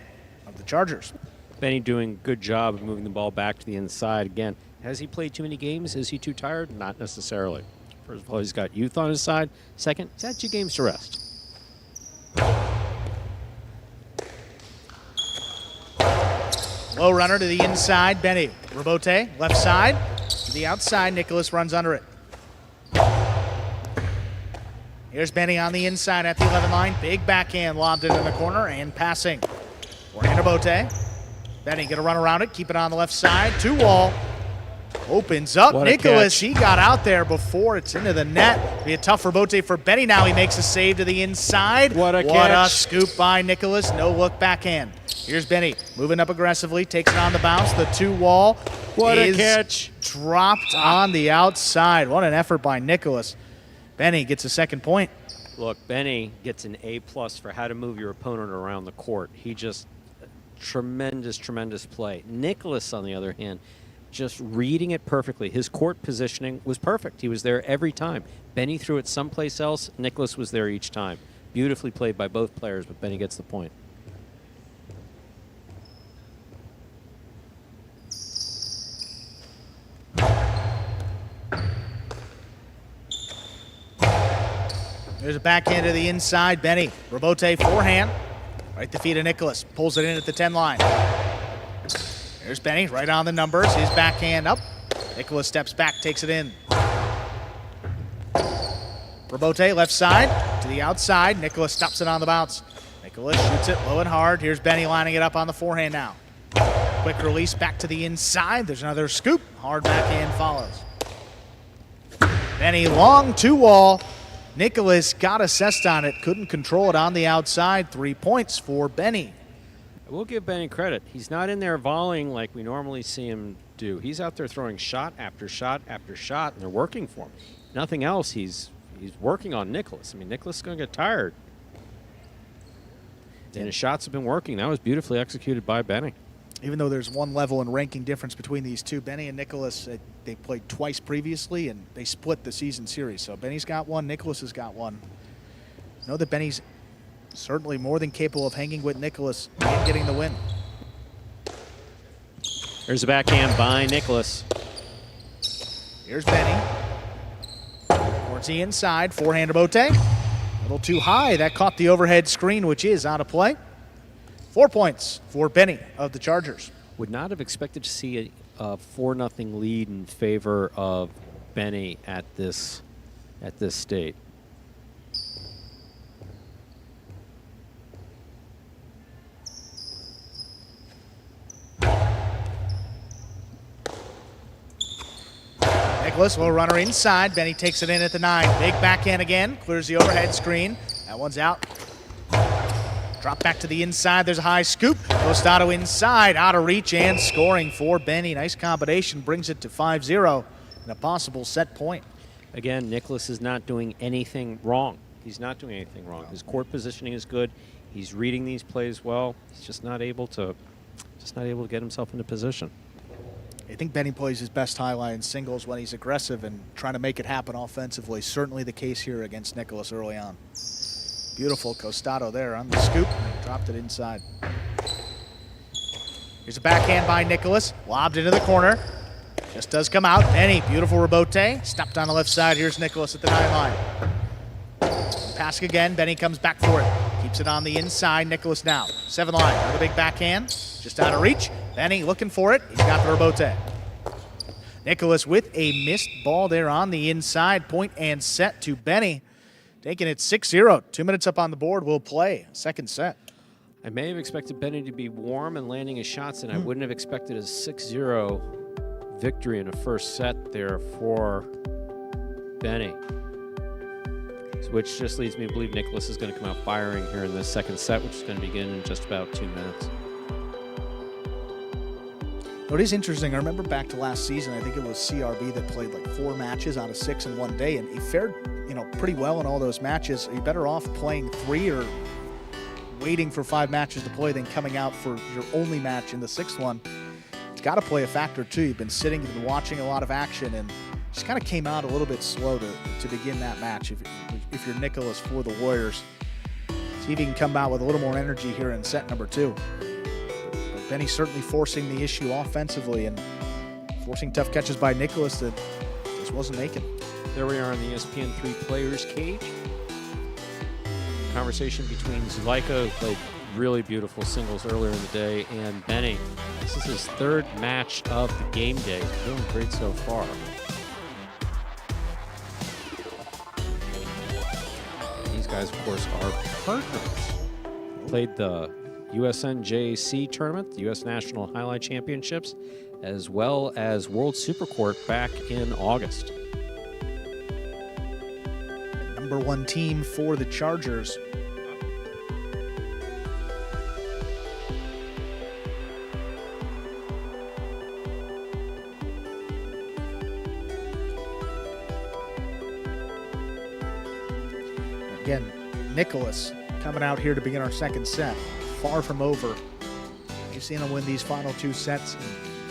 Speaker 1: of the Chargers.
Speaker 9: Benny doing a good job of moving the ball back to the inside. Again, has he played too many games? Is he too tired? Not necessarily. First of all, he's got youth on his side. Second, he's had 2 games to rest.
Speaker 1: Low runner to the inside. Benny. Rebote, left side. To the outside. Nicholas runs under it. Here's Benny on the inside at the 11 line. Big backhand lobbed it in the corner and passing. Forehand Rebote. Benny gonna run around it. Keep it on the left side. 2-wall. Opens up. Nicholas, he got out there before it's into the net. Be a tough Rebote for Benny now. He makes a save to the inside.
Speaker 9: What a catch.
Speaker 1: What a scoop by Nicholas. No look backhand. Here's Benny moving up aggressively. Takes it on the bounce. The 2-wall.
Speaker 9: What a catch.
Speaker 1: Dropped on the outside. What an effort by Nicholas. Benny gets a second point.
Speaker 9: Look, Benny gets an A+ for how to move your opponent around the court. He just tremendous, tremendous play. Nicholas, on the other hand, just reading it perfectly. His court positioning was perfect. He was there every time. Benny threw it someplace else. Nicholas was there each time. Beautifully played by both players, but Benny gets the point.
Speaker 1: There's a backhand to the inside. Benny, rebote forehand. Right the feet of Nicholas. Pulls it in at the 10 line. There's Benny, right on the numbers. His backhand up. Nicholas steps back, takes it in. Rebote, left side to the outside. Nicholas stops it on the bounce. Nicholas shoots it low and hard. Here's Benny lining it up on the forehand now. Quick release back to the inside. There's another scoop. Hard backhand follows. Benny long 2-wall. Nicholas got assessed on it. Couldn't control it on the outside. 3 points for Benny.
Speaker 9: I will give Benny credit. He's not in there volleying like we normally see him do. He's out there throwing shot after shot after shot, and they're working for him. Nothing else. He's working on Nicholas. I mean, Nicholas is going to get tired. And his shots have been working. That was beautifully executed by Benny.
Speaker 1: Even though there's one level in ranking difference between these two, Benny and Nicholas, they played twice previously, and they split the season series. So Benny's got one, Nicholas has got one. Know that Benny's certainly more than capable of hanging with Nicholas and getting the win.
Speaker 9: There's a backhand by Nicholas.
Speaker 1: Here's Benny. Towards the inside, forehand to Bote. A little too high. That caught the overhead screen, which is out of play. 4 points for Benny of the Chargers.
Speaker 9: Would not have expected to see a 4-0 lead in favor of Benny at this state.
Speaker 1: Nicholas, little runner inside. Benny takes it in at the 9. Big backhand again. Clears the overhead screen. That one's out. Drop back to the inside. There's a high scoop. Costado inside. Out of reach and scoring for Benny. Nice combination. Brings it to 5-0 and a possible set point.
Speaker 9: Again, Nicholas is not doing anything wrong. He's not doing anything wrong. His court positioning is good. He's reading these plays well. He's just not able to get himself into position.
Speaker 1: I think Benny plays his best highlight in singles when he's aggressive and trying to make it happen offensively. Certainly the case here against Nicholas early on. Beautiful Costado there on the scoop. And dropped it inside. Here's a backhand by Nicholas. Lobbed into the corner. Just does come out. Benny, beautiful rebote. Stopped on the left side. Here's Nicholas at the 9 line. Pass again. Benny comes back for it. Keeps it on the inside. Nicholas now. 7 line. Another big backhand. Just out of reach. Benny looking for it. He's got the rebote. Nicholas with a missed ball there on the inside. Point and set to Benny. Taking it 6-0. 2 minutes up on the board. We'll play second set.
Speaker 9: I may have expected Benny to be warm and landing his shots, and I wouldn't have expected a 6-0 victory in a first set there for Benny. Which just leads me to believe Nicholas is going to come out firing here in this second set, which is going to begin in just about 2 minutes.
Speaker 1: What is interesting, I remember back to last season, I think it was CRB that played like 4 matches out of 6 in one day, and he fared, pretty well in all those matches. Are you better off playing 3 or waiting for 5 matches to play than coming out for your only match in the 6th one? It's got to play a factor too. You've been sitting, you've been watching a lot of action, and just kind of came out a little bit slow to begin that match if you're Nicholas for the Warriors. See if he can come out with a little more energy here in set number 2. But Benny certainly forcing the issue offensively and forcing tough catches by Nicholas that just wasn't making.
Speaker 9: There we are in the ESPN 3 Players Cage. Conversation between Zuleika, who played really beautiful singles earlier in the day, and Benny. This is his 3rd match of the game day. Doing great so far. These guys, of course, are partners. Played the USNJC tournament, the U.S. National Highlight Championships, as well as World Supercourt back in August.
Speaker 1: Number 1 team for the Chargers. Again, Nicholas coming out here to begin our second set. Far from over. You've seen him win these final 2 sets.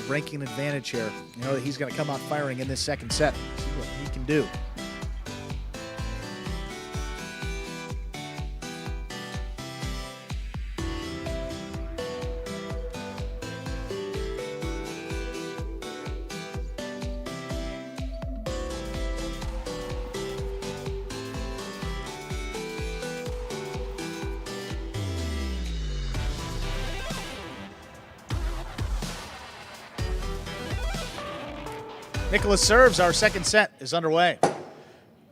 Speaker 1: Ranking advantage here. You know that he's going to come out firing in this second set. See what he can do. Nicholas serves. Our second set is underway.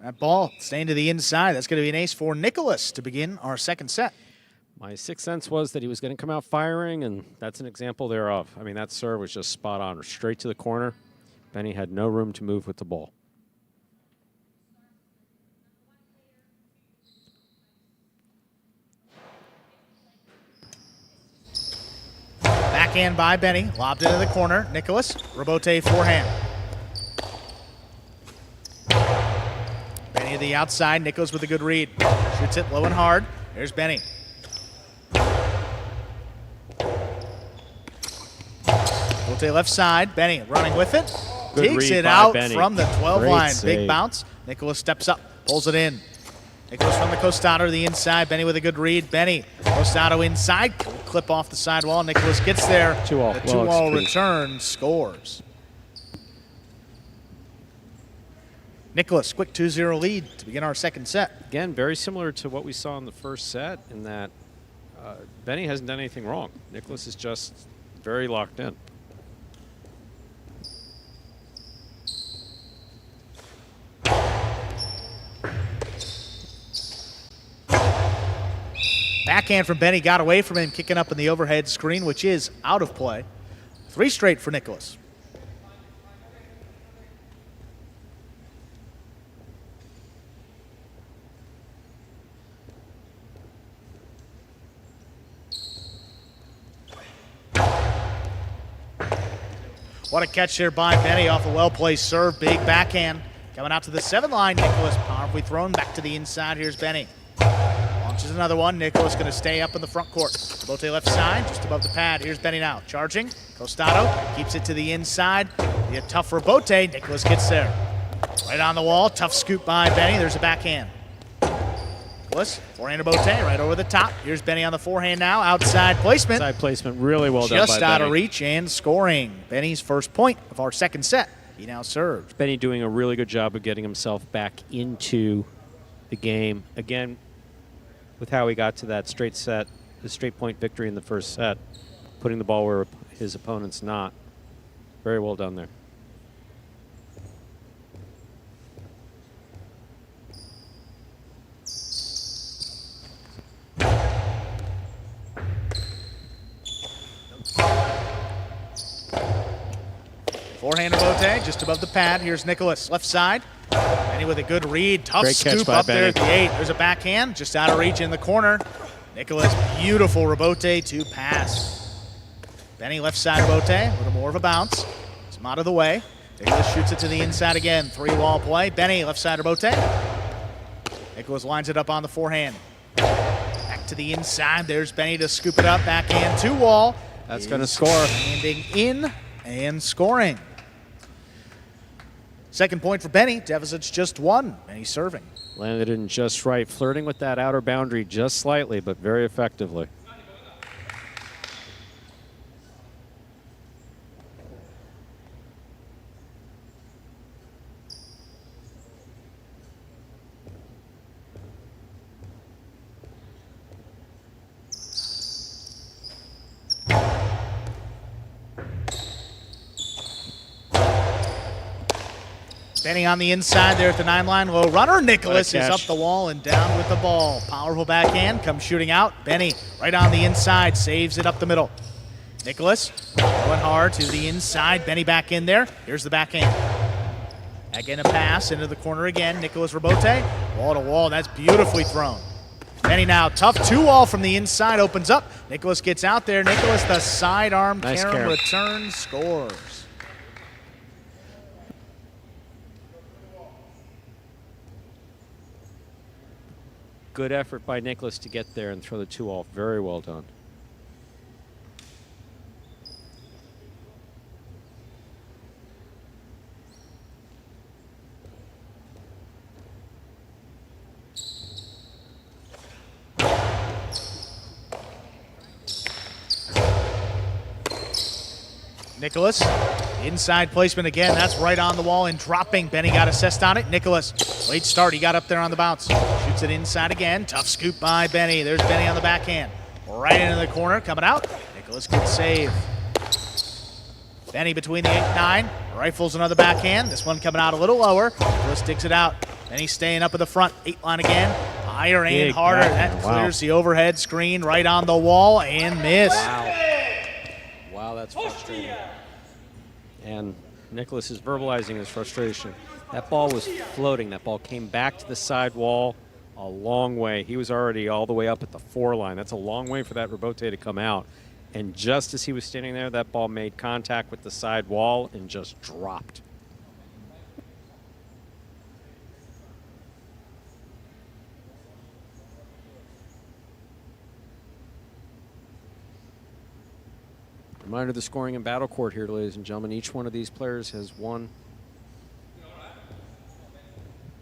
Speaker 1: That ball staying to the inside. That's going to be an ace for Nicholas to begin our second set.
Speaker 9: My sixth sense was that he was going to come out firing, and that's an example thereof. I mean, that serve was just spot on, straight to the corner. Benny had no room to move with the ball.
Speaker 1: Backhand by Benny. Lobbed into the corner. Nicholas. Rebote forehand. Benny to the outside. Nicholas with a good read. Shoots it low and hard. There's Benny. Rebote left side. Benny running with it.
Speaker 9: Good
Speaker 1: Takes
Speaker 9: read
Speaker 1: it
Speaker 9: by
Speaker 1: out
Speaker 9: Benny.
Speaker 1: from the 12
Speaker 9: Great
Speaker 1: line.
Speaker 9: save.
Speaker 1: Big bounce. Nicholas steps up. Pulls it in. Nicholas from the Costado to the inside. Benny with a good read. Benny. Costado inside. Clip off the sidewall. Nicholas gets there.
Speaker 9: 2-all.
Speaker 1: The
Speaker 9: Well
Speaker 1: 2-all
Speaker 9: executed.
Speaker 1: return scores. Nicholas, quick 2-0 lead to begin our second set.
Speaker 9: Again, very similar to what we saw in the first set in that Benny hasn't done anything wrong. Nicholas is just very locked in.
Speaker 1: Backhand from Benny got away from him, kicking up in the overhead screen, which is out of play. 3 straight for Nicholas. What a catch there by Benny off a well-placed serve. Big backhand. Coming out to the 7 line. Nicholas powerfully thrown back to the inside. Here's Benny. Launches another one. Nicholas going to stay up in the front court. Bote left side, just above the pad. Here's Benny now. Charging. Costado keeps it to the inside. Be a tough for Bote. Nicholas gets there. Right on the wall. Tough scoop by Benny. There's a backhand. Nicholas, forehand to Bote, right over the top. Here's Benny on the forehand now. Outside placement.
Speaker 9: Side placement really well done by
Speaker 1: Just out
Speaker 9: Benny.
Speaker 1: of reach and scoring. Benny's first point of our second set. He now serves.
Speaker 9: Benny doing a really good job of getting himself back into the game. Again, with how he got to that straight set, the straight point victory in the first set, putting the ball where his opponent's not. Very well done there.
Speaker 1: Forehand to Bote, just above the pad. Here's Nicholas, left side. Benny with a good read. Tough
Speaker 9: Great catch
Speaker 1: scoop
Speaker 9: by
Speaker 1: up there at the
Speaker 9: Benny.
Speaker 1: 8. There's a backhand, just out of reach in the corner. Nicholas, beautiful rebote to pass. Benny left side of Bote, a little more of a bounce. Some out of the way. Nicholas shoots it to the inside again. 3-wall play. Benny left side of Bote. Nicholas lines it up on the forehand. Back to the inside. There's Benny to scoop it up. Backhand 2-wall.
Speaker 9: That's going to
Speaker 1: Is
Speaker 9: score.
Speaker 1: Landing in and scoring. Second point for Benny. Deficit's just 1, and he's serving.
Speaker 9: Landed in just right, flirting with that outer boundary just slightly, but very effectively.
Speaker 1: Benny on the inside there at the 9-line. Low runner. Nicholas is
Speaker 9: catch.
Speaker 1: up the wall and down with the ball. Powerful backhand. Comes shooting out. Benny right on the inside. Saves it up the middle. Nicholas going hard to the inside. Benny back in there. Here's the backhand. Again, a pass into the corner again. Nicholas Rebote. Wall to wall. That's beautifully thrown. Benny now. Tough 2-wall from the inside. Opens up. Nicholas gets out there. Nicholas, the sidearm
Speaker 9: Nice
Speaker 1: carom
Speaker 9: carom.
Speaker 1: return, scores.
Speaker 9: Good effort by Nicholas to get there and throw the 2-all. Very well done.
Speaker 1: Nicholas, inside placement again. That's right on the wall and dropping. Benny got assessed on it. Nicholas, late start. He got up there on the bounce. Shoots it inside again. Tough scoop by Benny. There's Benny on the backhand. Right into the corner. Coming out. Nicholas can save. Benny between the 8-9. Rifles another backhand. This one coming out a little lower. Nicholas digs it out. Benny staying up at the front. 8-line again. Higher and harder. That clears the overhead screen right on the wall and miss.
Speaker 9: Wow, that's frustrating. And Nicholas is verbalizing his frustration. That ball was floating. That ball came back to the side wall a long way. He was already all the way up at the 4 line. That's a long way for that rebote to come out. And just as he was standing there, that ball made contact with the side wall and just dropped. Reminder of the scoring in battle court here, ladies and gentlemen. Each one of these players has won.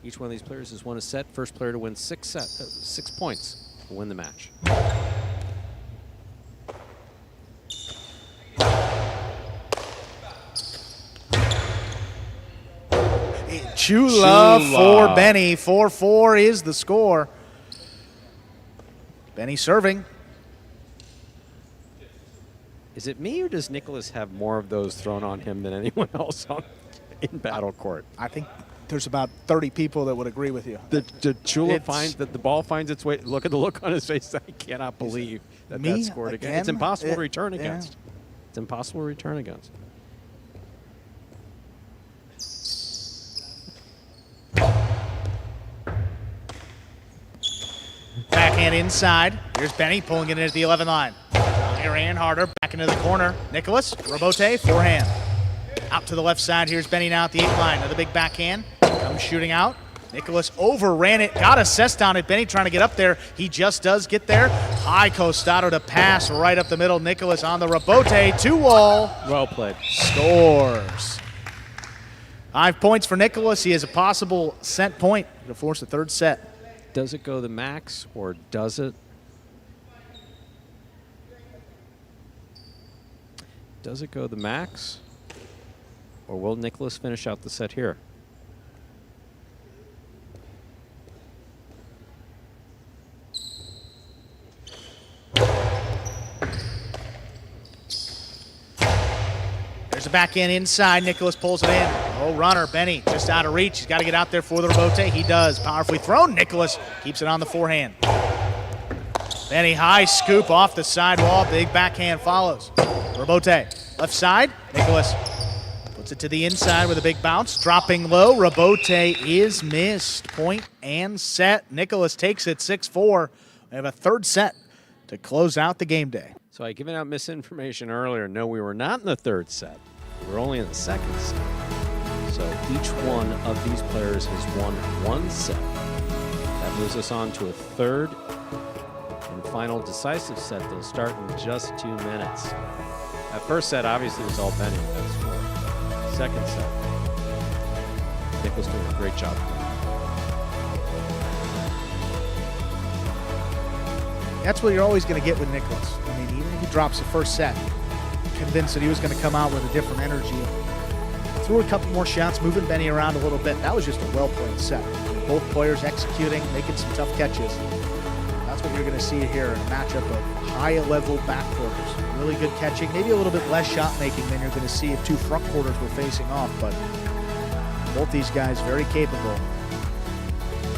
Speaker 9: Each one of these players has won a set. First player to win 6 points will win the match.
Speaker 1: Chula for Benny. 4-4 is the score. Benny serving.
Speaker 9: Is it me, or does Nicholas have more of those thrown on him than anyone else in battle court?
Speaker 1: I think there's about 30 people that would agree with you.
Speaker 9: The Chula finds that the ball finds its way. Look at the look on his face. I cannot believe that that scored again. It's impossible to return against. It's impossible to return against.
Speaker 1: Backhand inside. Here's Benny pulling it in at the 11 line. Higher and harder. Back into the corner. Nicholas, rebote, forehand. Out to the left side. Here's Benny now at the 8 line. Another big backhand. Comes shooting out. Nicholas overran it. Got assessed on it. Benny trying to get up there. He just does get there. High costado to pass right up the middle. Nicholas on the rebote. 2-wall.
Speaker 9: Well played.
Speaker 1: Scores. 5 points for Nicholas. He has a possible set point to force the 3rd set.
Speaker 9: Does it go the max, or does it? Does it go the max, or will Nicholas finish out the set here?
Speaker 1: There's a backhand inside. Nicholas pulls it in. Oh, runner. Benny just out of reach. He's got to get out there for the rebote. He does. Powerfully thrown. Nicholas keeps it on the forehand. Benny high scoop off the sidewall. Big backhand follows. Rebote. Left side. Nicholas puts it to the inside with a big bounce. Dropping low. Rebote is missed. Point and set. Nicholas takes it 6-4. We have a 3rd set to close out the game day.
Speaker 9: So I given out misinformation earlier. No, we were not in the 3rd set. We were only in the 2nd set. So each one of these players has won 1 set. That moves us on to a 3rd and final decisive set. They'll start in just 2 minutes. That 1st set obviously was all Benny with that score. 2nd set, Nick was doing a great job.
Speaker 1: That's what you're always going to get with Nicholas. I mean, even if he drops the 1st set, convinced that he was going to come out with a different energy. Threw a couple more shots, moving Benny around a little bit. That was just a well-played set. Both players executing, making some tough catches. That's what you're going to see here in a matchup of high-level backcourters. Really good catching, maybe a little bit less shot-making than you're going to see if 2 front quarters were facing off, but both these guys very capable.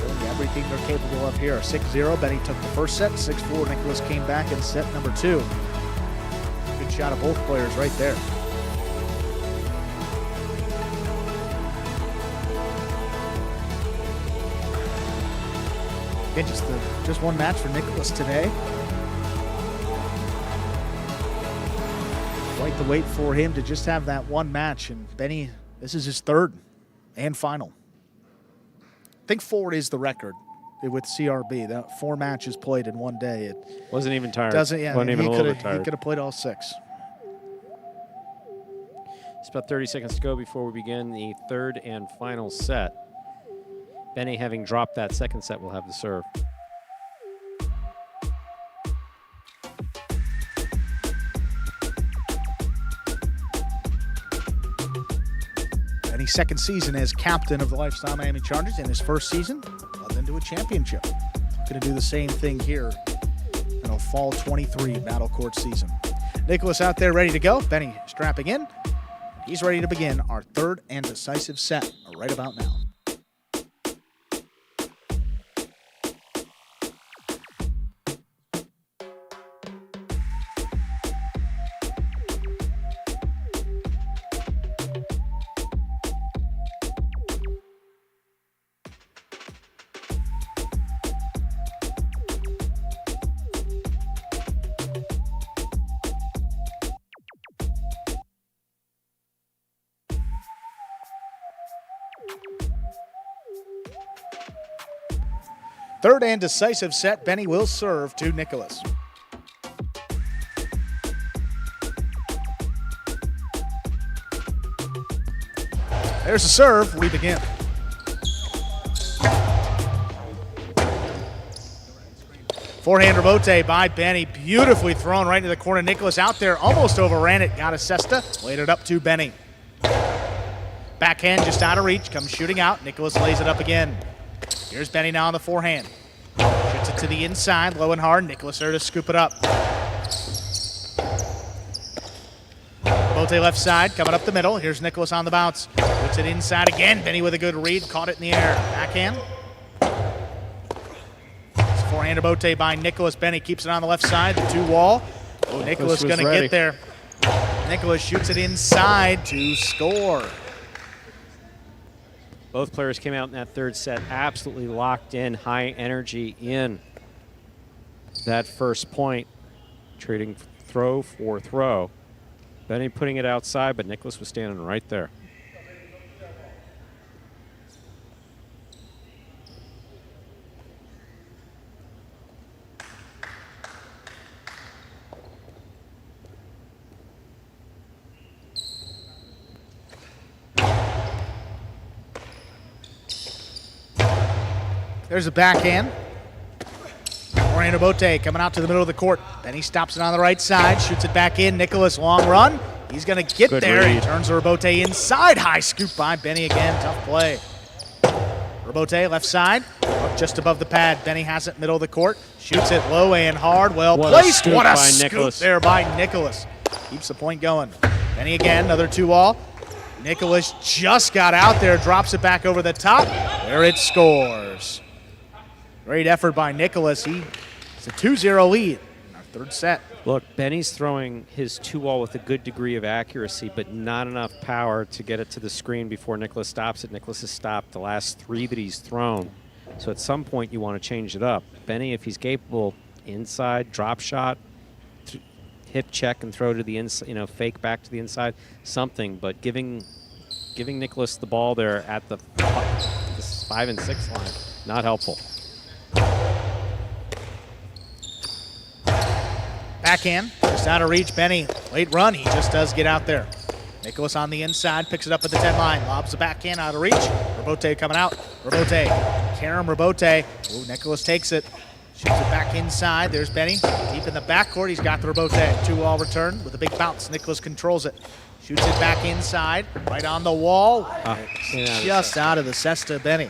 Speaker 1: Doing everything they're capable of here. 6-0, Benny took the 1st set. 6-4, Nicholas came back in set number 2. Good shot of both players right there. Again, just 1 match for Nicholas today. Quite the wait for him to just have that 1 match. And Benny, this is his 3rd and final. I think 4 is the record. with CRB. That 4 matches played in one day. It
Speaker 2: wasn't even tired.
Speaker 1: Doesn't yeah.
Speaker 2: Wasn't even a little bit
Speaker 1: He
Speaker 2: tired.
Speaker 1: could have played all 6.
Speaker 2: It's about 30 seconds to go before we begin the third and final set. Benny, having dropped that second set, will have the serve.
Speaker 1: Benny's second season as captain of the Lifestyle Miami Chargers. In his first season, led into a championship. Going to do the same thing here in a fall 23 Battle Court season. Nicholas out there ready to go. Benny strapping in. He's ready to begin our third and decisive set right about now. Third and decisive set, Benny will serve to Nicholas. There's the serve, we begin. Forehand rebote by Benny, beautifully thrown right into the corner. Nicholas out there, almost overran it, got a cesta, laid it up to Benny. Backhand just out of reach, comes shooting out. Nicholas lays it up again. Here's Benny now on the forehand. Shoots it to the inside, low and hard. Nicholas there to scoop it up. Bote left side, coming up the middle. Here's Nicholas on the bounce. Puts it inside again. Benny with a good read, caught it in the air. Backhand. Forehand Bote by Nicholas. Benny keeps it on the left side, the 2-wall. Oh, Nicholas going to get there. Nicholas shoots it inside to score.
Speaker 2: Both players came out in that third set absolutely locked in, high energy in that first point, trading throw for throw. Benny putting it outside, but Nicholas was standing right there.
Speaker 1: There's a backhand. Forehand Bote coming out to the middle of the court. Benny stops it on the right side, shoots it back in. Nicholas, long run. He's going to get there.
Speaker 2: Read.
Speaker 1: He turns Bote inside. High scoop by Benny again. Tough play. Bote left side, up just above the pad. Benny has it middle of the court. Shoots it low and hard. Well placed. What a scoop there by Nicholas. Keeps the point going. Benny again, another 2-wall. Nicholas just got out there, drops it back over the top. There it scores. Great effort by Nicholas. It's a 2-0 lead in our third set.
Speaker 2: Look, Benny's throwing his 2-wall with a good degree of accuracy, but not enough power to get it to the screen before Nicholas stops it. Nicholas has stopped the last 3 that he's thrown. So at some point you want to change it up. Benny, if he's capable, inside, drop shot, hip check and throw to the inside, fake back to the inside, something, but giving Nicholas the ball there at the 5 and 6 line, not helpful.
Speaker 1: Backhand, just out of reach. Benny, late run. He just does get out there. Nicholas on the inside, picks it up at the 10 line. Lobs the backhand out of reach. Rebote coming out. Rebote, Karam Rebote. Ooh, Nicholas takes it. Shoots it back inside. There's Benny. Deep in the backcourt. He's got the Rebote. 2-wall return with a big bounce. Nicholas controls it. Shoots it back inside. Right on the wall. Just out of the cesta, Benny.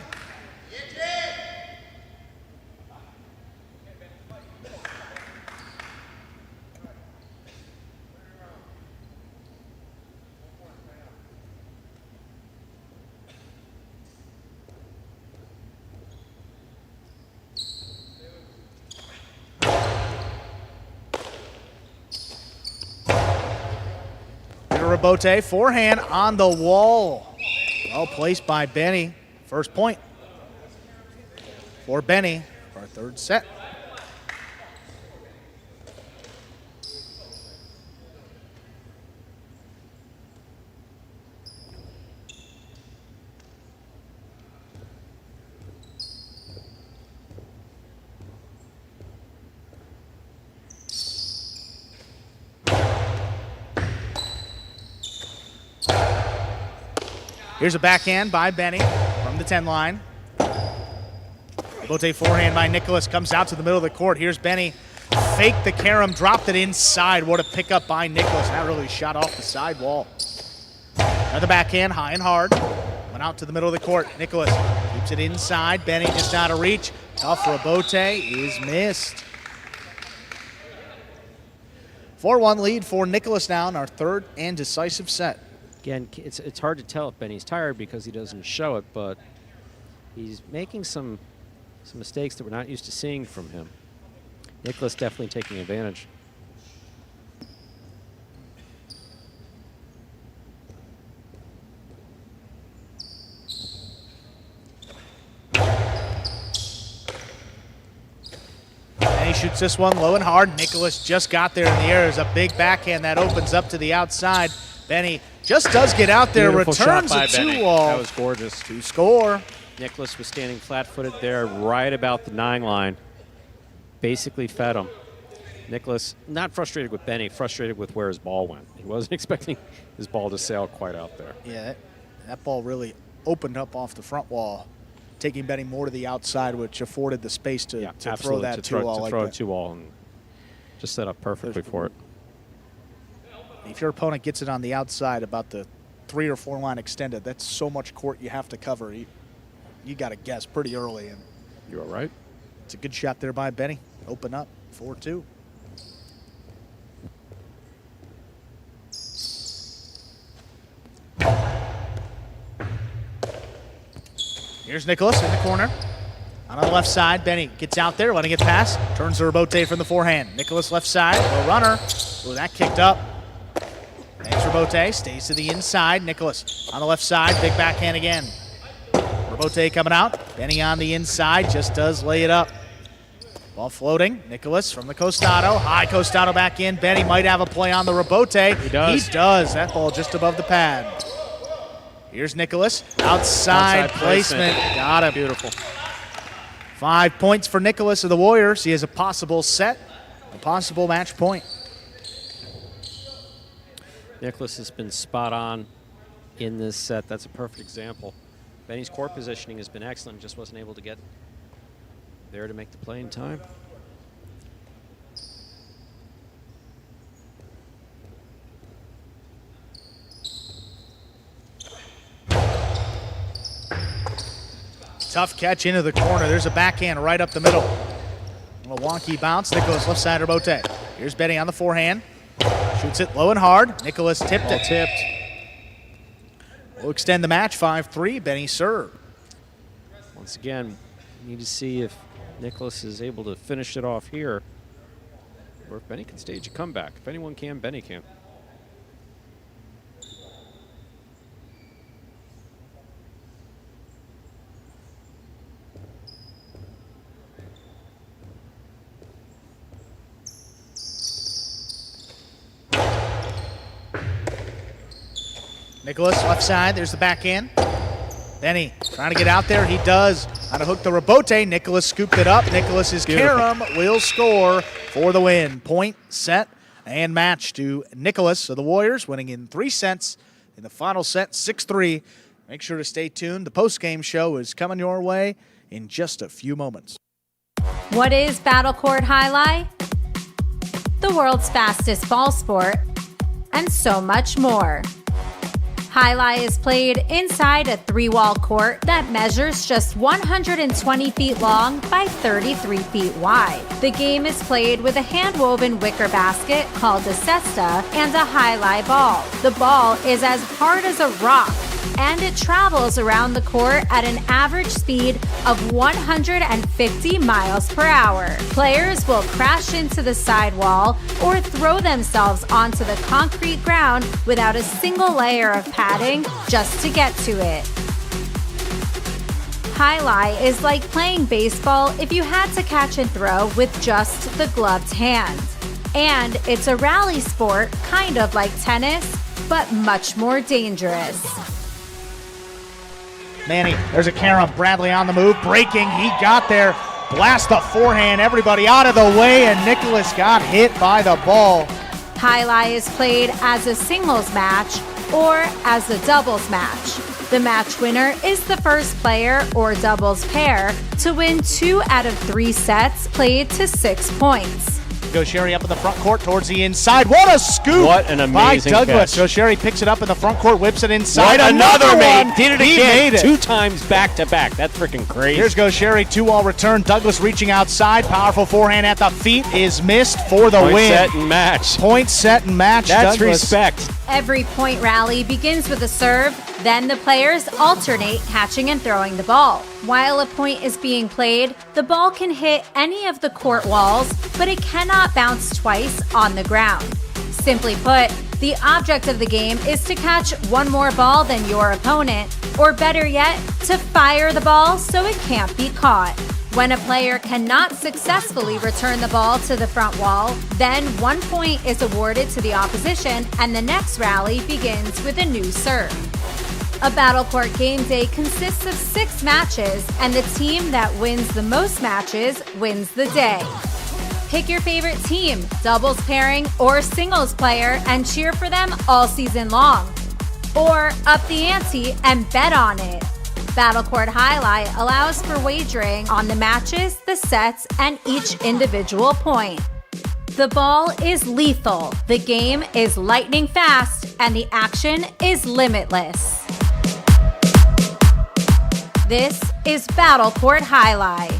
Speaker 1: Rebote, forehand on the wall. Well placed by Benny. First point for Benny for our third set. Here's a backhand by Benny from the 10 line. Bote forehand by Nicholas comes out to the middle of the court. Here's Benny. Faked the carom, dropped it inside. What a pickup by Nicholas. That really shot off the side wall. Another backhand, high and hard. Went out to the middle of the court. Nicholas keeps it inside. Benny just out of reach. Tough Bote is missed. 4-1 lead for Nicholas now in our third and decisive set.
Speaker 9: Again, it's hard to tell if Benny's tired because he doesn't show it, but he's making some mistakes that we're not used to seeing from him. Nicholas definitely taking advantage.
Speaker 1: And he shoots this one low and hard. Nicholas just got there in the air. There's a big backhand that opens up to the outside. Benny just does get out there,
Speaker 9: Beautiful
Speaker 1: returns
Speaker 9: shot by
Speaker 1: a
Speaker 9: Benny.
Speaker 1: two-wall.
Speaker 9: That was gorgeous.
Speaker 1: To score.
Speaker 9: Nicholas was standing flat-footed there right about the 9 line. Basically fed him. Nicholas, not frustrated with Benny, frustrated with where his ball went. He wasn't expecting his ball to sail quite out there.
Speaker 1: Yeah, that ball really opened up off the front wall, taking Benny more to the outside, which afforded the space to throw that two-wall like
Speaker 9: throw
Speaker 1: that.
Speaker 9: a two-wall and just set up perfectly for it.
Speaker 1: If your opponent gets it on the outside about the 3 or 4 line extended, that's so much court you have to cover. You got to guess pretty early. And
Speaker 9: you are right.
Speaker 1: It's a good shot there by Benny. Open up, 4-2. Here's Nicholas in the corner. On the left side, Benny gets out there, letting it pass. Turns to Bote from the forehand. Nicholas left side, low runner. Oh, that kicked up. Thanks for Bote, stays to the inside. Nicholas on the left side, big backhand again. Bote coming out. Benny on the inside, just does lay it up. Ball floating. Nicholas from the Costado. High Costado back in. Benny might have a play on the Rebote.
Speaker 9: He does.
Speaker 1: He does. That ball just above the pad. Here's Nicholas. Outside placement. Got him.
Speaker 9: Beautiful.
Speaker 1: 5 points for Nicholas of the Warriors. He has a possible set, a possible match point.
Speaker 9: Nicholas has been spot on in this set. That's a perfect example. Benny's court positioning has been excellent, just wasn't able to get there to make the play in time.
Speaker 1: Tough catch into the corner. There's a backhand right up the middle. A wonky bounce. Nicholas left side Bote. Here's Benny on the forehand. Shoots it low and hard. Nicholas tipped it.
Speaker 9: Tipped.
Speaker 1: We'll extend the match, 5-3. Benny serve.
Speaker 9: Once again, we need to see if Nicholas is able to finish it off here, or if Benny can stage a comeback. If anyone can, Benny can.
Speaker 1: Nicholas left side. There's the backhand. Benny trying to get out there. He does. On a hook to Rebote. Nicholas scooped it up. Nicholas's carom will score for the win. Point, set, and match to Nicholas. So the Warriors winning in 3 sets in the final set, 6-3. Make sure to stay tuned. The post-game show is coming your way in just a few moments.
Speaker 12: What is Battle Court Jai-Alai? The world's fastest ball sport, and so much more. Jai-Alai is played inside a 3-wall court that measures just 120 feet long by 33 feet wide. The game is played with a hand-woven wicker basket called a cesta and a Jai-Alai ball. The ball is as hard as a rock, and it travels around the court at an average speed of 150 miles per hour. Players will crash into the sidewall or throw themselves onto the concrete ground without a single layer of padding just to get to it. Jai-Alai is like playing baseball if you had to catch and throw with just the gloved hand. And it's a rally sport, kind of like tennis, but much more dangerous.
Speaker 1: Manny, there's a carom. Bradley on the move, breaking. He got there. Blast the forehand. Everybody out of the way, and Nicholas got hit by the ball.
Speaker 12: Jai-Alai is played as a singles match or as a doubles match. The match winner is the first player or doubles pair to win 2 out of 3 sets played to 6 points.
Speaker 1: Gaucheri up in the front court towards the inside. What a scoop!
Speaker 2: What an amazing
Speaker 1: by Douglas.
Speaker 2: catch.
Speaker 1: Gaucheri picks it up in the front court, whips it inside.
Speaker 2: Right, another
Speaker 1: one.
Speaker 2: made. Did it
Speaker 1: He
Speaker 2: again.
Speaker 1: made it.
Speaker 2: 2 times back to back. That's freaking crazy.
Speaker 1: Here's Gaucheri, 2-all return. Douglas reaching outside. Powerful forehand at the feet is missed for the
Speaker 2: Point
Speaker 1: win.
Speaker 2: set and match.
Speaker 1: Point set and match.
Speaker 2: That's
Speaker 1: Douglas.
Speaker 2: respect.
Speaker 12: Every point rally begins with a serve, then the players alternate catching and throwing the ball. While a point is being played, the ball can hit any of the court walls, but it cannot bounce twice on the ground. Simply put, the object of the game is to catch one more ball than your opponent, or better yet, to fire the ball so it can't be caught. When a player cannot successfully return the ball to the front wall, then 1 point is awarded to the opposition and the next rally begins with a new serve. A Battle Court game day consists of 6 matches, and the team that wins the most matches wins the day. Pick your favorite team, doubles pairing, or singles player, and cheer for them all season long. Or up the ante and bet on it. Battle Court Jai-Alai allows for wagering on the matches, the sets, and each individual point. The ball is lethal, the game is lightning fast, and the action is limitless. This is Battle Court Jai-Alai.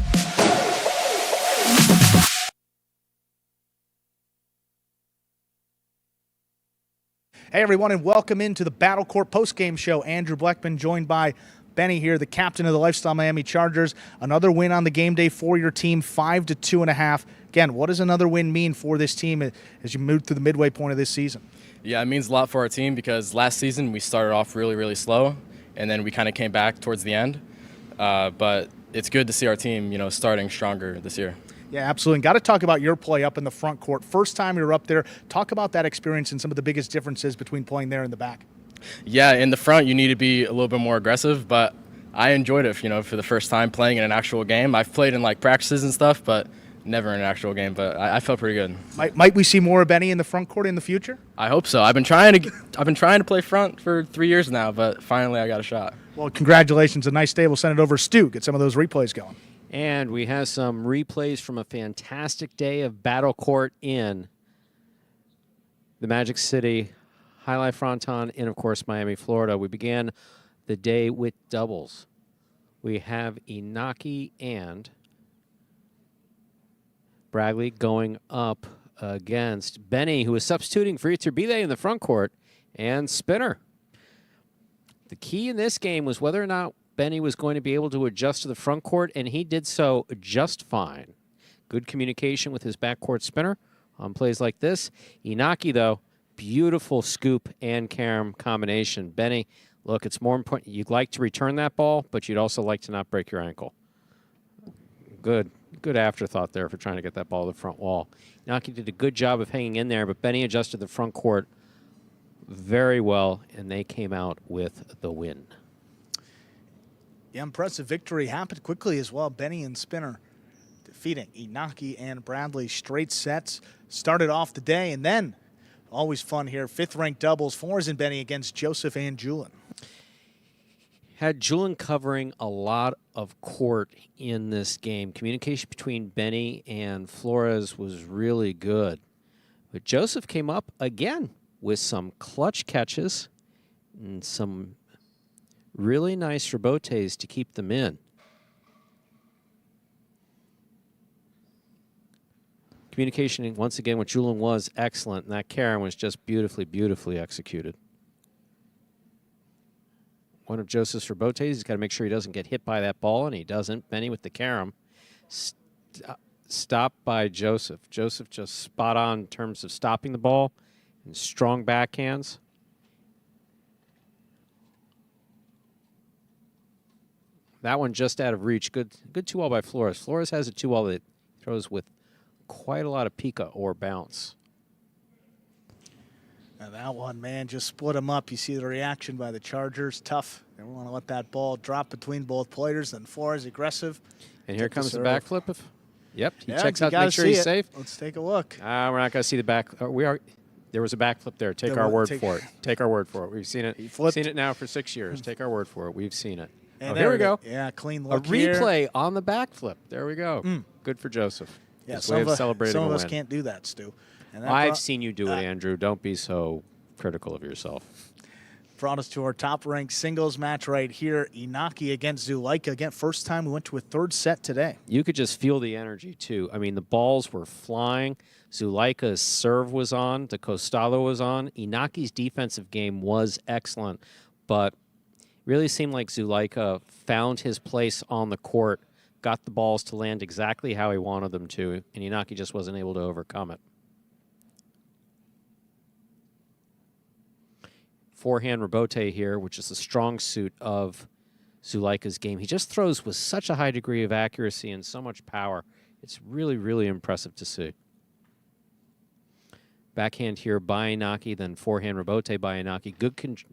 Speaker 1: Hey everyone, and welcome into the Battle Court postgame show. Andrew Bleckman joined by Benny here, the captain of the Lifestyle Miami Chargers. Another win on the game day for your team, 5-2.5. Again, what does another win mean for this team as you move through the midway point of this season?
Speaker 4: Yeah, it means a lot for our team because last season we started off really, really slow, and then we kind of came back towards the end. But it's good to see our team, starting stronger this year.
Speaker 1: Yeah, absolutely. And got to talk about your play up in the front court. First time you were up there. Talk about that experience and some of the biggest differences between playing there and the back.
Speaker 4: Yeah, in the front you need to be a little bit more aggressive, but I enjoyed it, for the first time playing in an actual game. I've played in practices and stuff, but never in an actual game, but I felt pretty good.
Speaker 1: Might we see more of Benny in the front court in the future?
Speaker 4: I hope so. I've been trying to play front for 3 years now, but finally I got a shot.
Speaker 1: Well, congratulations. A nice day. We'll send it over to Stu. Get some of those replays going.
Speaker 9: And we have some replays from a fantastic day of Battle Court in the Magic City Jai-Alai Fronton in, of course, Miami, Florida. We began the day with doubles. We have Inaki and Bragley going up against Benny, who is substituting for Iturbide in the front court, and Spinner. The key in this game was whether or not Benny was going to be able to adjust to the front court, and he did so just fine. Good communication with his backcourt spinner on plays like this. Inaki, though, beautiful scoop and carom combination. Benny, look, it's more important. You'd like to return that ball, but you'd also like to not break your ankle. Good afterthought there for trying to get that ball to the front wall. Inaki did a good job of hanging in there, but Benny adjusted the front court very well, and they came out with the win.
Speaker 1: Yeah, impressive victory happened quickly as well. Benny and Spinner defeating Inaki and Bradley. Straight sets started off the day, and then always fun here. 5th-ranked doubles, Flores and Benny against Joseph and Julian.
Speaker 9: Had Julian covering a lot of court in this game. Communication between Benny and Flores was really good. But Joseph came up again with some clutch catches and some really nice rebotes to keep them in. Communication, once again, with Julian was excellent, and that carom was just beautifully, beautifully executed. One of Joseph's rebotes, he's got to make sure he doesn't get hit by that ball, and he doesn't. Benny with the carom. Stopped by Joseph. Joseph just spot on in terms of stopping the ball and strong backhands. That one just out of reach. Good 2-all by Flores. Flores has a 2-all that throws with quite a lot of pica or bounce.
Speaker 1: Now that one, man, just split them up. You see the reaction by the Chargers. Tough. They don't want to let that ball drop between both players. Then Flores aggressive.
Speaker 9: And here comes the backflip. Yep, he
Speaker 1: yeah,
Speaker 9: checks out to make sure he's safe.
Speaker 1: Let's take a look.
Speaker 9: We're not going to see the back. We are. There was a backflip there. Take our word for it. Take our word for it. We've seen it. Seen it now for 6 years. Take our word for it. We've seen it.
Speaker 1: And
Speaker 9: here we go.
Speaker 1: Yeah, clean
Speaker 9: A
Speaker 1: look here.
Speaker 9: replay on the backflip. There we go. Good for Joseph.
Speaker 1: Yeah,
Speaker 9: His way of celebrating
Speaker 1: some
Speaker 9: a
Speaker 1: of us
Speaker 9: win.
Speaker 1: can't do that, Stu. And that
Speaker 9: I've seen you do it, Andrew. Don't be so critical of yourself.
Speaker 1: brought us to our top-ranked singles match right here. Inaki against Zulaika. Again, first time we went to a third set today.
Speaker 9: You could just feel the energy, too. I mean, the balls were flying. Zulaika's serve was on. The Costalo was on. Inaki's defensive game was excellent, but really seemed like Zulaika found his place on the court, got the balls to land exactly how he wanted them to, and Inaki just wasn't able to overcome it. Forehand rebote here, which is a strong suit of Zulaika's game. He just throws with such a high degree of accuracy and so much power. It's really, really impressive to see. Backhand here by Inaki, then forehand rebote by Inaki.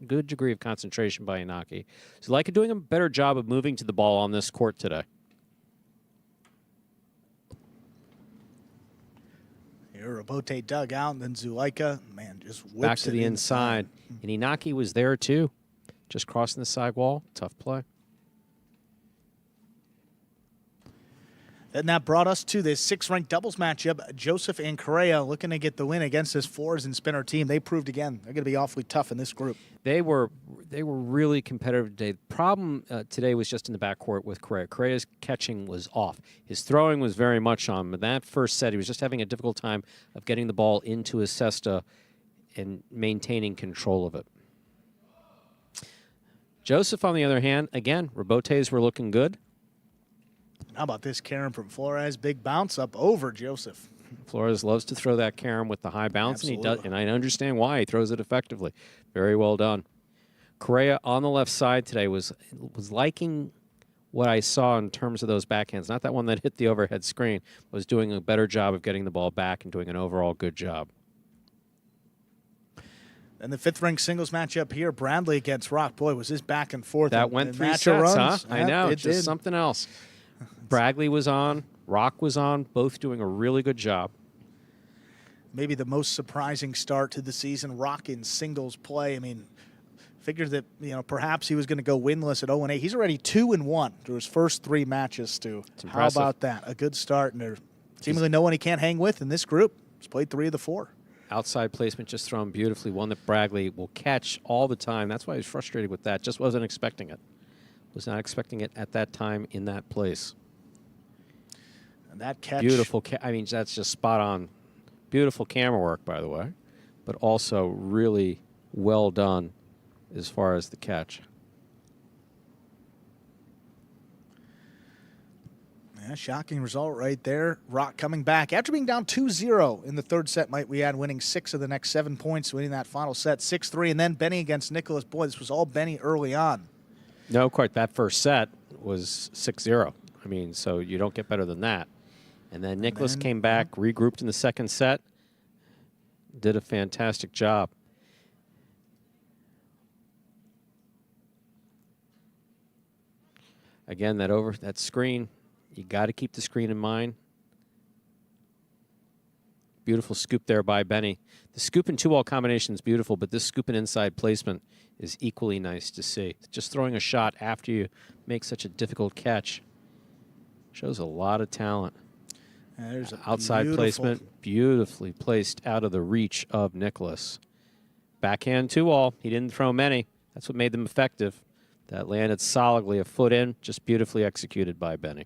Speaker 9: Good degree of concentration by Inaki. Zulaika doing a better job of moving to the ball on this court today.
Speaker 1: Here, rebote dug out, and then Zulaika, man, just whips
Speaker 9: Back to
Speaker 1: it
Speaker 9: the inside. And Inaki was there too. Just crossing the side wall. Tough play.
Speaker 1: And that brought us to this sixth-ranked doubles matchup. Joseph and Correa looking to get the win against this fours and spinner team. They proved again they're going to be awfully tough in this group.
Speaker 9: They were really competitive today. The problem today was just in the backcourt with Correa. Correa's catching was off. His throwing was very much on. But that first set, he was just having a difficult time of getting the ball into his cesta and maintaining control of it. Joseph, on the other hand, again, rebotes were looking good.
Speaker 1: How about this carom from Flores? Big bounce up over Joseph.
Speaker 9: Flores loves to throw that carom with the high bounce, and he does, and I understand why. He throws it effectively. Very well done. Correa on the left side today was liking what I saw in terms of those backhands. Not that one that hit the overhead screen, was doing a better job of getting the ball back and doing an overall good job.
Speaker 1: And the fifth-ranked singles matchup here, Bradley against Rock. Boy, was this back and forth.
Speaker 9: That went 3
Speaker 1: match
Speaker 9: sets,
Speaker 1: runs.
Speaker 9: huh? I know, just something else. Bragley was on, Rock was on, both doing a really good job.
Speaker 1: Maybe the most surprising start to the season, Rock in singles play. I mean, figured that, perhaps he was going to go winless at 0-8. He's already 2-1 through his first 3 matches, Stu. How about that? A good start, and there's seemingly no one he can't hang with in this group. He's played 3 of the 4.
Speaker 9: Outside placement just thrown beautifully, one that Bragley will catch all the time. That's why he's frustrated with that. Just wasn't expecting it. Was not expecting it at that time in that place.
Speaker 1: And that catch.
Speaker 9: Beautiful. I mean, that's just spot on. Beautiful camera work, by the way, but also really well done as far as the catch.
Speaker 1: Yeah, shocking result right there. Rock coming back after being down 2-0 in the third set, might we add, winning 6 of the next 7 points, winning that final set 6-3, and then Benny against Nicholas. Boy, this was all Benny early on.
Speaker 9: No, quite. That first set was 6-0. I mean, so you don't get better than that. And then Nicholas came back, regrouped in the second set, did a fantastic job. Again, that screen, you got to keep the screen in mind. Beautiful scoop there by Benny. The scoop and 2-wall combination is beautiful, but this scoop and inside placement is equally nice to see. Just throwing a shot after you make such a difficult catch shows a lot of talent.
Speaker 1: There's a
Speaker 9: outside placement, beautifully placed out of the reach of Nicholas. Backhand 2-wall. He didn't throw many. That's what made them effective. That landed solidly a foot in, just beautifully executed by Benny.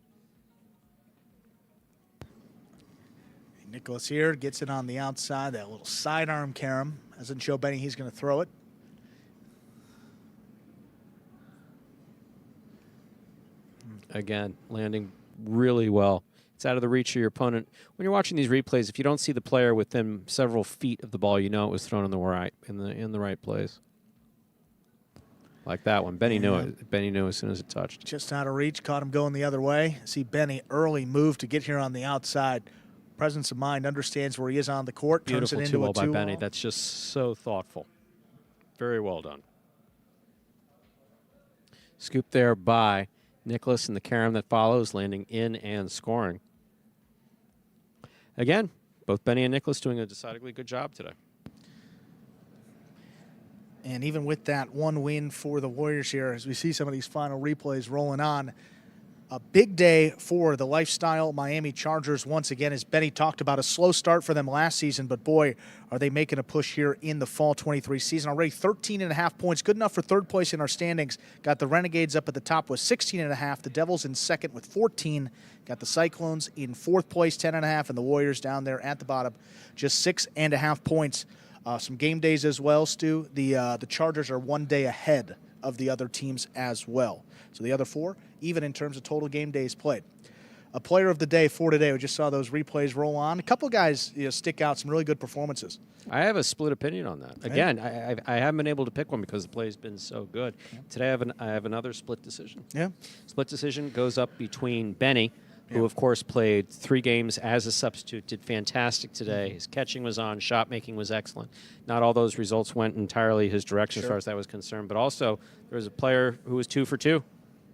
Speaker 1: Nicholas here gets it on the outside. That little sidearm carom doesn't show Benny he's going to throw it.
Speaker 9: Again, landing really well. It's out of the reach of your opponent. When you're watching these replays, if you don't see the player within several feet of the ball, you know it was thrown in the right place. Like that one. Benny knew it. Benny knew as soon as it touched.
Speaker 1: Just out of reach, caught him going the other way. See Benny early move to get here on the outside. Presence of mind, understands where he is on the court.
Speaker 9: Beautiful
Speaker 1: turns it into
Speaker 9: 2-wall by
Speaker 1: 2-wall.
Speaker 9: Benny. That's just so thoughtful. Very well done. Scoop there by Nicholas and the carom that follows, landing in and scoring. Again, both Benny and Nicholas doing a decidedly good job today.
Speaker 1: And even with that one win for the Warriors here, as we see some of these final replays rolling on, a big day for the Lifestyle Miami Chargers once again. As Benny talked about, a slow start for them last season, but boy, are they making a push here in the fall 23 season. Already 13.5 points, good enough for third place in our standings. Got the Renegades up at the top with 16.5, the Devils in second with 14. Got the Cyclones in fourth place, 10.5, and the Warriors down there at the bottom, just 6.5 points. Some game days as well, Stu. The Chargers are 1 day ahead of the other teams as well. So the other four, even in terms of total game days played. A player of the day for today, we just saw those replays roll on. A couple guys stick out, some really good performances.
Speaker 9: I have a split opinion on that. Again, I haven't been able to pick one because the play's been so good. Yeah. Today I have another split decision.
Speaker 1: Yeah.
Speaker 9: Split decision goes up between Benny, who of course played 3 games as a substitute, did fantastic today. His catching was on, shot making was excellent. Not all those results went entirely his direction as far as that was concerned, but also there was a player who was 2 for 2, and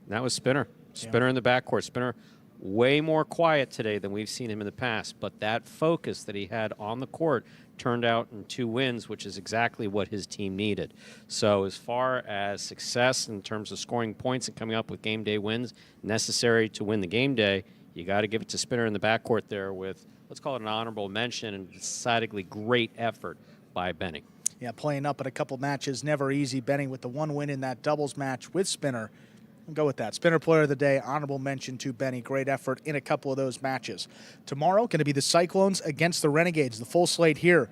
Speaker 9: that was Spinner. Spinner in the backcourt. Spinner way more quiet today than we've seen him in the past, but that focus that he had on the court turned out in 2 wins, which is exactly what his team needed. So as far as success in terms of scoring points and coming up with game day wins necessary to win the game day, you got to give it to Spinner in the backcourt there with, let's call it an honorable mention and decidedly great effort by Benny.
Speaker 1: Yeah, playing up in a couple matches, never easy. Benny with the 1 win in that doubles match with Spinner. I'll go with that. Spinner player of the day, honorable mention to Benny. Great effort in a couple of those matches. Tomorrow, going to be the Cyclones against the Renegades. The full slate here.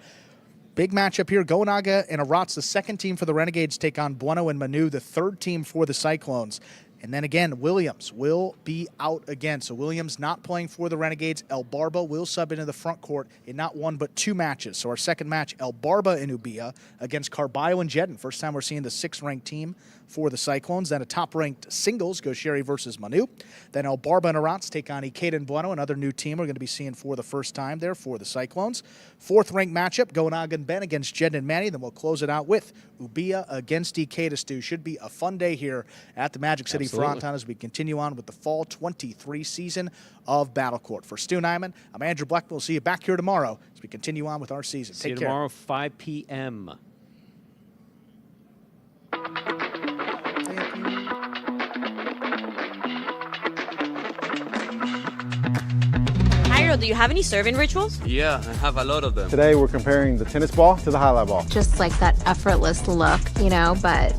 Speaker 1: Big matchup here. Gonaga and Aratz, the second team for the Renegades, take on Bueno and Manu, the third team for the Cyclones. And then again, Williams will be out again. So Williams not playing for the Renegades. El Barba will sub into the front court in not 1 but 2 matches. So our second match, El Barba and Ubia against Carballo and Jedden. First time we're seeing the 6th-ranked team for the Cyclones. Then a top-ranked singles, Gaucheri versus Manu. Then El Barba and Aratz take on Ikeda and Bueno, another new team we're going to be seeing for the first time there for the Cyclones. 4th-ranked matchup, Gonaga and Ben against Jedden and Manny. Then we'll close it out with Ubia against Ikeda. Stu, should be a fun day here at the Magic City Fronton as we continue on with the fall 23 season of Battle Court. For Stu Nyman, I'm Andrew Blackman. We'll see you back here tomorrow as we continue on with our season.
Speaker 9: See
Speaker 1: Take
Speaker 9: you
Speaker 1: care.
Speaker 9: Tomorrow, 5 p.m.
Speaker 13: Do you have any serving rituals?
Speaker 14: Yeah, I have a lot of them.
Speaker 11: Today we're comparing the tennis ball to the highlight ball.
Speaker 15: Just like that effortless look, you know, but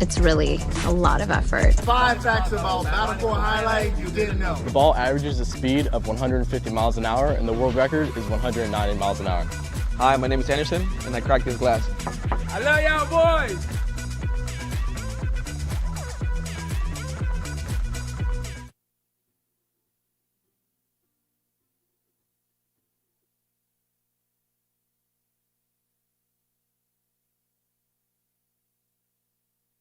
Speaker 15: it's really a lot of effort.
Speaker 16: 5 facts about Battle Court Highlight you didn't know.
Speaker 4: The ball averages a speed of 150 miles an hour, and the world record is 190 miles an hour.
Speaker 14: Hi, my name is Anderson, and I cracked this glass.
Speaker 16: I love y'all boys!